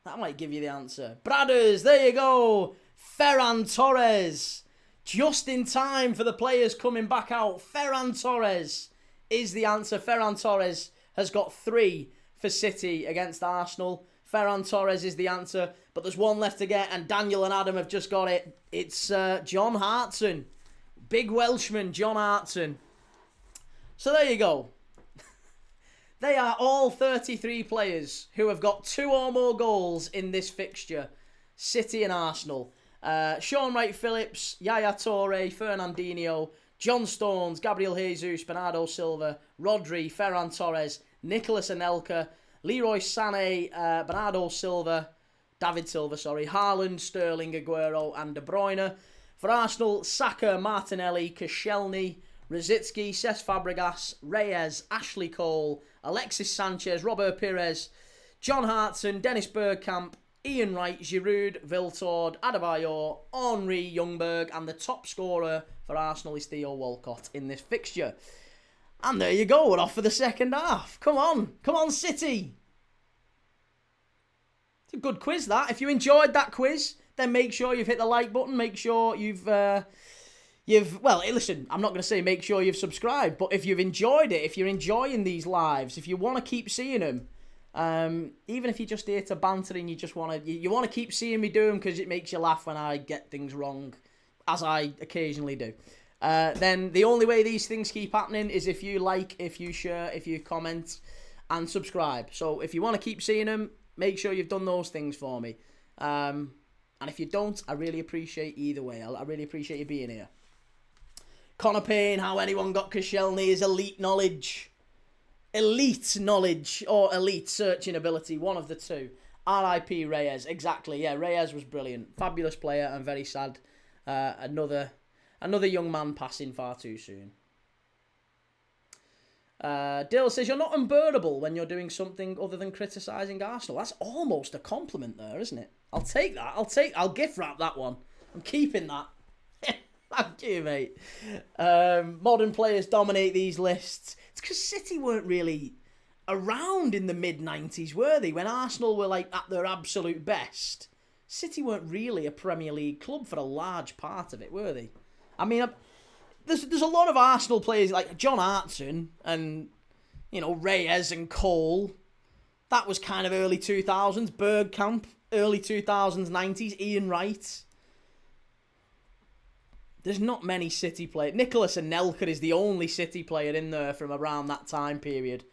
That might give you the answer. Bradders, there you go. Ferran Torres. Just in time for the players coming back out. Ferran Torres is the answer. Ferran Torres has got 3 for City against Arsenal. Ferran Torres is the answer, but there's 1 left to get, and Daniel and Adam have just got it. It's John Hartson. Big Welshman, John Hartson. So there you go. They are all 33 players who have got 2 or more goals in this fixture. City and Arsenal. Sean Wright-Phillips, Yaya Toure, Fernandinho, John Stones, Gabriel Jesus, Bernardo Silva, Rodri, Ferran Torres, Nicolas Anelka, Leroy Sané, Bernardo Silva, David Silva, Haaland, Sterling, Aguero and De Bruyne. For Arsenal, Saka, Martinelli, Koscielny, Rosicky, Cesc Fabregas, Reyes, Ashley Cole, Alexis Sanchez, Robert Pires, John Hartson, Dennis Bergkamp, Ian Wright, Giroud, Viltord, Adebayor, Henry, Ljungberg, and the top scorer for Arsenal is Theo Walcott in this fixture. And there you go, we're off for the second half. Come on, City. It's a good quiz, that. If you enjoyed that quiz, then make sure you've hit the like button. Make sure well, listen, I'm not going to say make sure you've subscribed, but if you've enjoyed it, if you're enjoying these lives, if you want to keep seeing them, even if you're just here to banter and you just want to keep seeing me do them because it makes you laugh when I get things wrong, as I occasionally do, then the only way these things keep happening is if you like, if you share, if you comment, and subscribe. So if you want to keep seeing them, make sure you've done those things for me. And if you don't, I really appreciate either way. I really appreciate you being here. Connor Payne, how anyone got Koscielny is elite knowledge. Elite knowledge or elite searching ability, one of the two. R.I.P. Reyes, exactly. Yeah, Reyes was brilliant. Fabulous player and very sad. Another young man passing far too soon. Dill says, you're not unbearable when you're doing something other than criticising Arsenal. That's almost a compliment there, isn't it? I'll take that. I'll gift wrap that one. I'm keeping that. Thank you, mate. Modern players dominate these lists. It's because City weren't really around in the mid-90s, were they? When Arsenal were like at their absolute best. City weren't really a Premier League club for a large part of it, were they? I mean, there's a lot of Arsenal players like John Hartson and, Reyes and Cole. That was kind of early 2000s. Bergkamp, early 2000s, 90s. Ian Wright. There's not many City players. Nicholas Anelka is the only City player in there from around that time period.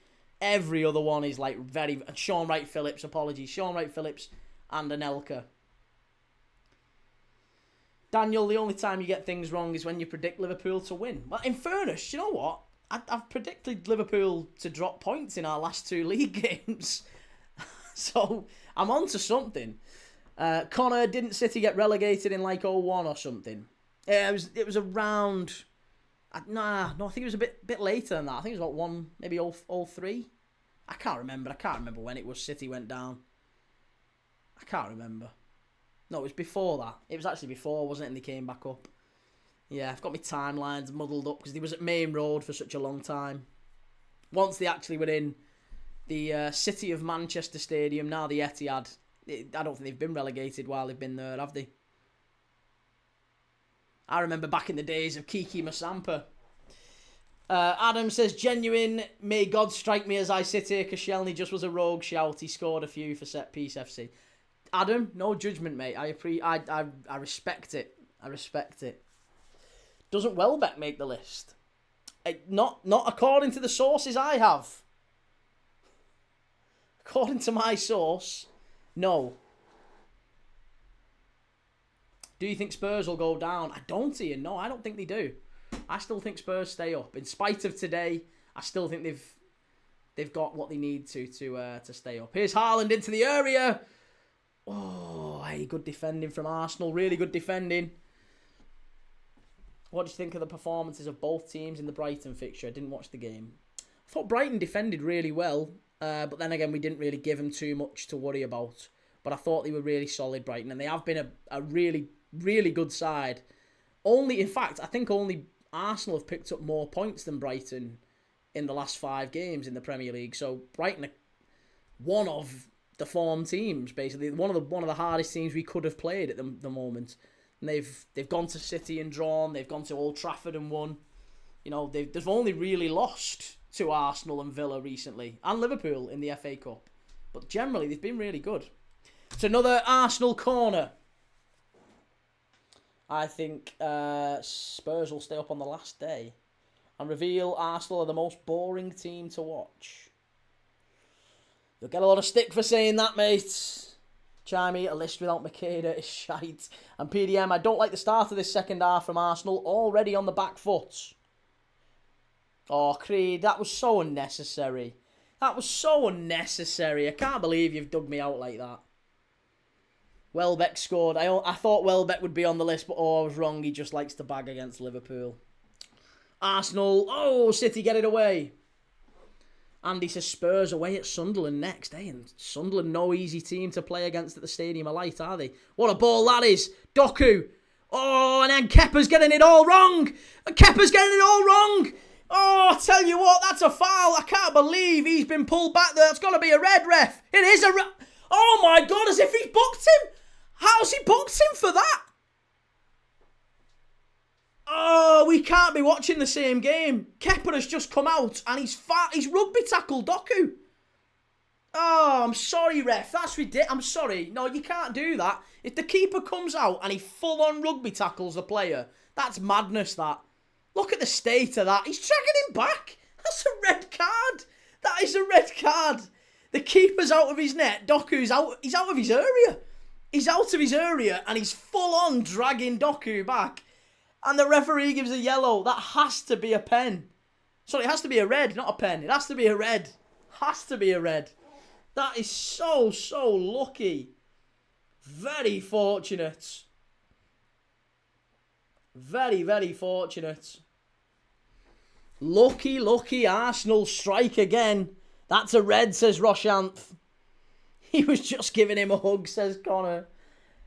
Every other one is like very... Sean Wright-Phillips, apologies. Sean Wright-Phillips and Anelka. Daniel, the only time you get things wrong is when you predict Liverpool to win. Well, in fairness, you know what? I've predicted Liverpool to drop points in our last 2 league games. So, I'm on to something. Connor, didn't City get relegated in like 01 or something? Yeah, it was around... I think it was a bit later than that. I think it was about maybe 03. I can't remember when it was City went down. I can't remember. No, it was before that. It was actually before, wasn't it? And they came back up. Yeah, I've got my timelines muddled up because they was at Main Road for such a long time. Once they actually were in the City of Manchester Stadium, now the Etihad, I don't think they've been relegated while they've been there, have they? I remember back in the days of Kiki Masampa. Adam says, genuine, may God strike me as I sit here. Koscielny just was a rogue shout. He scored a few for Set Piece FC. Adam, no judgment, mate. I respect it. I respect it. Doesn't Welbeck make the list? Not according to the sources I have. According to my source, no. Do you think Spurs will go down? I don't, Ian. No, I don't think they do. I still think Spurs stay up. In spite of today, I still think they've got what they need to stay up. Here's Haaland into the area. Oh, hey, good defending from Arsenal. Really good defending. What do you think of the performances of both teams in the Brighton fixture? I didn't watch the game. I thought Brighton defended really well, but then again, we didn't really give them too much to worry about. But I thought they were really solid, Brighton, and they have been a really, really good side. In fact, I think only Arsenal have picked up more points than Brighton in the last 5 games in the Premier League. So Brighton are one of the form teams, basically one of the hardest teams we could have played at the moment. And they've gone to City and drawn. They've gone to Old Trafford and won. They've only really lost to Arsenal and Villa recently, and Liverpool in the FA Cup. But generally, they've been really good. It's another Arsenal corner. I think Spurs will stay up on the last day and reveal Arsenal are the most boring team to watch. You'll get a lot of stick for saying that, mate. Chimey, a list without Makeda is shite. And PDM, I don't like the start of this second half from Arsenal, already on the back foot. Oh, Creed, that was so unnecessary. That was so unnecessary. I can't believe you've dug me out like that. Welbeck scored. I thought Welbeck would be on the list, but I was wrong. He just likes to bag against Liverpool. Arsenal. Oh, City get it away. Andy says Spurs away at Sunderland next, eh? And Sunderland, no easy team to play against at the Stadium of Light, are they? What a ball that is. Doku. Oh, and then Kepa's getting it all wrong. Kepa's getting it all wrong. Oh, I tell you what, that's a foul. I can't believe he's been pulled back there. It's got to be a red, ref. It is a red. Oh, my God, as if he's booked him. How's he booked him for that? Oh, we can't be watching the same game. Kepa has just come out and he's rugby tackled Doku. Oh, I'm sorry, ref. That's ridiculous. I'm sorry. No, you can't do that. If the keeper comes out and he full-on rugby tackles the player, that's madness, that. Look at the state of that. He's dragging him back. That's a red card. That is a red card. The keeper's out of his net. Doku's out. He's out of his area. He's out of his area and he's full-on dragging Doku back. And the referee gives a yellow. That has to be a pen. Sorry, it has to be a red, not a pen. It has to be a red. Has to be a red. That is so, so lucky. Very fortunate. Very, very fortunate. Lucky, lucky Arsenal strike again. That's a red, says Roshanth. He was just giving him a hug, says Connor.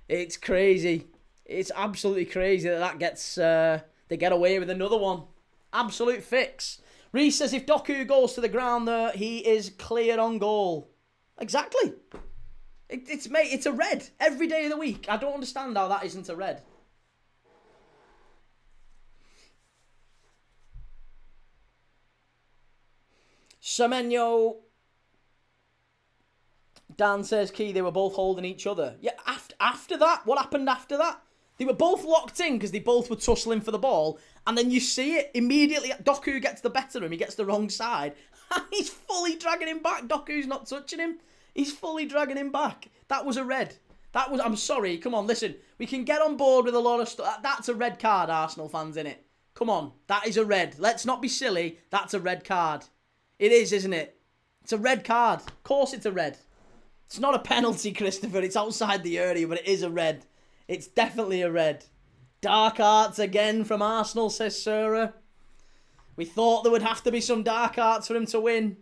It's crazy. It's absolutely crazy that gets... they get away with another one. Absolute fix. Reece says if Doku goes to the ground there, he is clear on goal. Exactly. It's a red every day of the week. I don't understand how that isn't a red. Semenyo. Dan says, Key, they were both holding each other. Yeah, after that, what happened after that? They were both locked in because they both were tussling for the ball. And then you see it immediately. Doku gets the better of him. He gets the wrong side. And he's fully dragging him back. Doku's not touching him. He's fully dragging him back. That was a red. I'm sorry. Come on, listen. We can get on board with a lot of stuff. That's a red card, Arsenal fans, innit? Come on. That is a red. Let's not be silly. That's a red card. It is, isn't it? It's a red card. Of course it's a red. It's not a penalty, Christopher. It's outside the area, but it is a red. It's definitely a red. Dark arts again from Arsenal, says Sarah. We thought there would have to be some dark arts for him to win.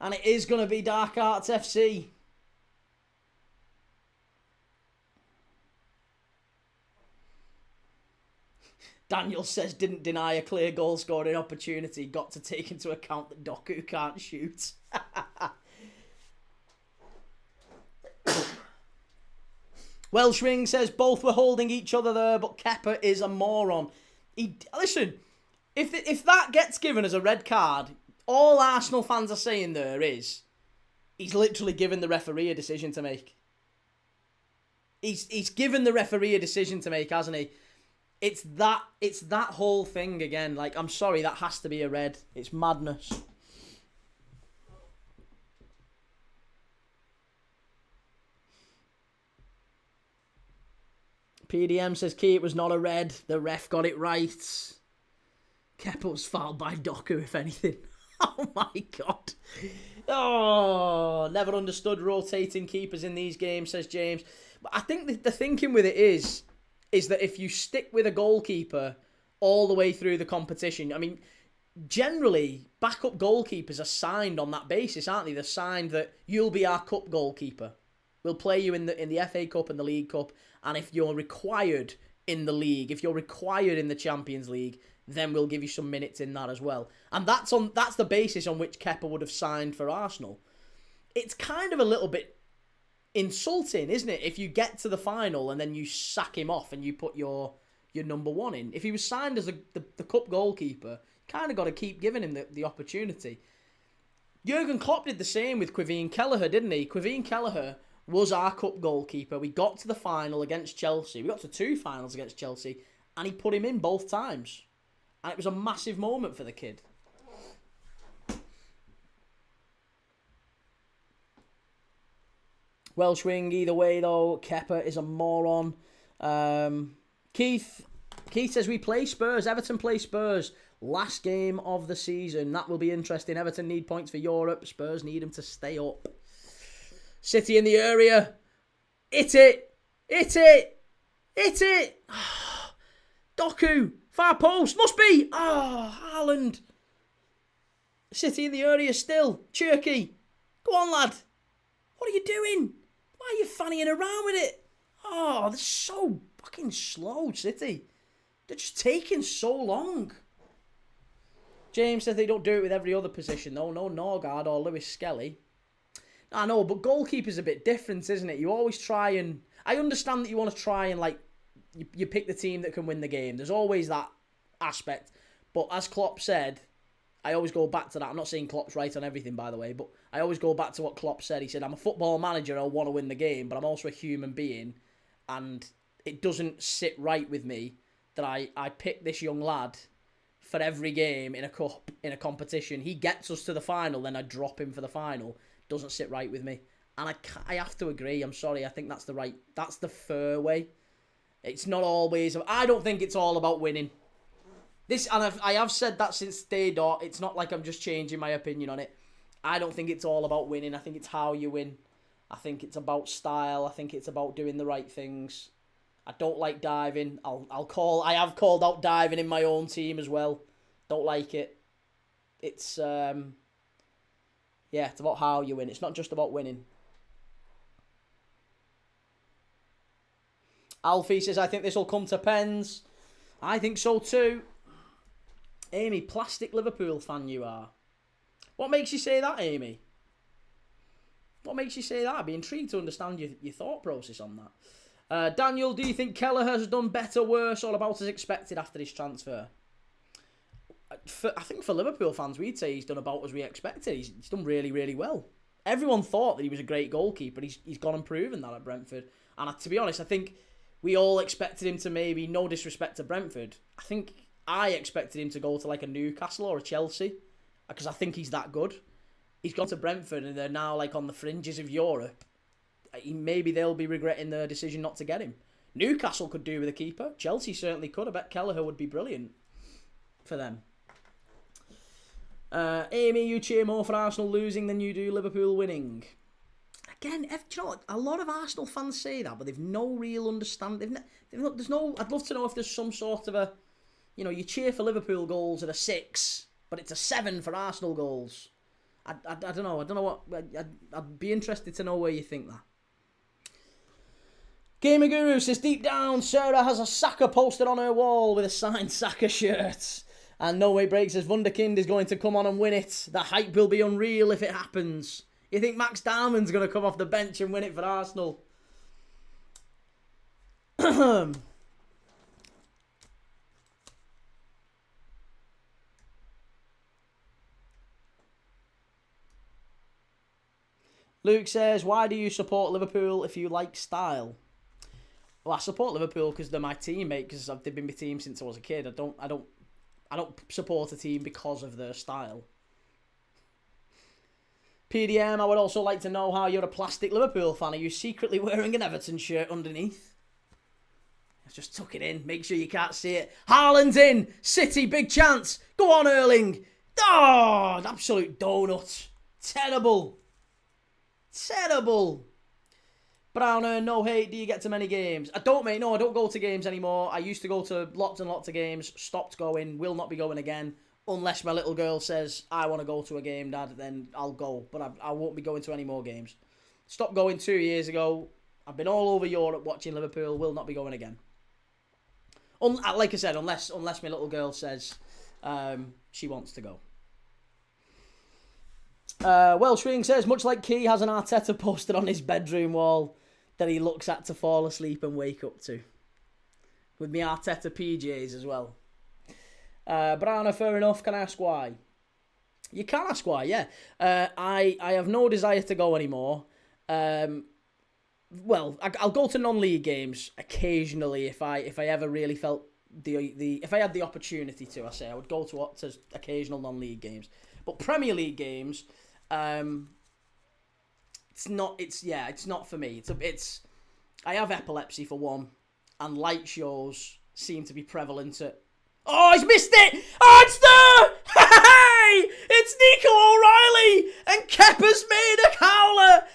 And it is going to be Dark Arts FC. Daniel says, didn't deny a clear goal scoring opportunity. Got to take into account that Doku can't shoot. Welshwing says, both were holding each other there, but Kepa is a moron. Listen, if that gets given as a red card, all Arsenal fans are saying there is, he's literally given the referee a decision to make. He's given the referee a decision to make, hasn't he? It's that whole thing again. Like, I'm sorry, that has to be a red. It's madness. PDM says, Key, it was not a red. The ref got it right. Kepa was fouled by Doku, if anything. Oh my God. Oh, never understood rotating keepers in these games, says James. But I think the thinking with it is that if you stick with a goalkeeper all the way through the competition, I mean, generally, backup goalkeepers are signed on that basis, aren't they? They're signed that you'll be our cup goalkeeper. We'll play you in the FA Cup and the League Cup, and if you're required in the league, if you're required in the Champions League, then we'll give you some minutes in that as well. And that's the basis on which Kepa would have signed for Arsenal. It's kind of a little bit insulting, isn't it? If you get to the final and then you sack him off and you put your number one in. If he was signed as the cup goalkeeper, you kind of got to keep giving him the opportunity. Jurgen Klopp did the same with Quivine Kelleher, didn't he? Quivine Kelleher was our cup goalkeeper. We got to the final against Chelsea. We got to 2 finals against Chelsea, and he put him in both times. And it was a massive moment for the kid. Welshwing, either way though, Kepa is a moron. Keith says we play Spurs. Everton play Spurs. Last game of the season. That will be interesting. Everton need points for Europe. Spurs need them to stay up. City in the area. Hit it. Hit it. Hit it. Doku. Far post. Must be. Haaland. City in the area still. Cherky. Go on, lad. What are you doing? Why are you fannying around with it? They're so fucking slow, City. They're just taking so long. James says they don't do it with every other position, though. No Norgard or Lewis Skelly. I know, but goalkeeper's a bit different, isn't it? You always try and... I understand that you want to try and, like, you pick the team that can win the game. There's always that aspect. But as Klopp said, I always go back to that. I'm not saying Klopp's right on everything, by the way, but I always go back to what Klopp said. He said, I'm a football manager, I want to win the game, but I'm also a human being, and it doesn't sit right with me that I pick this young lad for every game in a cup, in a competition. He gets us to the final, then I drop him for the final. Doesn't sit right with me. And I have to agree. I'm sorry. I think that's the fair way. It's not always. I don't think it's all about winning. I have said that since day dot. It's not like I'm just changing my opinion on it. I don't think it's all about winning. I think it's how you win. I think it's about style. I think it's about doing the right things. I don't like diving. I have called out diving in my own team as well. Don't like it. It's it's about how you win. It's not just about winning. Alfie says, I think this will come to pens. I think so too. Amy, plastic Liverpool fan you are. What makes you say that, Amy? What makes you say that? I'd be intrigued to understand your thought process on that. Daniel, do you think Keller has done better, worse, or about as expected after his transfer? I think for Liverpool fans, we'd say he's done about as we expected. He's done really, really well. Everyone thought that he was a great goalkeeper. He's gone and proven that at Brentford. And to be honest, I think we all expected him to, maybe, no disrespect to Brentford, I expected him to go to like a Newcastle or a Chelsea, because I think he's that good. He's gone to Brentford and they're now like on the fringes of Europe. Maybe they'll be regretting their decision not to get him. Newcastle could do with a keeper. Chelsea certainly could. I bet Kelleher would be brilliant for them. Amy, you cheer more for Arsenal losing than you do Liverpool winning. Again, do you know what? A lot of Arsenal fans say that, but they've no real understanding. There's no. I'd love to know if there's some sort of a, you cheer for Liverpool goals at a 6, but it's a 7 for Arsenal goals. I don't know. I don't know what. I'd be interested to know where you think that. Gamer Guru says, deep down, Sarah has a Saka posted on her wall with a signed Saka shirt. And No Way Breaks says, Wunderkind is going to come on and win it. The hype will be unreal if it happens. You think Max Darman's going to come off the bench and win it for Arsenal? Luke says, why do you support Liverpool if you like style? Well, I support Liverpool because they're my teammate, because they've been my team since I was a kid. I don't support a team because of their style. PDM, I would also like to know how you're a plastic Liverpool fan. Are you secretly wearing an Everton shirt underneath? I just tuck it in. Make sure you can't see it. Haaland's in. City, big chance. Go on, Erling. Oh, an absolute donut. Terrible. Terrible. Browner, no hate. Do you get to many games? I don't, mate. No, I don't go to games anymore. I used to go to lots and lots of games. Stopped going. Will not be going again. Unless my little girl says, I want to go to a game, Dad, then I'll go. But I won't be going to any more games. Stopped going 2 years ago. I've been all over Europe watching Liverpool. Will not be going again. Like I said, unless my little girl says she wants to go. Welsh Ring says, much like Key has an Arteta posted on his bedroom wall that he looks at to fall asleep and wake up to. With me Arteta PJs as well. Browner, fair enough. Can I ask why? You can ask why, yeah. I have no desire to go anymore. Well, I'll go to non-league games occasionally if I ever really felt if I had the opportunity to. I would go to occasional non-league games, but Premier League games, it's not for me. I have epilepsy for one, and light shows seem to be prevalent at. Oh, he's missed it! Oh, it's there! Hey! It's Nico O'Reilly! And Kepa's made a howler!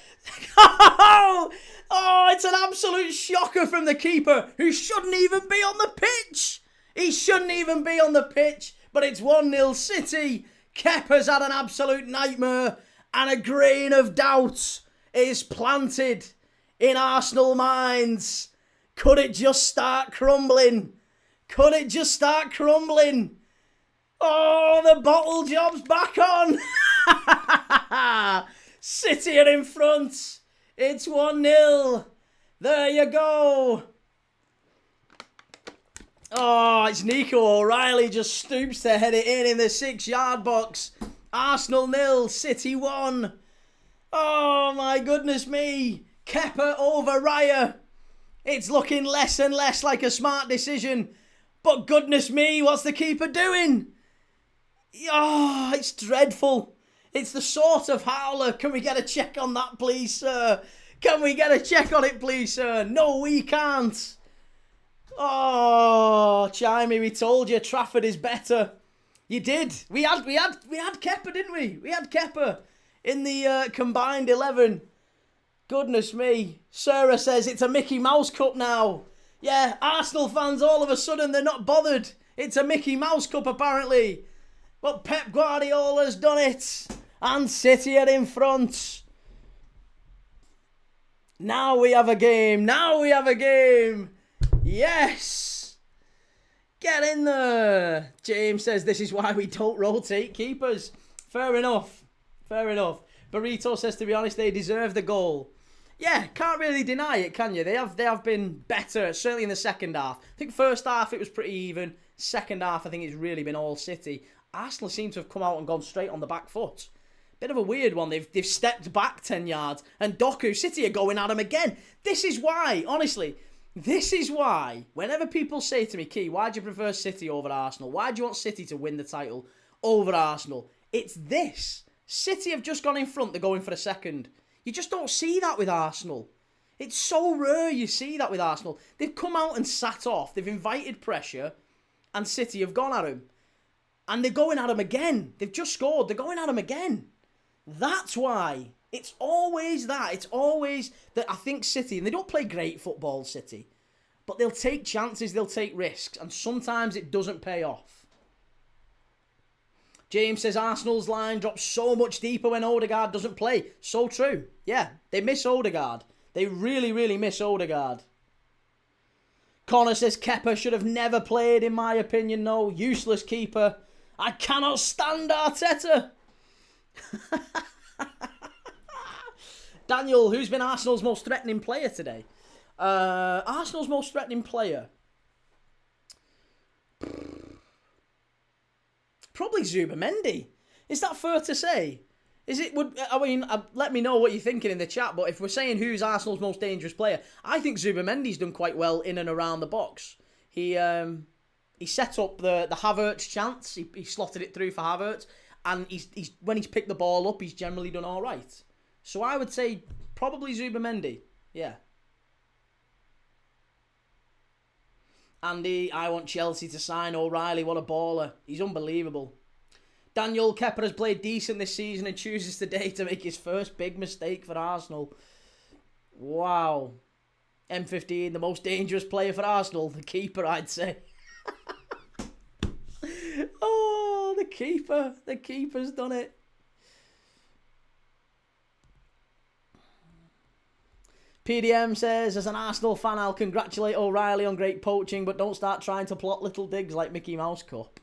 Oh, it's an absolute shocker from the keeper, who shouldn't even be on the pitch! He shouldn't even be on the pitch, but it's 1-0 City. Kepa's had an absolute nightmare, and a grain of doubt is planted in Arsenal minds. Could it just start crumbling? Could it just start crumbling? Oh, the bottle job's back on. City are in front. It's 1-0. There you go. Oh, it's Nico O'Reilly just stoops to head it in the 6-yard box. Arsenal 0, City 1. Oh, my goodness me. Kepa over Raya. It's looking less and less like a smart decision. But goodness me, what's the keeper doing? Oh, it's dreadful. It's the sort of howler. Can we get a check on that, please, sir? Can we get a check on it, please, sir? No, we can't. Oh, Chimey, we told you Trafford is better. You did. We had Kepa, didn't we? We had Kepa in the combined 11. Goodness me. Sarah says it's a Mickey Mouse Cup now. Yeah, Arsenal fans all of a sudden, they're not bothered. It's a Mickey Mouse Cup apparently. But Pep Guardiola's done it. And City are in front. Now we have a game. Now we have a game. Yes. Get in there. James says this is why we don't rotate keepers. Fair enough. Fair enough. Burrito says, to be honest, they deserve the goal. Yeah, can't really deny it, can you? They have been better, certainly in the second half. I think first half it was pretty even. Second half, I think it's really been all City. Arsenal seem to have come out and gone straight on the back foot. Bit of a weird one. They've stepped back 10 yards. And Doku, City are going at him again. This is why, honestly, this is why, whenever people say to me, Key, why do you prefer City over Arsenal? Why do you want City to win the title over Arsenal? It's this. City have just gone in front. They're going for a second. You just don't see that with Arsenal. It's so rare you see that with Arsenal. They've come out and sat off. They've invited pressure. And City have gone at him. And they're going at him again. They've just scored. They're going at him again. That's why. It's always that. It's always that I think City, and they don't play great football, City, but they'll take chances, they'll take risks, and sometimes it doesn't pay off. James says Arsenal's line drops so much deeper when Odegaard doesn't play. So true. Yeah, they miss Odegaard. They really, really miss Odegaard. Connor says Kepa should have never played, in my opinion. No, useless keeper. I cannot stand Arteta. Daniel, who's been Arsenal's most threatening player today? Arsenal's most threatening player? Probably Zubimendi. Is that fair to say? Is it? Let me know what you're thinking in the chat. But if we're saying who's Arsenal's most dangerous player, I think Zubimendi's done quite well in and around the box. He set up the Havertz chance. He slotted it through for Havertz, and when he's picked the ball up, he's generally done all right. So I would say probably Zubimendi. Yeah. Andy, I want Chelsea to sign O'Reilly. What a baller. He's unbelievable. Daniel Kepa has played decent this season and chooses today to make his first big mistake for Arsenal. Wow. M15, the most dangerous player for Arsenal. The keeper, I'd say. Oh, the keeper. The keeper's done it. PDM says, as an Arsenal fan, I'll congratulate O'Reilly on great poaching, but don't start trying to plot little digs like Mickey Mouse Cup.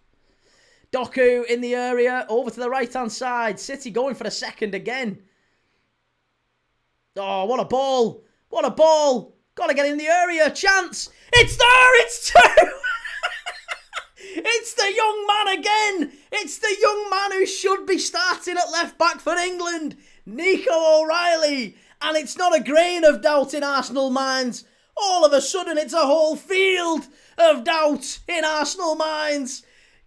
Doku in the area, over to the right-hand side. City going for a second again. Oh, what a ball. What a ball. Got to get in the area. Chance. It's there. It's two. It's the young man again. It's the young man who should be starting at left-back for England. Nico O'Reilly. And it's not a grain of doubt in Arsenal minds. All of a sudden, it's a whole field of doubt in Arsenal minds.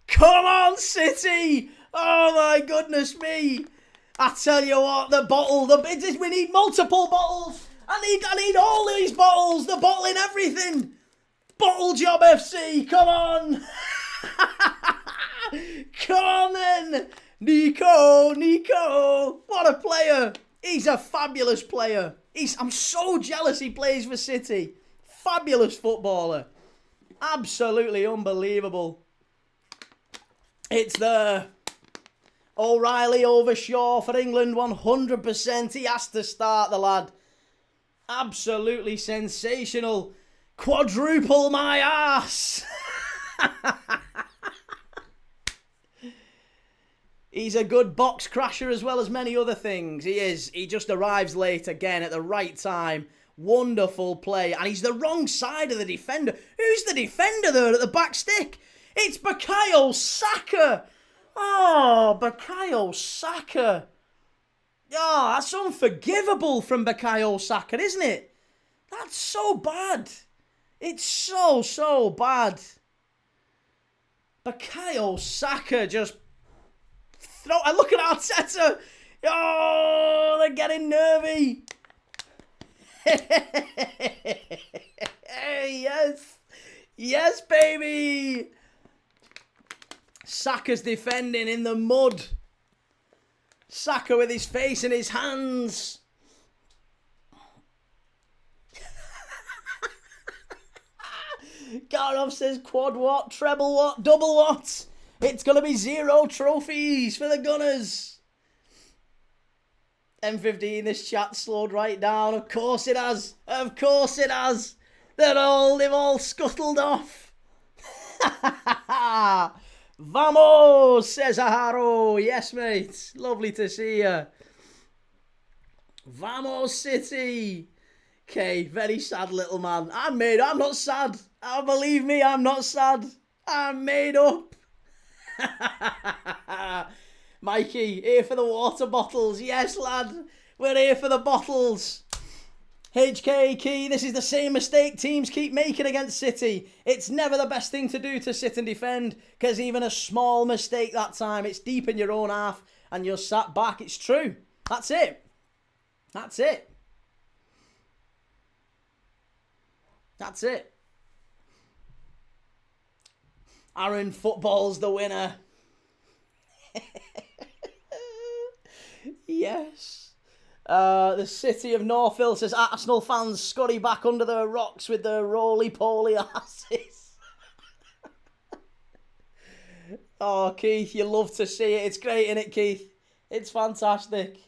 Come on, City! Oh my goodness me! I tell you what, the bottle, we need multiple bottles. I need all these bottles. The bottle in everything. Bottle job FC. Come on! Come on then, Nico! What a player! He's a fabulous player. I'm so jealous he plays for City. Fabulous footballer. Absolutely unbelievable. It's there. O'Reilly over Shaw for England 100%. He has to start, the lad. Absolutely sensational. Quadruple my ass. He's a good box crasher as well as many other things. He is. He just arrives late again at the right time Wonderful play. And he's the wrong side of the defender. Who's the defender there at the back stick? It's Bukayo Saka. Oh, Bukayo Saka. Oh, that's unforgivable from Bukayo Saka, isn't it? That's so bad. It's so bad. Bukayo Saka just throw. And look at Arteta. Oh, they're getting nervy. Yes. Yes, baby. Saka's defending in the mud. Saka with his face in his hands. Garov says quad what, treble what, double what? It's going to be 0 trophies for the Gunners. M15, this chat slowed right down. Of course it has. Of course it has. They've all scuttled off. Vamos, says Aharo. Yes, mate. Lovely to see you. Vamos, City. Okay, very sad little man. I'm not sad. Believe me, I'm not sad. I'm made up. Mikey, here for the water bottles. Yes, lad. We're here for the bottles. HK Key, this is the same mistake teams keep making against City. It's never the best thing to do to sit and defend, because even a small mistake that time, it's deep in your own half and you're sat back. It's true. That's it. That's it. That's it. Aaron, football's the winner. Yes. The City of Northville says Arsenal fans scurry back under their rocks with their roly-poly asses. Oh, Keith, you love to see it. It's great, isn't it, Keith? It's fantastic.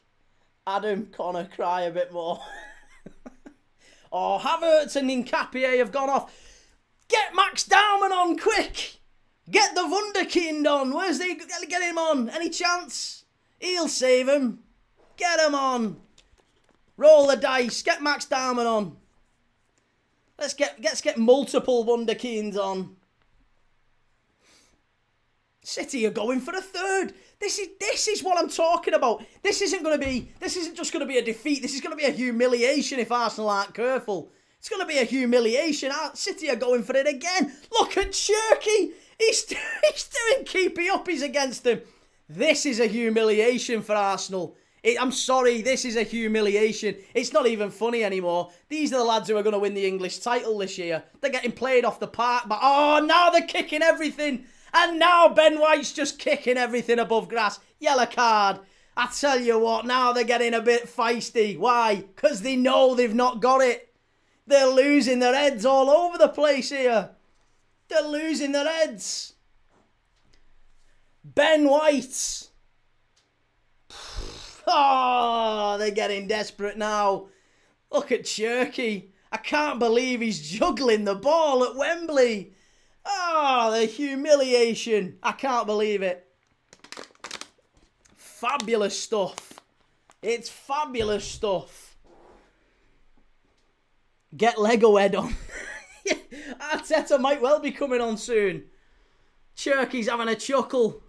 Adam, Connor, cry a bit more. Oh, Havertz and Nkapie have gone off. Get Max Dowman on, quick! Get the Wunderkind on. Where's the... Get him on. Any chance? He'll save him. Get him on. Roll the dice. Get Max Dowman on. Let's get multiple Wunderkinds on. City are going for a third. This is what I'm talking about. This isn't just going to be a defeat. This is going to be a humiliation if Arsenal aren't careful. It's going to be a humiliation. City are going for it again. Look at Cherky. He's doing keepy uppies against him. This is a humiliation for Arsenal. I'm sorry, this is a humiliation. It's not even funny anymore. These are the lads who are going to win the English title this year. They're getting played off the park, but now they're kicking everything. And now Ben White's just kicking everything above grass. Yellow card. I tell you what, now they're getting a bit feisty. Why? Because they know they've not got it. They're losing their heads all over the place here. They're losing their heads. Ben White. Oh, they're getting desperate now. Look at Cherky. I can't believe he's juggling the ball at Wembley. Oh, the humiliation. I can't believe it. Fabulous stuff. It's fabulous stuff. Get Lego Head on. Arteta might well be coming on soon. Cherky's having a chuckle.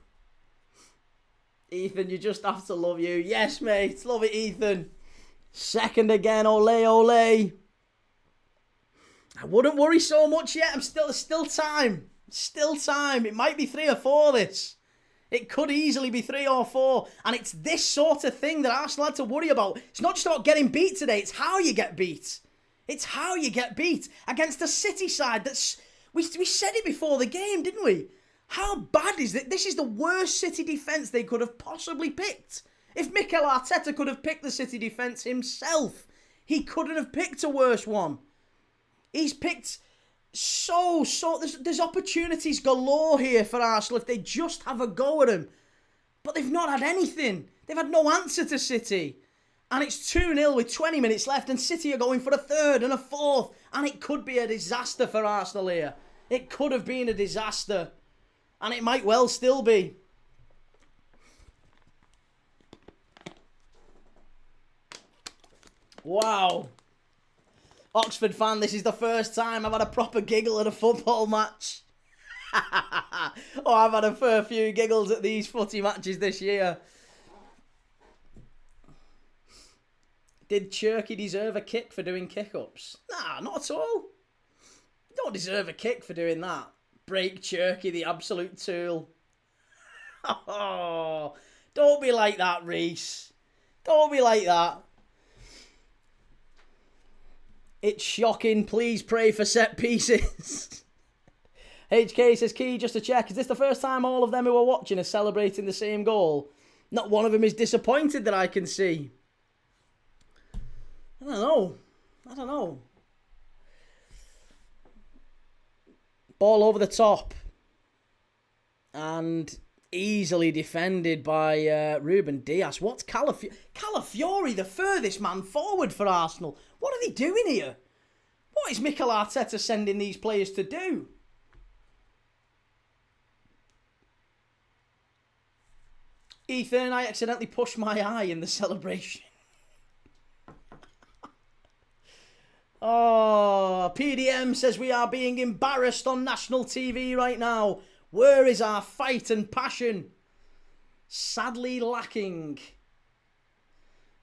Ethan, you just have to love you. Yes, mate. Love it, Ethan. Second again. Ole, ole. I wouldn't worry so much yet. There's still time. Still time. It might be 3 or 4, this. It could easily be 3 or 4. And it's this sort of thing that Arsenal had to worry about. It's not just about getting beat today. It's how you get beat. It's how you get beat against a City side that's... We said it before the game, didn't we? How bad is it? This is the worst City defence they could have possibly picked. If Mikel Arteta could have picked the City defence himself, he couldn't have picked a worse one. He's picked there's opportunities galore here for Arsenal if they just have a go at him. But they've not had anything. They've had no answer to City. And it's 2-0 with 20 minutes left and City are going for a third and a fourth. And it could be a disaster for Arsenal here. It could have been a disaster. And it might well still be. Wow. Oxford fan, this is the first time I've had a proper giggle at a football match. Oh, I've had a fair few giggles at these footy matches this year. Did Cherky deserve a kick for doing kick-ups? Nah, not at all. You don't deserve a kick for doing that. Break Cherky, the absolute tool. Oh, don't be like that, Reese. Don't be like that. It's shocking. Please pray for set pieces. HK says, Key, just to check, is this the first time all of them who are watching are celebrating the same goal? Not one of them is disappointed that I can see. I don't know. Ball over the top. And easily defended by Ruben Dias. What's Calafiori, the furthest man forward for Arsenal? What are they doing here? What is Mikel Arteta sending these players to do? Ethan, I accidentally pushed my eye in the celebration. Oh, PDM says we are being embarrassed on national TV right now. Where is our fight and passion? Sadly lacking.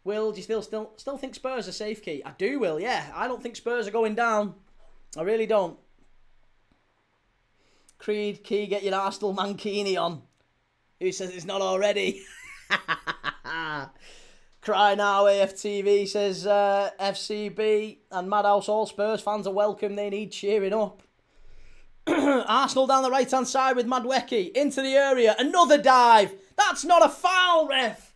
Will, do you still think Spurs are safe, Key? I do, Will, yeah. I don't think Spurs are going down. I really don't. Creed, Key, get your Arsenal Mankini on. Who says it's not already? Cry now, AFTV says FCB and Madhouse, all Spurs fans are welcome. They need cheering up. Arsenal down the right-hand side with Madwecki. Into the area. Another dive. That's not a foul, ref.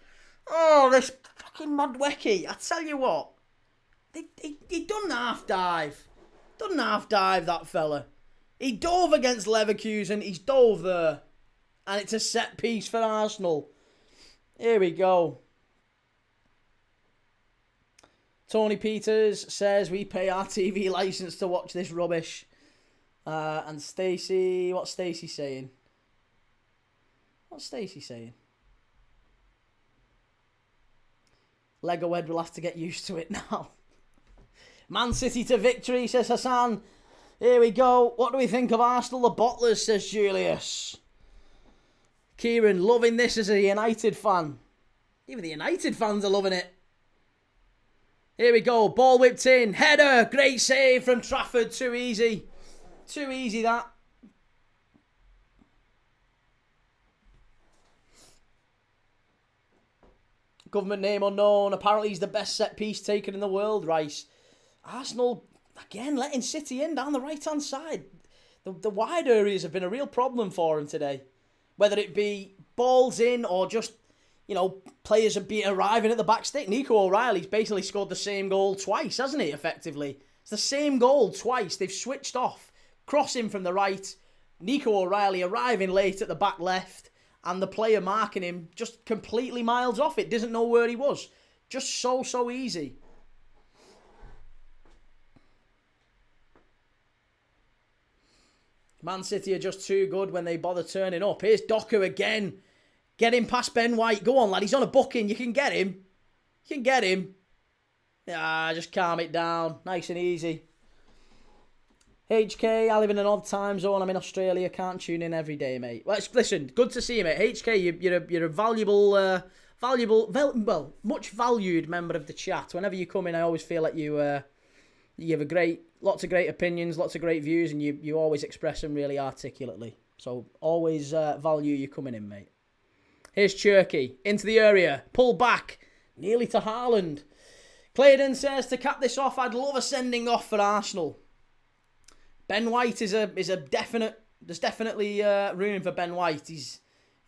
Oh, this fucking Madwecki. I tell you what. He done half dive. Done half dive, that fella. He dove against Leverkusen. He's dove there. And it's a set piece for Arsenal. Here we go. Tony Peters says we pay our TV licence to watch this rubbish. And Stacey, what's Stacey saying? What's Stacey saying? Lego Ed will have to get used to it now. Man City to victory, says Hassan. Here we go. What do we think of Arsenal, the bottlers, says Julius. Kieran, loving this as a United fan. Even the United fans are loving it. Here we go. Ball whipped in. Header. Great save from Trafford. Too easy. Too easy, that. Government name unknown. Apparently he's the best set piece taken in the world, Rice. Arsenal, again, letting City in down the right-hand side. The wide areas have been a real problem for him today. Whether it be balls in or just, players arriving at the back stick. Nico O'Reilly's basically scored the same goal twice, hasn't he, effectively? It's the same goal twice. They've switched off. Crossing from the right. Nico O'Reilly arriving late at the back left. And the player marking him just completely miles off it. Doesn't know where he was. Just so easy. Man City are just too good when they bother turning up. Here's Doku again. Get him past Ben White. Go on, lad. He's on a booking. You can get him. You can get him. Just calm it down. Nice and easy. HK, I live in an odd time zone. I'm in Australia. Can't tune in every day, mate. Well, listen, good to see you, mate. HK, you're a valuable, much valued member of the chat. Whenever you come in, I always feel like you have lots of great opinions, lots of great views, and you always express them really articulately. So always value you coming in, mate. Here's Cherky into the area, pull back, nearly to Haaland. Claydon says to cap this off, I'd love a sending off for Arsenal. Ben White is a definite. There's definitely room for Ben White. He's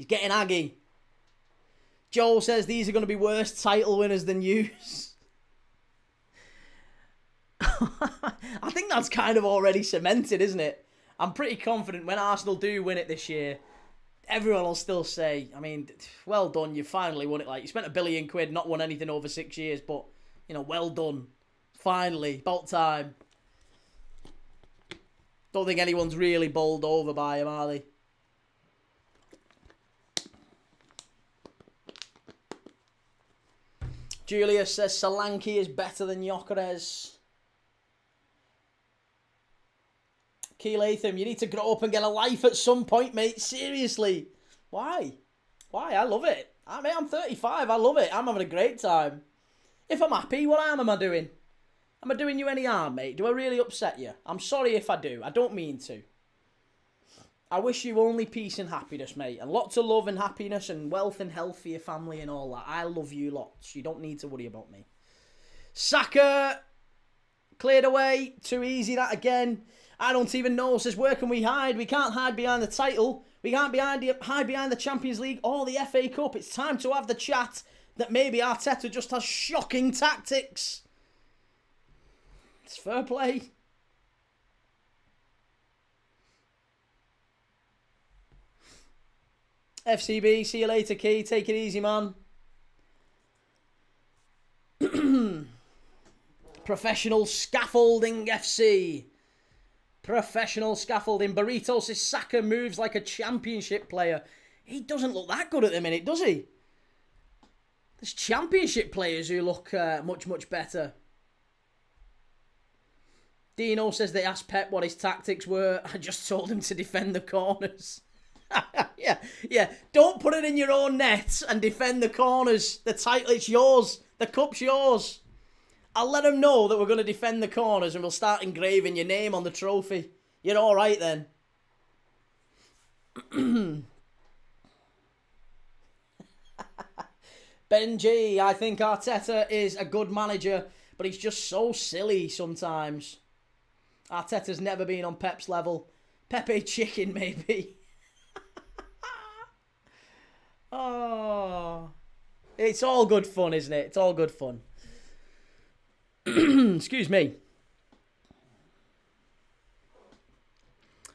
getting aggy. Joel says these are going to be worse title winners than yous. I think that's kind of already cemented, isn't it? I'm pretty confident when Arsenal do win it this year, everyone will still say, I mean, well done, you finally won it. Like, you spent £1 billion, not won anything over 6 years, but, well done. Finally, about time. Don't think anyone's really bowled over by him, are they? Julius says Solanke is better than Gyökeres. Key Latham, you need to grow up and get a life at some point, mate. Seriously. Why? Why? I love it. I'm 35. I love it. I'm having a great time. If I'm happy, what harm am I doing? Am I doing you any harm, mate? Do I really upset you? I'm sorry if I do. I don't mean to. I wish you only peace and happiness, mate. And lots of love and happiness and wealth and health for your family and all that. I love you lots. You don't need to worry about me. Saka, cleared away. Too easy, that again. I don't even know. Says, where can we hide? We can't hide behind the title. We can't hide behind the Champions League or the FA Cup. It's time to have the chat that maybe Arteta just has shocking tactics. It's fair play. FCB, see you later, Key. Take it easy, man. Professional Scaffolding FC. Professional Scaffolding. Burrito says Saka moves like a championship player. He doesn't look that good at the minute, does he? There's championship players who look much, much better. Dino says they asked Pep what his tactics were. I just told him to defend the corners. Yeah. Don't put it in your own net and defend the corners. The title, it's yours. The cup's yours. I'll let them know that we're going to defend the corners and we'll start engraving your name on the trophy. You're all right then. Benji, I think Arteta is a good manager, but he's just so silly sometimes. Arteta's never been on Pep's level. Pepe Chicken, maybe. Oh. It's all good fun, isn't it? It's all good fun. Excuse me.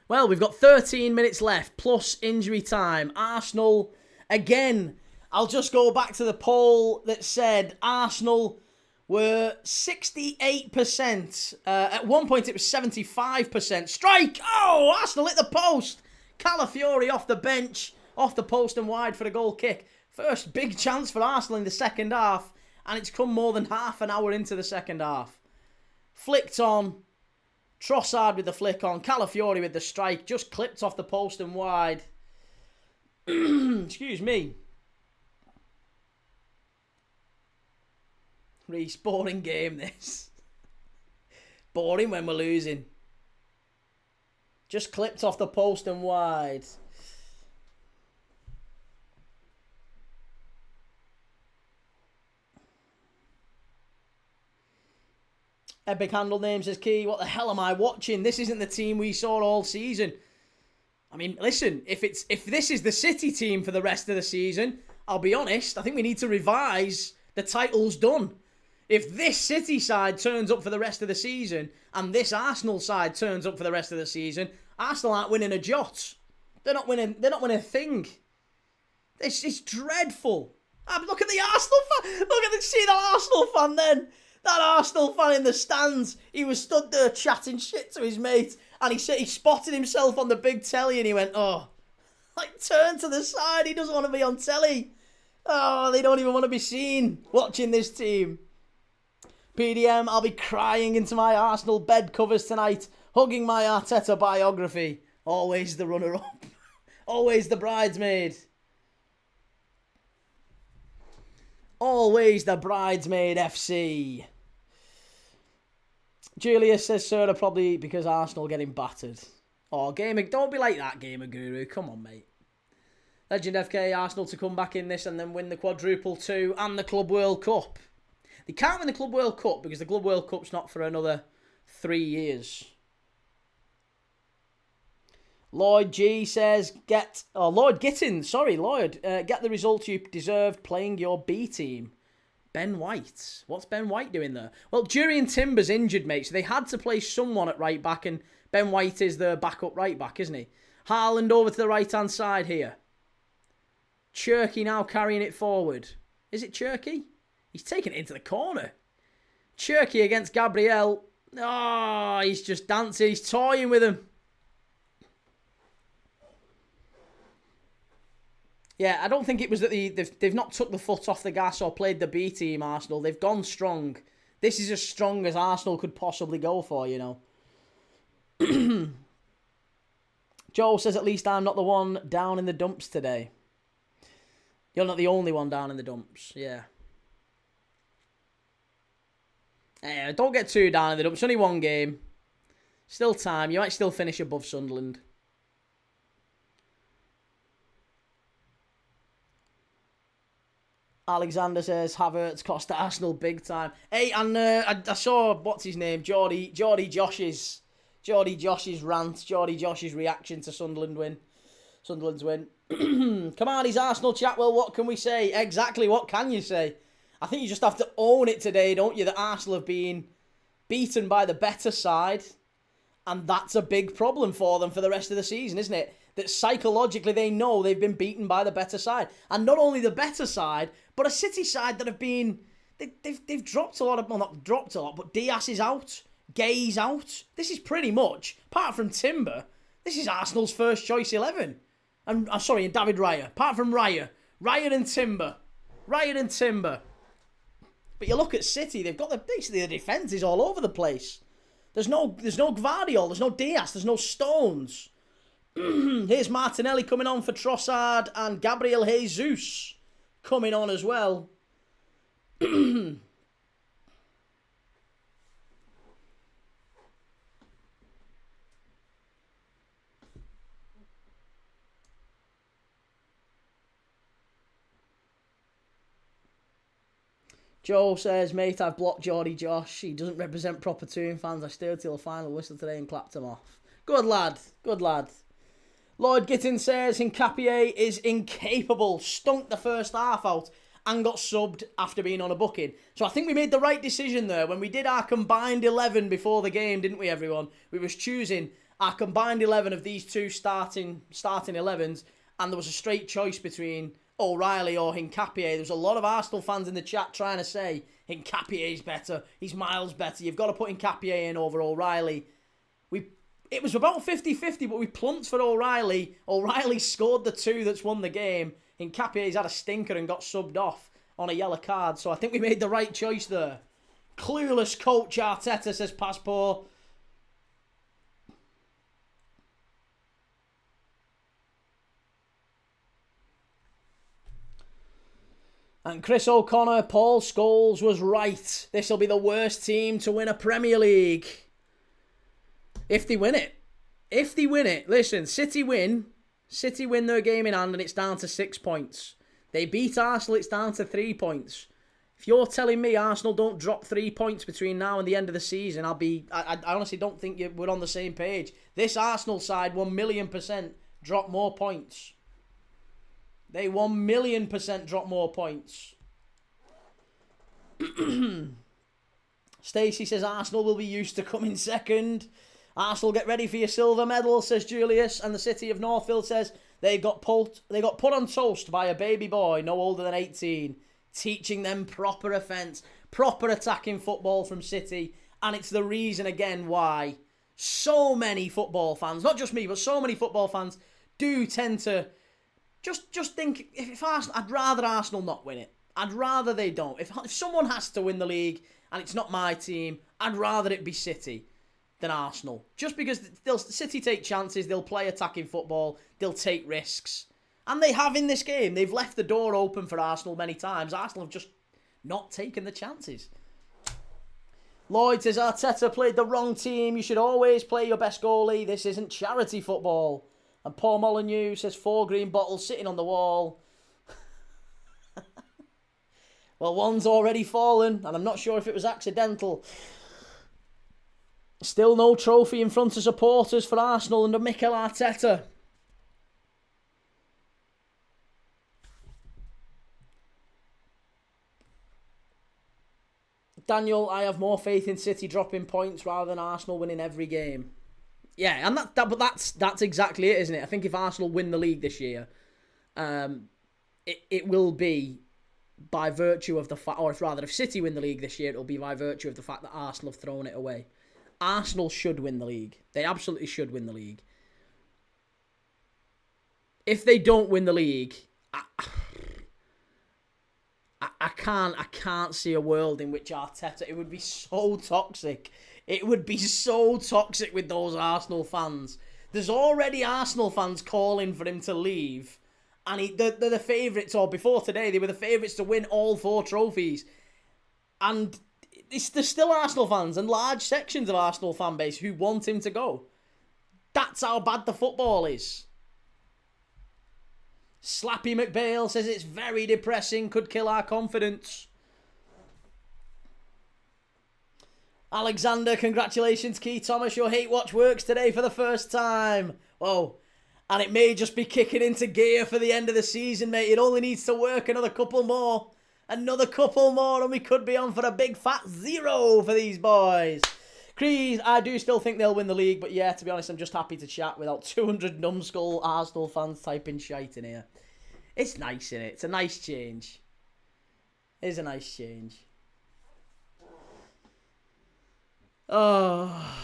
Well, we've got 13 minutes left, plus injury time. Arsenal, again, I'll just go back to the poll that said Arsenal were 68%. At one point, it was 75%. Strike! Oh, Arsenal hit the post. Calafiori off the bench, off the post and wide for a goal kick. First big chance for Arsenal in the second half, and it's come more than half an hour into the second half. Flicked on. Trossard with the flick on. Calafiori with the strike. Just clipped off the post and wide. Excuse me. Reece, boring game this. Boring when we're losing. Just clipped off the post and wide. Epic handle name says, Key, what the hell am I watching? This isn't the team we saw all season. I mean, listen, if this is the City team for the rest of the season, I'll be honest, I think we need to revise the title's done. If this City side turns up for the rest of the season and this Arsenal side turns up for the rest of the season, Arsenal aren't winning a jot. They're not winning a thing. It's dreadful. Look at the Arsenal fan. See that Arsenal fan then. That Arsenal fan in the stands, he was stood there chatting shit to his mate, and he said he spotted himself on the big telly, and he went, oh, like, turn to the side, he doesn't want to be on telly. Oh, they don't even want to be seen watching this team. PDM, I'll be crying into my Arsenal bed covers tonight, hugging my Arteta biography. Always the runner-up. Always the bridesmaid. Always the bridesmaid FC. Julius says, Sir, probably because Arsenal getting battered. Oh, don't be like that, Gamer Guru. Come on, mate. Legend FK, Arsenal to come back in this and then win the quadruple too and the Club World Cup. They can't win the Club World Cup because the Club World Cup's not for another 3 years. Lloyd G says, Lloyd Gittins, sorry, Lloyd, get the results you deserved playing your B team. Ben White. What's Ben White doing there? Well, Jurriën Timber's injured, mate, so they had to play someone at right back, and Ben White is the backup right back, isn't he? Haaland over to the right-hand side here. Cherky now carrying it forward. Is it Cherky? He's taking it into the corner. Cherky against Gabriel. Oh, he's just dancing. He's toying with him. Yeah, I don't think it was that they've not took the foot off the gas or played the B team, Arsenal. They've gone strong. This is as strong as Arsenal could possibly go for, you know. Joel says, at least I'm not the one down in the dumps today. You're not the only one down in the dumps. Yeah. Don't get too down in the dumps. It's only one game. Still time. You might still finish above Sunderland. Alexander says, Havertz cost Arsenal big time. Hey, and I saw, what's his name? Geordie Josh's rant. Geordie Josh's reaction to Sunderland's win. Come on, he's Arsenal chat. Well, what can we say? Exactly, what can you say? I think you just have to own it today, don't you, that Arsenal have been beaten by the better side. And that's a big problem for them for the rest of the season, isn't it? That psychologically they know they've been beaten by the better side. And not only the better side, but a City side that have been... They've dropped a lot of... Well, not dropped a lot, but Diaz is out. Gay's out. This is pretty much, apart from Timber, this is Arsenal's first choice 11. And David Raya. Apart from Raya and Timber. But you look at City, they've got basically the defence is all over the place. There's no Guardiola, there's no Diaz, there's no Stones. Here's Martinelli coming on for Trossard and Gabriel Jesus coming on as well. Joe says, mate, I've blocked Geordie Josh. He doesn't represent proper Toon fans. I stayed till the final whistle today and clapped him off. Good lad. Lloyd Gittin says, Hincapié is incapable. Stunk the first half out and got subbed after being on a booking. So I think we made the right decision there. When we did our combined 11 before the game, didn't we, everyone? We was choosing our combined 11 of these two starting 11s, and there was a straight choice between O'Reilly or Hincapié. There was a lot of Arsenal fans in the chat trying to say Hincapié's better, he's miles better, you've got to put Hincapié in over O'Reilly. It was about 50-50, but we plumped for O'Reilly. O'Reilly scored the 2 that's won the game. Hincapié's had a stinker and got subbed off on a yellow card, so I think we made the right choice there. Clueless coach Arteta, says Passport. And Chris O'Connor, Paul Scholes was right. This will be the worst team to win a Premier League. If they win it. Listen, City win their game in hand and it's down to 6 points. They beat Arsenal, it's down to 3 points. If you're telling me Arsenal don't drop 3 points between now and the end of the season, I honestly don't think we're on the same page. This Arsenal side 1,000,000% drop more points. They 1,000,000% drop more points. Stacey says Arsenal will be used to coming second. Arsenal, get ready for your silver medal, says Julius. And the City of Northfield says they got put on toast by a baby boy no older than 18, teaching them proper offence, proper attacking football from City. And it's the reason, again, why so many football fans, not just me, but so many football fans do tend to just think, if Arsenal, I'd rather Arsenal not win it. I'd rather they don't. If someone has to win the league and it's not my team, I'd rather it be City than Arsenal. Just because City take chances, they'll play attacking football, they'll take risks. And they have in this game. They've left the door open for Arsenal many times. Arsenal have just not taken the chances. Lloyd says, Arteta played the wrong team. You should always play your best goalie. This isn't charity football. And Paul Molyneux says, 4 green bottles sitting on the wall. Well, one's already fallen, and I'm not sure if it was accidental. Still no trophy in front of supporters for Arsenal under Mikel Arteta. Daniel, I have more faith in City dropping points rather than Arsenal winning every game. Yeah, and that's exactly it, isn't it? I think if Arsenal win the league this year, it will be by virtue of the fact, or if City win the league this year, it'll be by virtue of the fact that Arsenal have thrown it away. Arsenal should win the league. They absolutely should win the league. If they don't win the league, I can't see a world in which Arteta, it would be so toxic. It would be so toxic with those Arsenal fans There's already Arsenal fans calling for him to leave. And they're the favourites, or before today, they were the favourites to win all 4 trophies. And there's still Arsenal fans and large sections of Arsenal fan base who want him to go. That's how bad the football is. Slappy McBale says it's very depressing, could kill our confidence. Alexander, congratulations, Key Thomas. Your hate watch works today for the first time. Whoa. And it may just be kicking into gear for the end of the season, mate. It only needs to work another couple more. Another couple more and we could be on for a big fat 0 for these boys. Creed, I do still think they'll win the league. But yeah, to be honest, I'm just happy to chat without 200 numbskull Arsenal fans typing shite in here. It's nice, innit? It's a nice change. It is a nice change. Oh...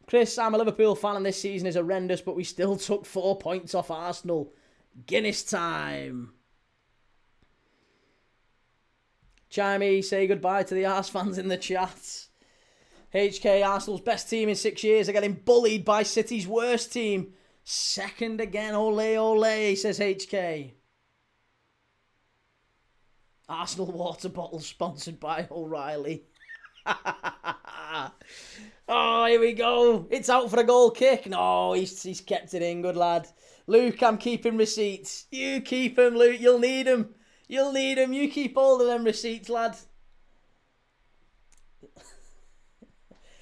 Chris, I'm a Liverpool fan and this season is horrendous, but we still took 4 points off Arsenal. Guinness time. Chimey, say goodbye to the Ars fans in the chat. HK, Arsenal's best team in 6 years are getting bullied by City's worst team. Second again, ole ole, says HK. Arsenal water bottle sponsored by O'Reilly. Oh, here we go. It's out for a goal kick. No, he's kept it in. Good lad. Luke, I'm keeping receipts. You keep them, Luke. You'll need them. You'll need them. You keep all of them receipts, lad.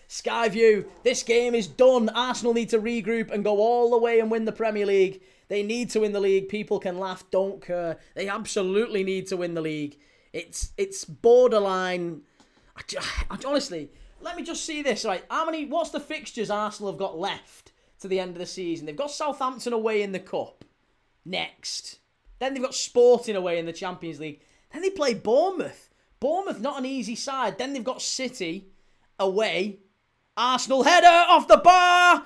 Skyview, this game is done. Arsenal need to regroup and go all the way and win the Premier League. They need to win the league. People can laugh, don't care. They absolutely need to win the league. It's borderline. Honestly, let me just see this, right? What's the fixtures Arsenal have got left to the end of the season? They've got Southampton away in the Cup next. Then they've got Sporting away in the Champions League. Then they play Bournemouth. Bournemouth, not an easy side. Then they've got City away. Arsenal header off the bar.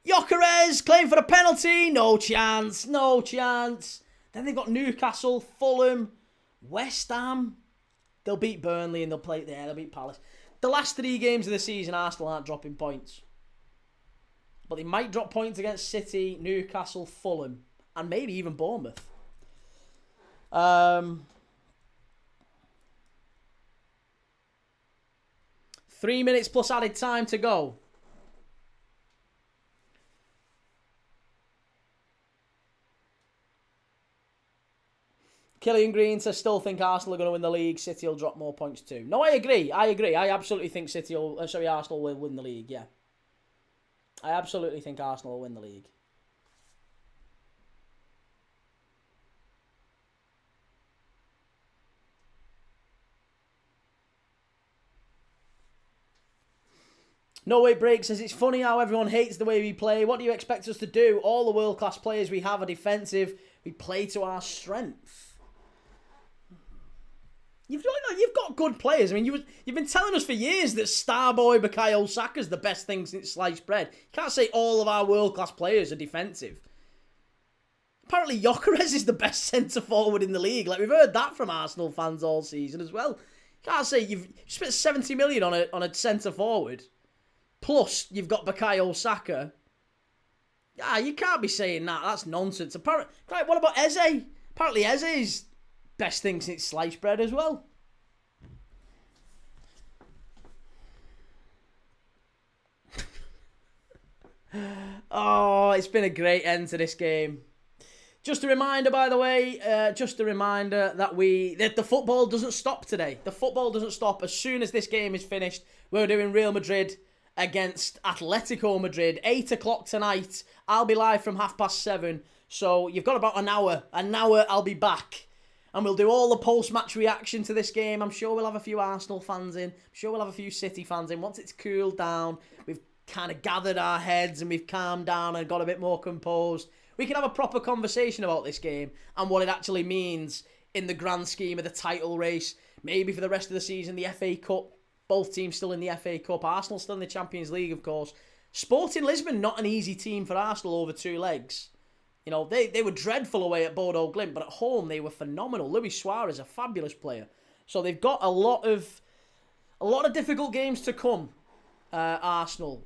Gyökeres claim for a penalty. No chance. No chance. Then they've got Newcastle, Fulham, West Ham. They'll beat Burnley and they'll beat Palace. The last 3 games of the season, Arsenal aren't dropping points. But they might drop points against City, Newcastle, Fulham, and maybe even Bournemouth. 3 minutes plus added time to go. Killian Green says, still think Arsenal are going to win the league. City will drop more points too. No, I agree. I absolutely think Arsenal will win the league, yeah. I absolutely think Arsenal will win the league. No Way Break says, it's funny how everyone hates the way we play. What do you expect us to do? All the world-class players we have are defensive. We play to our strength. You've got good players. I mean, you've been telling us for years that Starboy Bukayo Saka's the best thing since sliced bread. You can't say all of our world-class players are defensive. Apparently, Gyökeres is the best centre-forward in the league. Like, we've heard that from Arsenal fans all season as well. You can't say you've spent 70 million on a centre-forward. Plus, you've got Bukayo Saka. Yeah, you can't be saying that. That's nonsense. Apparently, what about Eze? Apparently, Eze's best thing since sliced bread as well. Oh, it's been a great end to this game. Just a reminder, by the way, that the football doesn't stop today. The football doesn't stop. As soon as this game is finished, we're doing Real Madrid against Atletico Madrid. 8 o'clock tonight. I'll be live from 7:30. So you've got about an hour. An hour, I'll be back. And we'll do all the post-match reaction to this game. I'm sure we'll have a few Arsenal fans in. I'm sure we'll have a few City fans in. Once it's cooled down, we've kind of gathered our heads and we've calmed down and got a bit more composed. We can have a proper conversation about this game and what it actually means in the grand scheme of the title race. Maybe for the rest of the season, the FA Cup. Both teams still in the FA Cup. Arsenal still in the Champions League, of course. Sporting Lisbon, not an easy team for Arsenal over 2 legs. You know, they were dreadful away at Bodo Glimt, but at home they were phenomenal. Luis Suarez, a fabulous player. So they've got a lot of difficult games to come, Arsenal.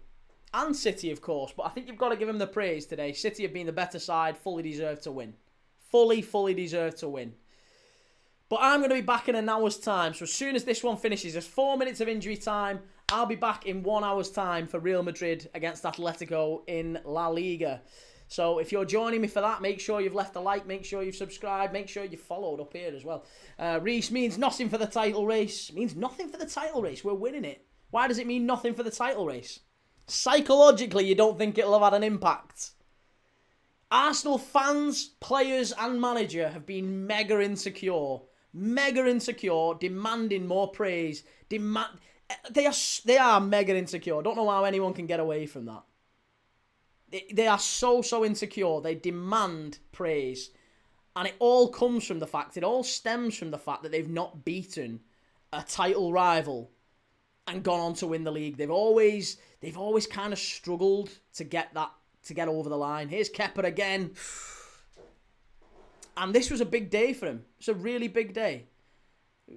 and City, of course, but I think you've got to give them the praise today. City have been the better side, fully deserved to win. Fully deserved to win. But I'm going to be back in an hour's time, so as soon as this one finishes, there's 4 minutes of injury time. I'll be back in 1 hour's time for Real Madrid against Atletico in La Liga. So if you're joining me for that, make sure you've left a like, make sure you've subscribed, make sure you've followed up here as well. Reece means nothing for the title race. Means nothing for the title race. We're winning it. Why does it mean nothing for the title race? Psychologically, you don't think it'll have had an impact. Arsenal fans, players and manager have been mega insecure, demanding more praise. They are mega insecure. Don't know how anyone can get away from that. They are so insecure. They demand praise. And it all stems from the fact that they've not beaten a title rival and gone on to win the league. They've always kind of struggled to get over the line. Here's Kepa again. And this was a big day for him. It's a really big day.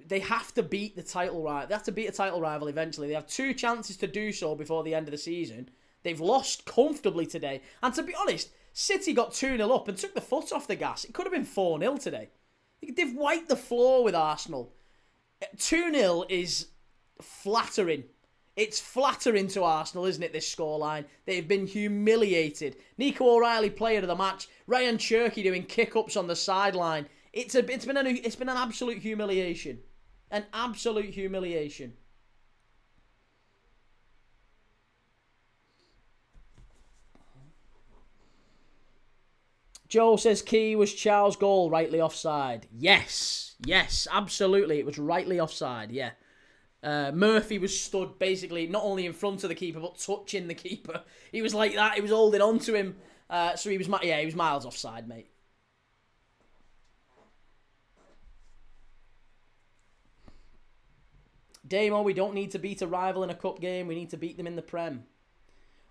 They have to beat the title rival. They have to beat a title rival eventually. They have 2 chances to do so before the end of the season. They've lost comfortably today. And to be honest, City got 2-0 up and took the foot off the gas. It could have been 4-0 today. They've wiped the floor with Arsenal. 2-0 is flattering. It's flattering to Arsenal, isn't it, this scoreline? They've been humiliated. Nico O'Reilly, player of the match. Ryan Cherky doing kick-ups on the sideline. It's been an absolute humiliation. An absolute humiliation. Joe says key was Charles' goal, rightly offside. Yes, absolutely. It was rightly offside, yeah. Murphy was stood basically not only in front of the keeper, but touching the keeper. He was like that. He was holding on to him. So he was miles offside, mate. Damo, we don't need to beat a rival in a cup game. We need to beat them in the Prem.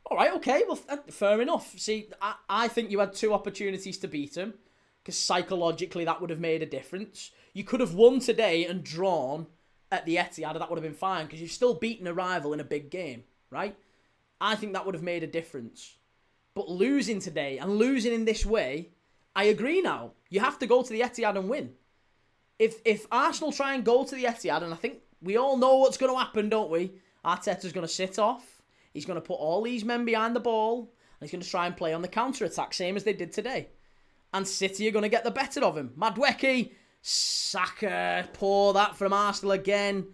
All right, okay, well, fair enough. See, I think you had 2 opportunities to beat them, because psychologically that would have made a difference. You could have won today and drawn at the Etihad, that would have been fine, because you've still beaten a rival in a big game, right? I think that would have made a difference. But losing today, and losing in this way, I agree now. You have to go to the Etihad and win. If Arsenal try and go to the Etihad, and I think we all know what's going to happen, don't we? Arteta's going to sit off. He's going to put all these men behind the ball, and he's going to try and play on the counter-attack, same as they did today. And City are going to get the better of him. Madueke, Saka, pour that from Arsenal again.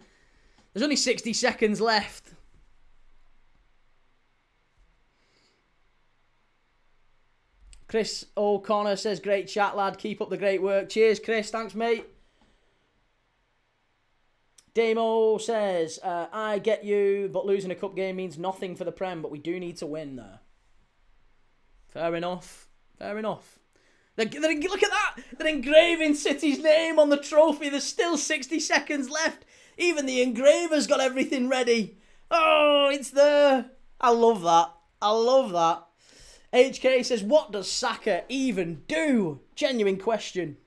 There's only 60 seconds left. Chris O'Connor says, great chat, lad. Keep up the great work. Cheers, Chris. Thanks, mate. Damo says, I get you, but losing a cup game means nothing for the Prem, but we do need to win there. Fair enough. Look at that! They're engraving City's name on the trophy. There's still 60 seconds left. Even the engraver's got everything ready. Oh, it's there. I love that. HK says, what does Saka even do? Genuine question.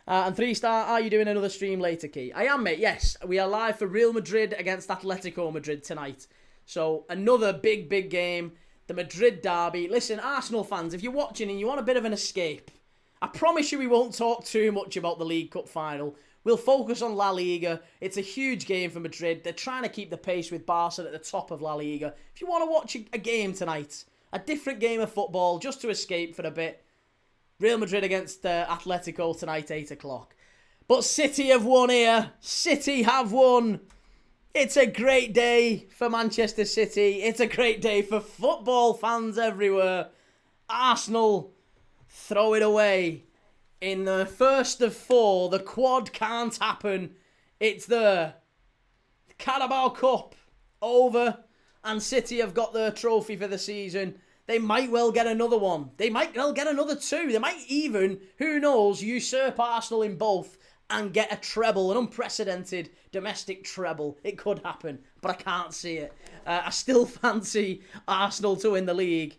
And 3-star, are you doing another stream later, Key? I am, mate, yes. We are live for Real Madrid against Atletico Madrid tonight. So, another big game. The Madrid derby. Listen, Arsenal fans, if you're watching and you want a bit of an escape, I promise you we won't talk too much about the League Cup final. We'll focus on La Liga. It's a huge game for Madrid. They're trying to keep the pace with Barca at the top of La Liga. If you want to watch a game tonight, a different game of football, just to escape for a bit, Real Madrid against Atletico tonight, 8 o'clock. But City have won here. City have won. It's a great day for Manchester City. It's a great day for football fans everywhere. Arsenal throw it away. In the first of 4, the quad can't happen. It's there. The Carabao Cup over, and City have got their trophy for the season. They might well get another one. They might well get another 2. They might even, who knows, usurp Arsenal in both and get a treble, an unprecedented domestic treble. It could happen, but I can't see it. I still fancy Arsenal to win the league.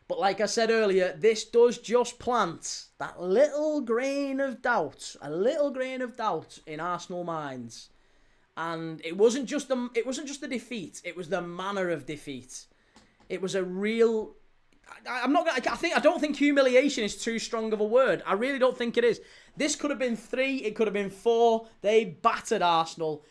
But like I said earlier, this does just plant that little grain of doubt, in Arsenal minds. And it wasn't just the defeat, it was the manner of defeat. It was a real... I don't think humiliation is too strong of a word. I really don't think it is. This could have been 3, it could have been 4. They battered Arsenal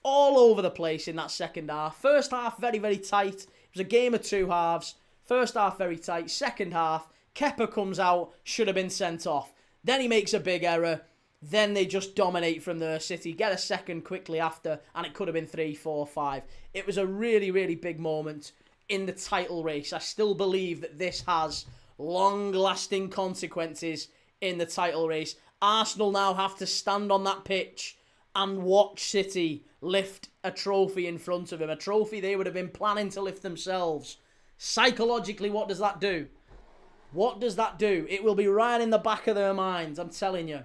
all over the place in that second half. First half, very, very tight. It was a game of 2 halves. First half, very tight. Second half, Kepa comes out, should have been sent off. Then he makes a big error. Then they just dominate from there. City get a second quickly after, and it could have been 3, 4, 5. It was a really, really big moment in the title race. I still believe that this has long-lasting consequences in the title race. Arsenal now have to stand on that pitch and watch City lift a trophy in front of them. A trophy they would have been planning to lift themselves. Psychologically, what does that do? What does that do? It will be right in the back of their minds, I'm telling you.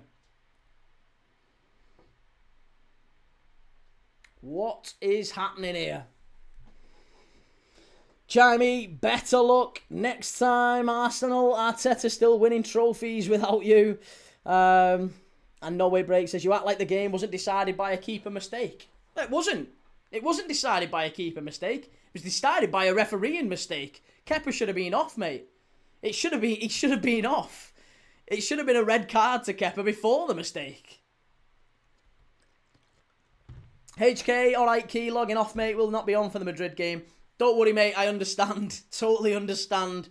What is happening here? Jamie, better luck next time, Arsenal. Arteta still winning trophies without you. And No Way Break says, you act like the game wasn't decided by a keeper mistake. It wasn't. It wasn't decided by a keeper mistake. It was decided by a refereeing mistake. Kepa should have been off, mate. He should have been off. It should have been a red card to Kepa before the mistake. HK, alright, Key, logging off, mate. Will not be on for the Madrid game. Don't worry, mate. I understand. Totally understand.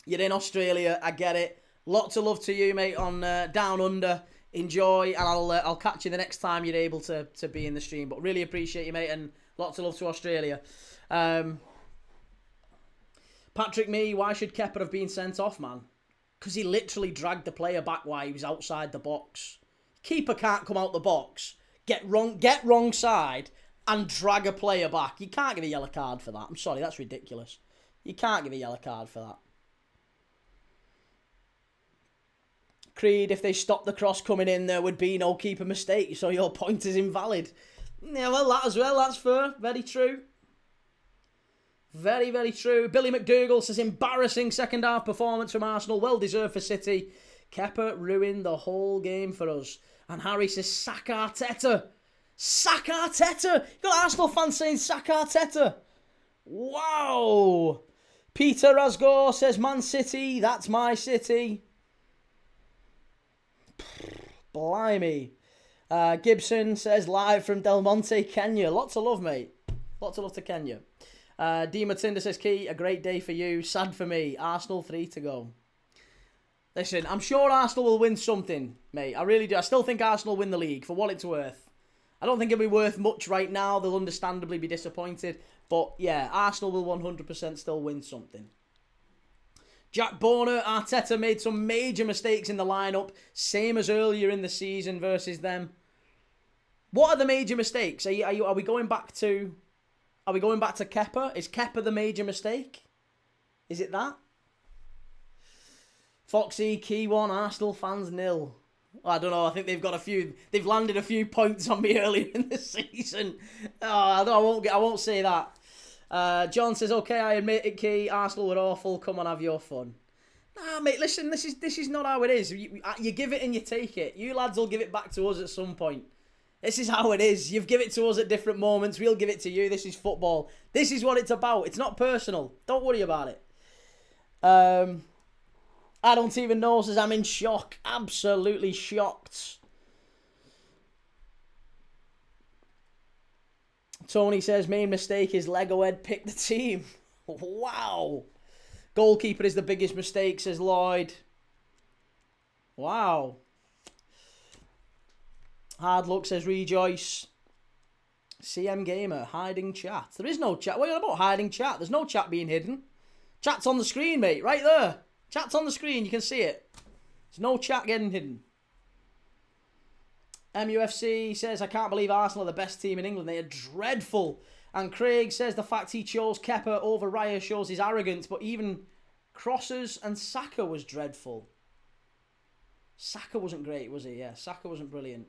You're in Australia. I get it. Lots of love to you, mate, on Down Under. Enjoy, and I'll catch you the next time you're able to be in the stream. But really appreciate you, mate, and lots of love to Australia. Patrick Mee, why should Kepa have been sent off, man? Because he literally dragged the player back while he was outside the box. Keeper can't come out the box, get wrong side, and drag a player back. You can't give a yellow card for that. I'm sorry, that's ridiculous. You can't give a yellow card for that. Creed, if they stopped the cross coming in, there would be no keeper mistake, so your point is invalid. Yeah, well, that as well, that's fair. Very true. Very, very true. Billy McDougall says, embarrassing second half performance from Arsenal. Well deserved for City. Kepa ruined the whole game for us. And Harry says, sack Arteta. Sack Arteta. You got Arsenal fans saying, sack Arteta. Wow. Peter Rasgor says, Man City. That's my City. Blimey. Gibson says, live from Del Monte, Kenya. Lots of love, mate. Lots of love to Kenya. D. Matinda says, Key, a great day for you. Sad for me. Arsenal 3 to go. Listen, I'm sure Arsenal will win something, mate. I really do. I still think Arsenal win the league, for what it's worth. I don't think it'll be worth much right now. They'll understandably be disappointed. But, yeah, Arsenal will 100% still win something. Jack Borner, Arteta made some major mistakes in the lineup, same as earlier in the season versus them. What are the major mistakes? Are we going back to Kepa? Is Kepa the major mistake? Is it that? Foxy, Key 1, Arsenal fans 0. I don't know. I think they've landed a few points on me earlier in the season. Oh, I won't say that. John says, okay, I admit it, Key. Arsenal were awful. Come on, have your fun. Nah, mate, listen, this is not how it is. You give it and you take it. You lads will give it back to us at some point. This is how it is. You've given it to us at different moments. We'll give it to you. This is football. This is what it's about. It's not personal. Don't worry about it. I don't even know, says I'm in shock. Absolutely shocked. Tony says, main mistake is Lego Ed pick the team. Wow. Goalkeeper is the biggest mistake, says Lloyd. Wow. Hard luck, says Rejoice. CM Gamer, hiding chat. There is no chat. What are you about hiding chat? There's no chat being hidden. Chat's on the screen, mate. Right there. Chat's on the screen. You can see it. There's no chat getting hidden. MUFC says, I can't believe Arsenal are the best team in England. They are dreadful. And Craig says, the fact he chose Kepa over Raya shows his arrogance. But even Crosses and Saka was dreadful. Saka wasn't great, was he? Yeah, Saka wasn't brilliant.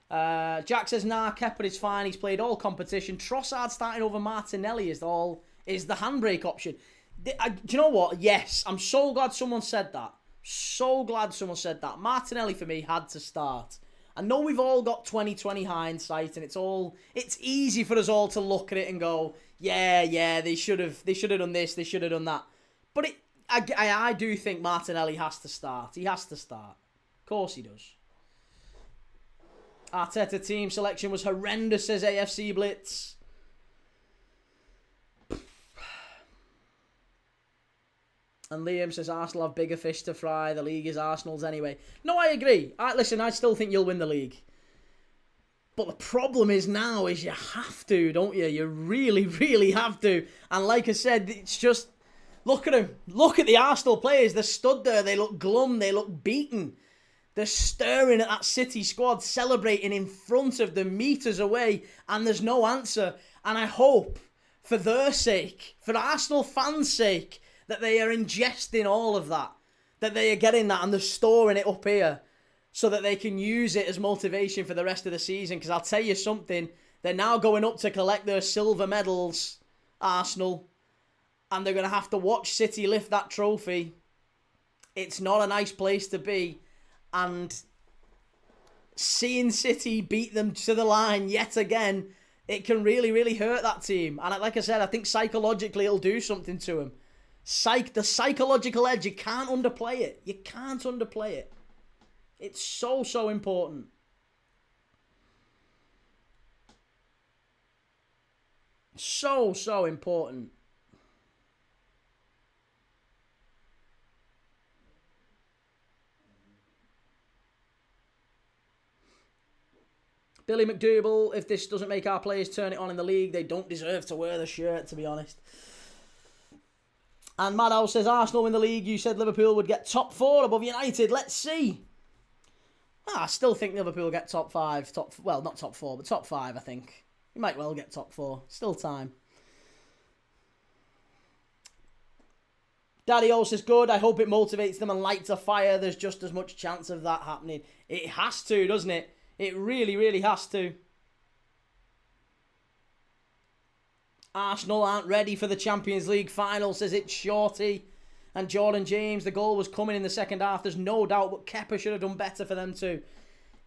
Jack says, nah, Kepa is fine. He's played all competition. Trossard starting over Martinelli is the handbrake option. Do you know what? Yes, I'm so glad someone said that. So glad someone said that. Martinelli, for me, had to start. I know we've all got 20/20 hindsight, and it's easy for us all to look at it and go, yeah, they should have done this, they should have done that. But I do think Martinelli has to start. He has to start. Of course he does. Arteta team selection was horrendous, says AFC Blitz. And Liam says Arsenal have bigger fish to fry. The league is Arsenal's anyway. No, I agree. Listen, I still think you'll win the league. But the problem is now is you have to, don't you? You really, really have to. And like I said, it's just, look at them. Look at the Arsenal players. They're stood there. They look glum. They look beaten. They're staring at that City squad, celebrating in front of them, meters away, and there's no answer. And I hope, for their sake, for Arsenal fans' sake, that they are ingesting all of that. That they are getting that and they're storing it up here so that they can use it as motivation for the rest of the season. Because I'll tell you something, they're now going up to collect their silver medals, Arsenal, and they're going to have to watch City lift that trophy. It's not a nice place to be. And seeing City beat them to the line yet again, it can really, really hurt that team. And like I said, I think psychologically it'll do something to them. The psychological edge, you can't underplay it. You can't underplay it. It's so, so important. So, so important. Billy McDougal, if this doesn't make our players turn it on in the league, they don't deserve to wear the shirt, to be honest. And Maddow says, Arsenal win the league. You said Liverpool would get top 4 above United. Let's see. I still think Liverpool get top 5. Well, not top 4, but top 5, I think. We might well get top 4. Still time. Daddy O says, good. I hope it motivates them and lights a fire. There's just as much chance of that happening. It has to, doesn't it? It really, really has to. Arsenal aren't ready for the Champions League final, says it's Shorty. And Jordan James, the goal was coming in the second half. There's no doubt, but Kepa should have done better for them too.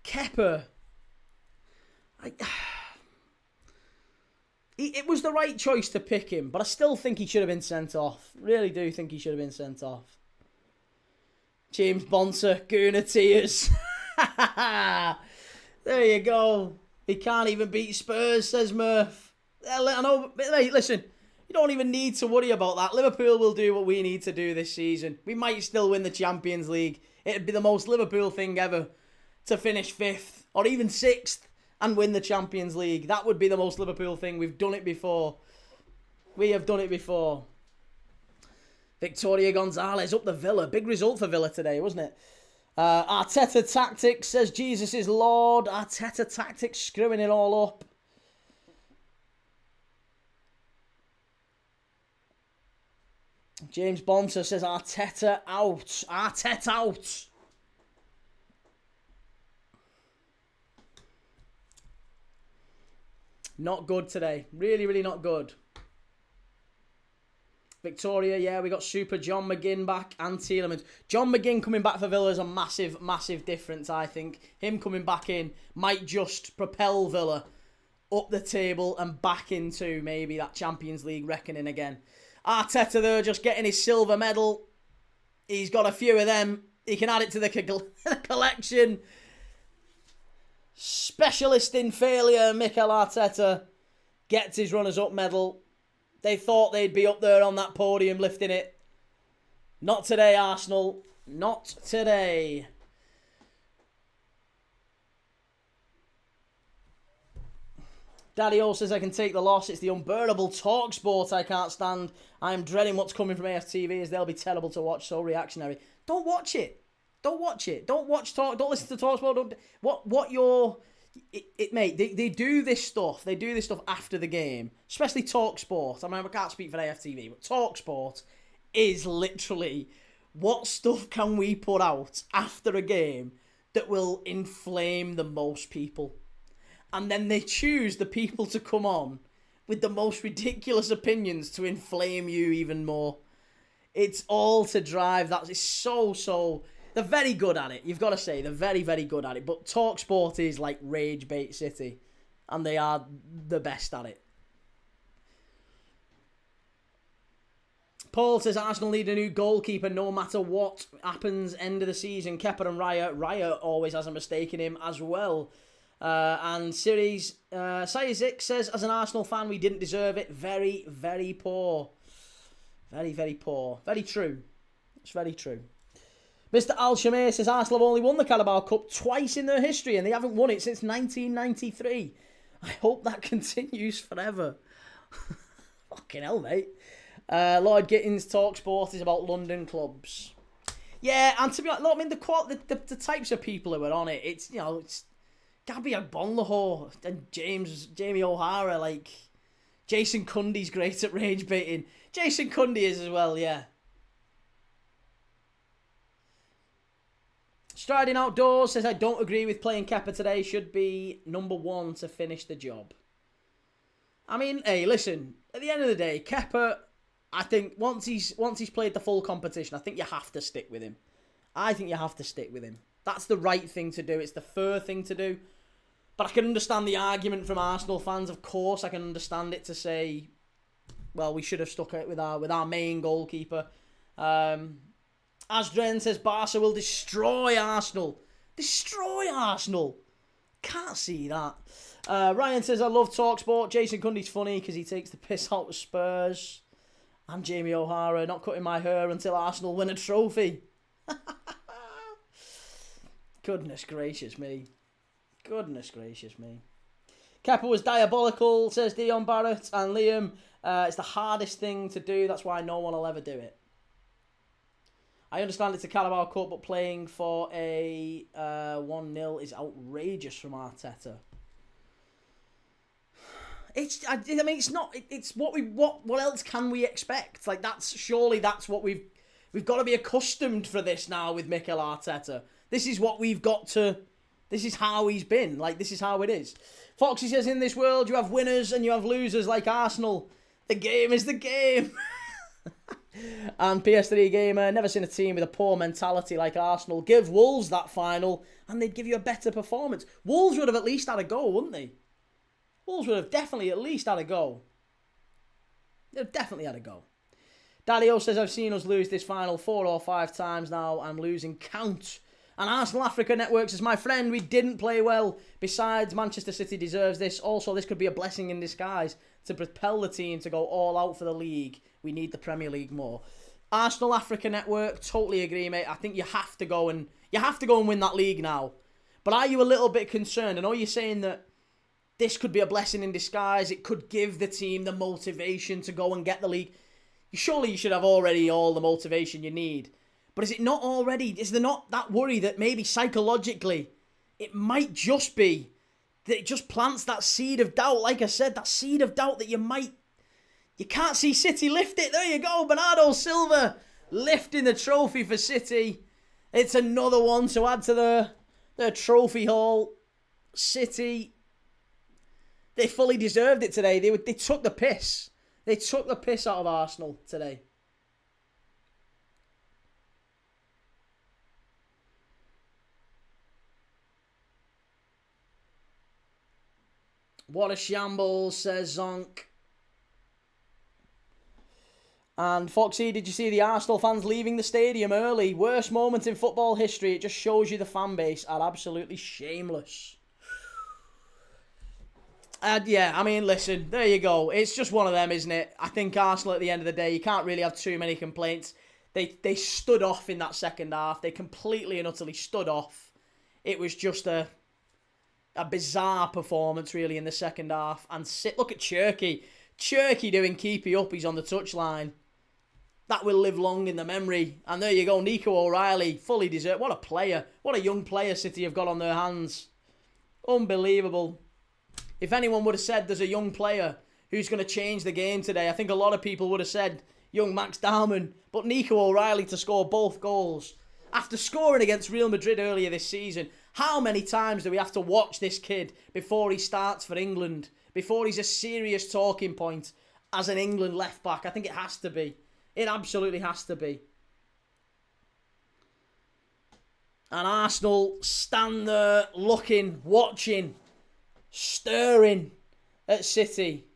Kepa. It was the right choice to pick him, but I still think he should have been sent off. Really do think he should have been sent off. James Bonser, Gooner tears. There you go. He can't even beat Spurs, says Murph. I know, mate, listen, you don't even need to worry about that. Liverpool will do what we need to do this season. We might still win the Champions League. It'd be the most Liverpool thing ever to finish 5th or even 6th and win the Champions League. That would be the most Liverpool thing. We've done it before. We have done it before. Victoria Gonzalez up the Villa. Big result for Villa today, wasn't it? Arteta Tactics says Jesus is Lord. Arteta Tactics screwing it all up. James Bonter says Arteta out. Arteta out. Not good today. Really, really not good. Victoria, yeah, we got Super John McGinn back and Tielemans. John McGinn coming back for Villa is a massive, massive difference, I think. Him coming back in might just propel Villa up the table and back into maybe that Champions League reckoning again. Arteta, though, just getting his silver medal. He's got a few of them. He can add it to the collection. Specialist in failure, Mikel Arteta gets his runners-up medal. They thought they'd be up there on that podium lifting it. Not today, Arsenal. Not today. Daddy O says I can take the loss. It's the unbearable talk sport I can't stand. I am dreading what's coming from AFTV as they'll be terrible to watch, so reactionary. Don't watch it. Don't watch it. Don't watch talk. Don't listen to talk sport. Mate, they do this stuff. They do this stuff after the game, especially talk sport. I mean, I can't speak for AFTV, but talk sport is literally what stuff can we put out after a game that will inflame the most people. And then they choose the people to come on with the most ridiculous opinions to inflame you even more. It's all to drive that. It's so They're very good at it. You've got to say, they're very, very good at it. But TalkSport is like rage bait City. And they are the best at it. Paul says Arsenal need a new goalkeeper no matter what happens end of the season. Kepa and Raya. Raya always has a mistake in him as well. And Series Sayazik says, as an Arsenal fan, we didn't deserve it. Very, very poor. Very, very poor. Very true. It's very true. Mr. Al-Shamir says Arsenal have only won the Carabao Cup twice in their history and they haven't won it since 1993. I hope that continues forever. Fucking hell, mate. Lloyd Gittins TalkSport is about London clubs. Yeah, and to be honest, look, I mean, the types of people who are on it, it's, you know, it's Gabby Agbonlahor and Jamie O'Hara, like, Jason Cundy's great at rage baiting. Jason Cundy is as well, yeah. Striding Outdoors says, I don't agree with playing Kepa today. Should be number 1 to finish the job. I mean, hey, listen. At the end of the day, Kepa, I think once he's played the full competition, I think you have to stick with him. I think you have to stick with him. That's the right thing to do. It's the fair thing to do. But I can understand the argument from Arsenal fans. Of course, I can understand it to say, well, we should have stuck it with our main goalkeeper. Asdren says Barca will destroy Arsenal. Destroy Arsenal. Can't see that. Ryan says, I love TalkSport. Jason Cundy's funny because he takes the piss out of Spurs. And Jamie O'Hara, not cutting my hair until Arsenal win a trophy. Goodness gracious me. Goodness gracious me. Kepa was diabolical, says Dion Barrett. And Liam, it's the hardest thing to do. That's why no one will ever do it. I understand it's a Carabao Cup, but playing for a 1-0 is outrageous from Arteta. I mean, it's not. It's what else can we expect? Like that's what we've got to be accustomed for this now with Mikel Arteta. This is what we've got to. This is how he's been. Like this is how it is. Foxy says, in this world you have winners and you have losers like Arsenal. The game is the game. And PS3 Gamer, never seen a team with a poor mentality like Arsenal. Give Wolves that final and they'd give you a better performance. Wolves would have at least had a goal, wouldn't they? Wolves would have definitely at least had a goal. They'd have definitely had a goal. Dario says, I've seen us lose this final 4 or 5 times now. I'm losing count. And Arsenal Africa Network says, my friend, we didn't play well. Besides, Manchester City deserves this. Also, this could be a blessing in disguise to propel the team to go all out for the league. We need the Premier League more. Arsenal Africa Network, totally agree, mate. I think you have to go and win that league now. But are you a little bit concerned? I know you're saying that this could be a blessing in disguise. It could give the team the motivation to go and get the league. Surely you should have already all the motivation you need. But is it not already? Is there not that worry that maybe psychologically it might just be that it just plants that seed of doubt? Like I said, that seed of doubt that you can't see City lift it. There you go. Bernardo Silva lifting the trophy for City. It's another one to add to their trophy haul. City, they fully deserved it today. They took the piss. They took the piss out of Arsenal today. What a shambles, says Zonk. And Foxy, did you see the Arsenal fans leaving the stadium early? Worst moment in football history. It just shows you the fan base are absolutely shameless. Yeah, I mean, listen, there you go. It's just one of them, isn't it? I think Arsenal, at the end of the day, you can't really have too many complaints. They stood off in that second half. They completely and utterly stood off. It was just a bizarre performance, really, in the second half. And look at Cherky. Cherky doing keepy up. He's on the touchline. That will live long in the memory. And there you go, Nico O'Reilly, fully deserved. What a player. What a young player City have got on their hands. Unbelievable. If anyone would have said there's a young player who's going to change the game today, I think a lot of people would have said young Max Darman. But Nico O'Reilly to score both goals. After scoring against Real Madrid earlier this season, how many times do we have to watch this kid before he starts for England? Before he's a serious talking point as an England left-back? I think it has to be. It absolutely has to be. And Arsenal stand there looking, watching, staring at City.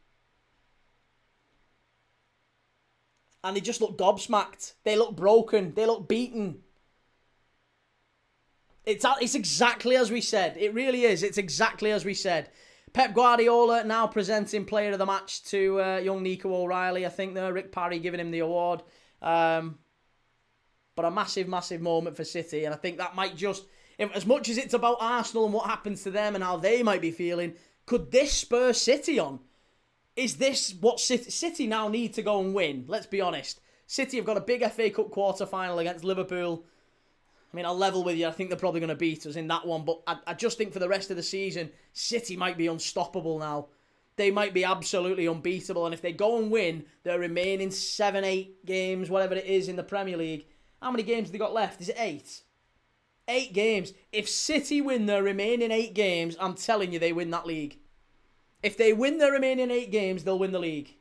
And they just look gobsmacked. They look broken. They look beaten. It's exactly as we said. It really is. It's exactly as we said. Pep Guardiola now presenting player of the match to young Nico O'Reilly. I think there, Rick Parry giving him the award. But a massive, massive moment for City. And I think that might just, as much as it's about Arsenal and what happens to them and how they might be feeling, could this spur City on? Is this what City now need to go and win? Let's be honest. City have got a big FA Cup quarter-final against Liverpool. I mean, I'll level with you. I think they're probably going to beat us in that one. But I just think for the rest of the season, City might be unstoppable now. They might be absolutely unbeatable. And if they go and win their remaining 7, 8 games, whatever it is in the Premier League, how many games have they got left? Is it 8? 8 games. If City win their remaining 8 games, I'm telling you, they win that league. If they win their remaining 8 games, they'll win the league.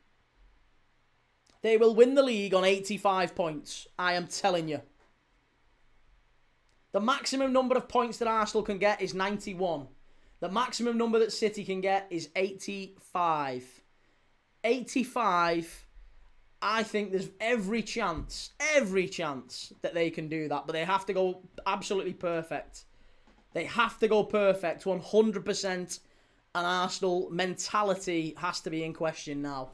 They will win the league on 85 points. I am telling you. The maximum number of points that Arsenal can get is 91. The maximum number that City can get is 85. 85, I think there's every chance that they can do that. But they have to go absolutely perfect. They have to go perfect, 100%. And Arsenal mentality has to be in question now.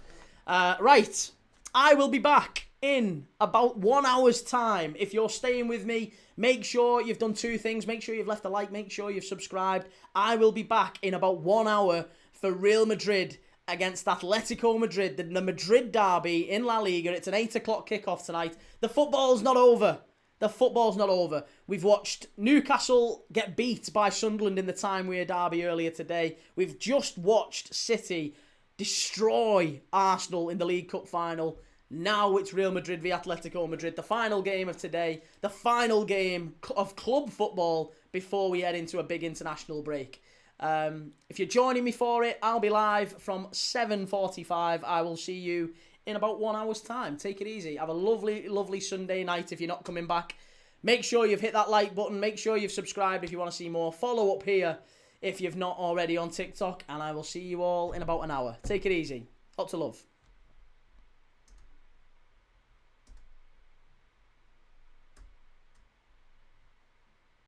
Right, I will be back in about 1 hour's time. If you're staying with me, make sure you've done 2 things. Make sure you've left a like. Make sure you've subscribed. I will be back in about 1 hour for Real Madrid against Atletico Madrid. The Madrid derby in La Liga. It's an 8 o'clock kickoff tonight. The football's not over. The football's not over. We've watched Newcastle get beat by Sunderland in the Time Weir derby earlier today. We've just watched City destroy Arsenal in the League Cup final. Now it's Real Madrid v Atletico Madrid. The final game of today. The final game of club football before we head into a big international break. If you're joining me for it, I'll be live from 7:45. I will see you in about 1 hour's time. Take it easy. Have a lovely, lovely Sunday night if you're not coming back. Make sure you've hit that like button. Make sure you've subscribed if you want to see more. Follow up here if you've not already on TikTok. And I will see you all in about an hour. Take it easy. Lots of love.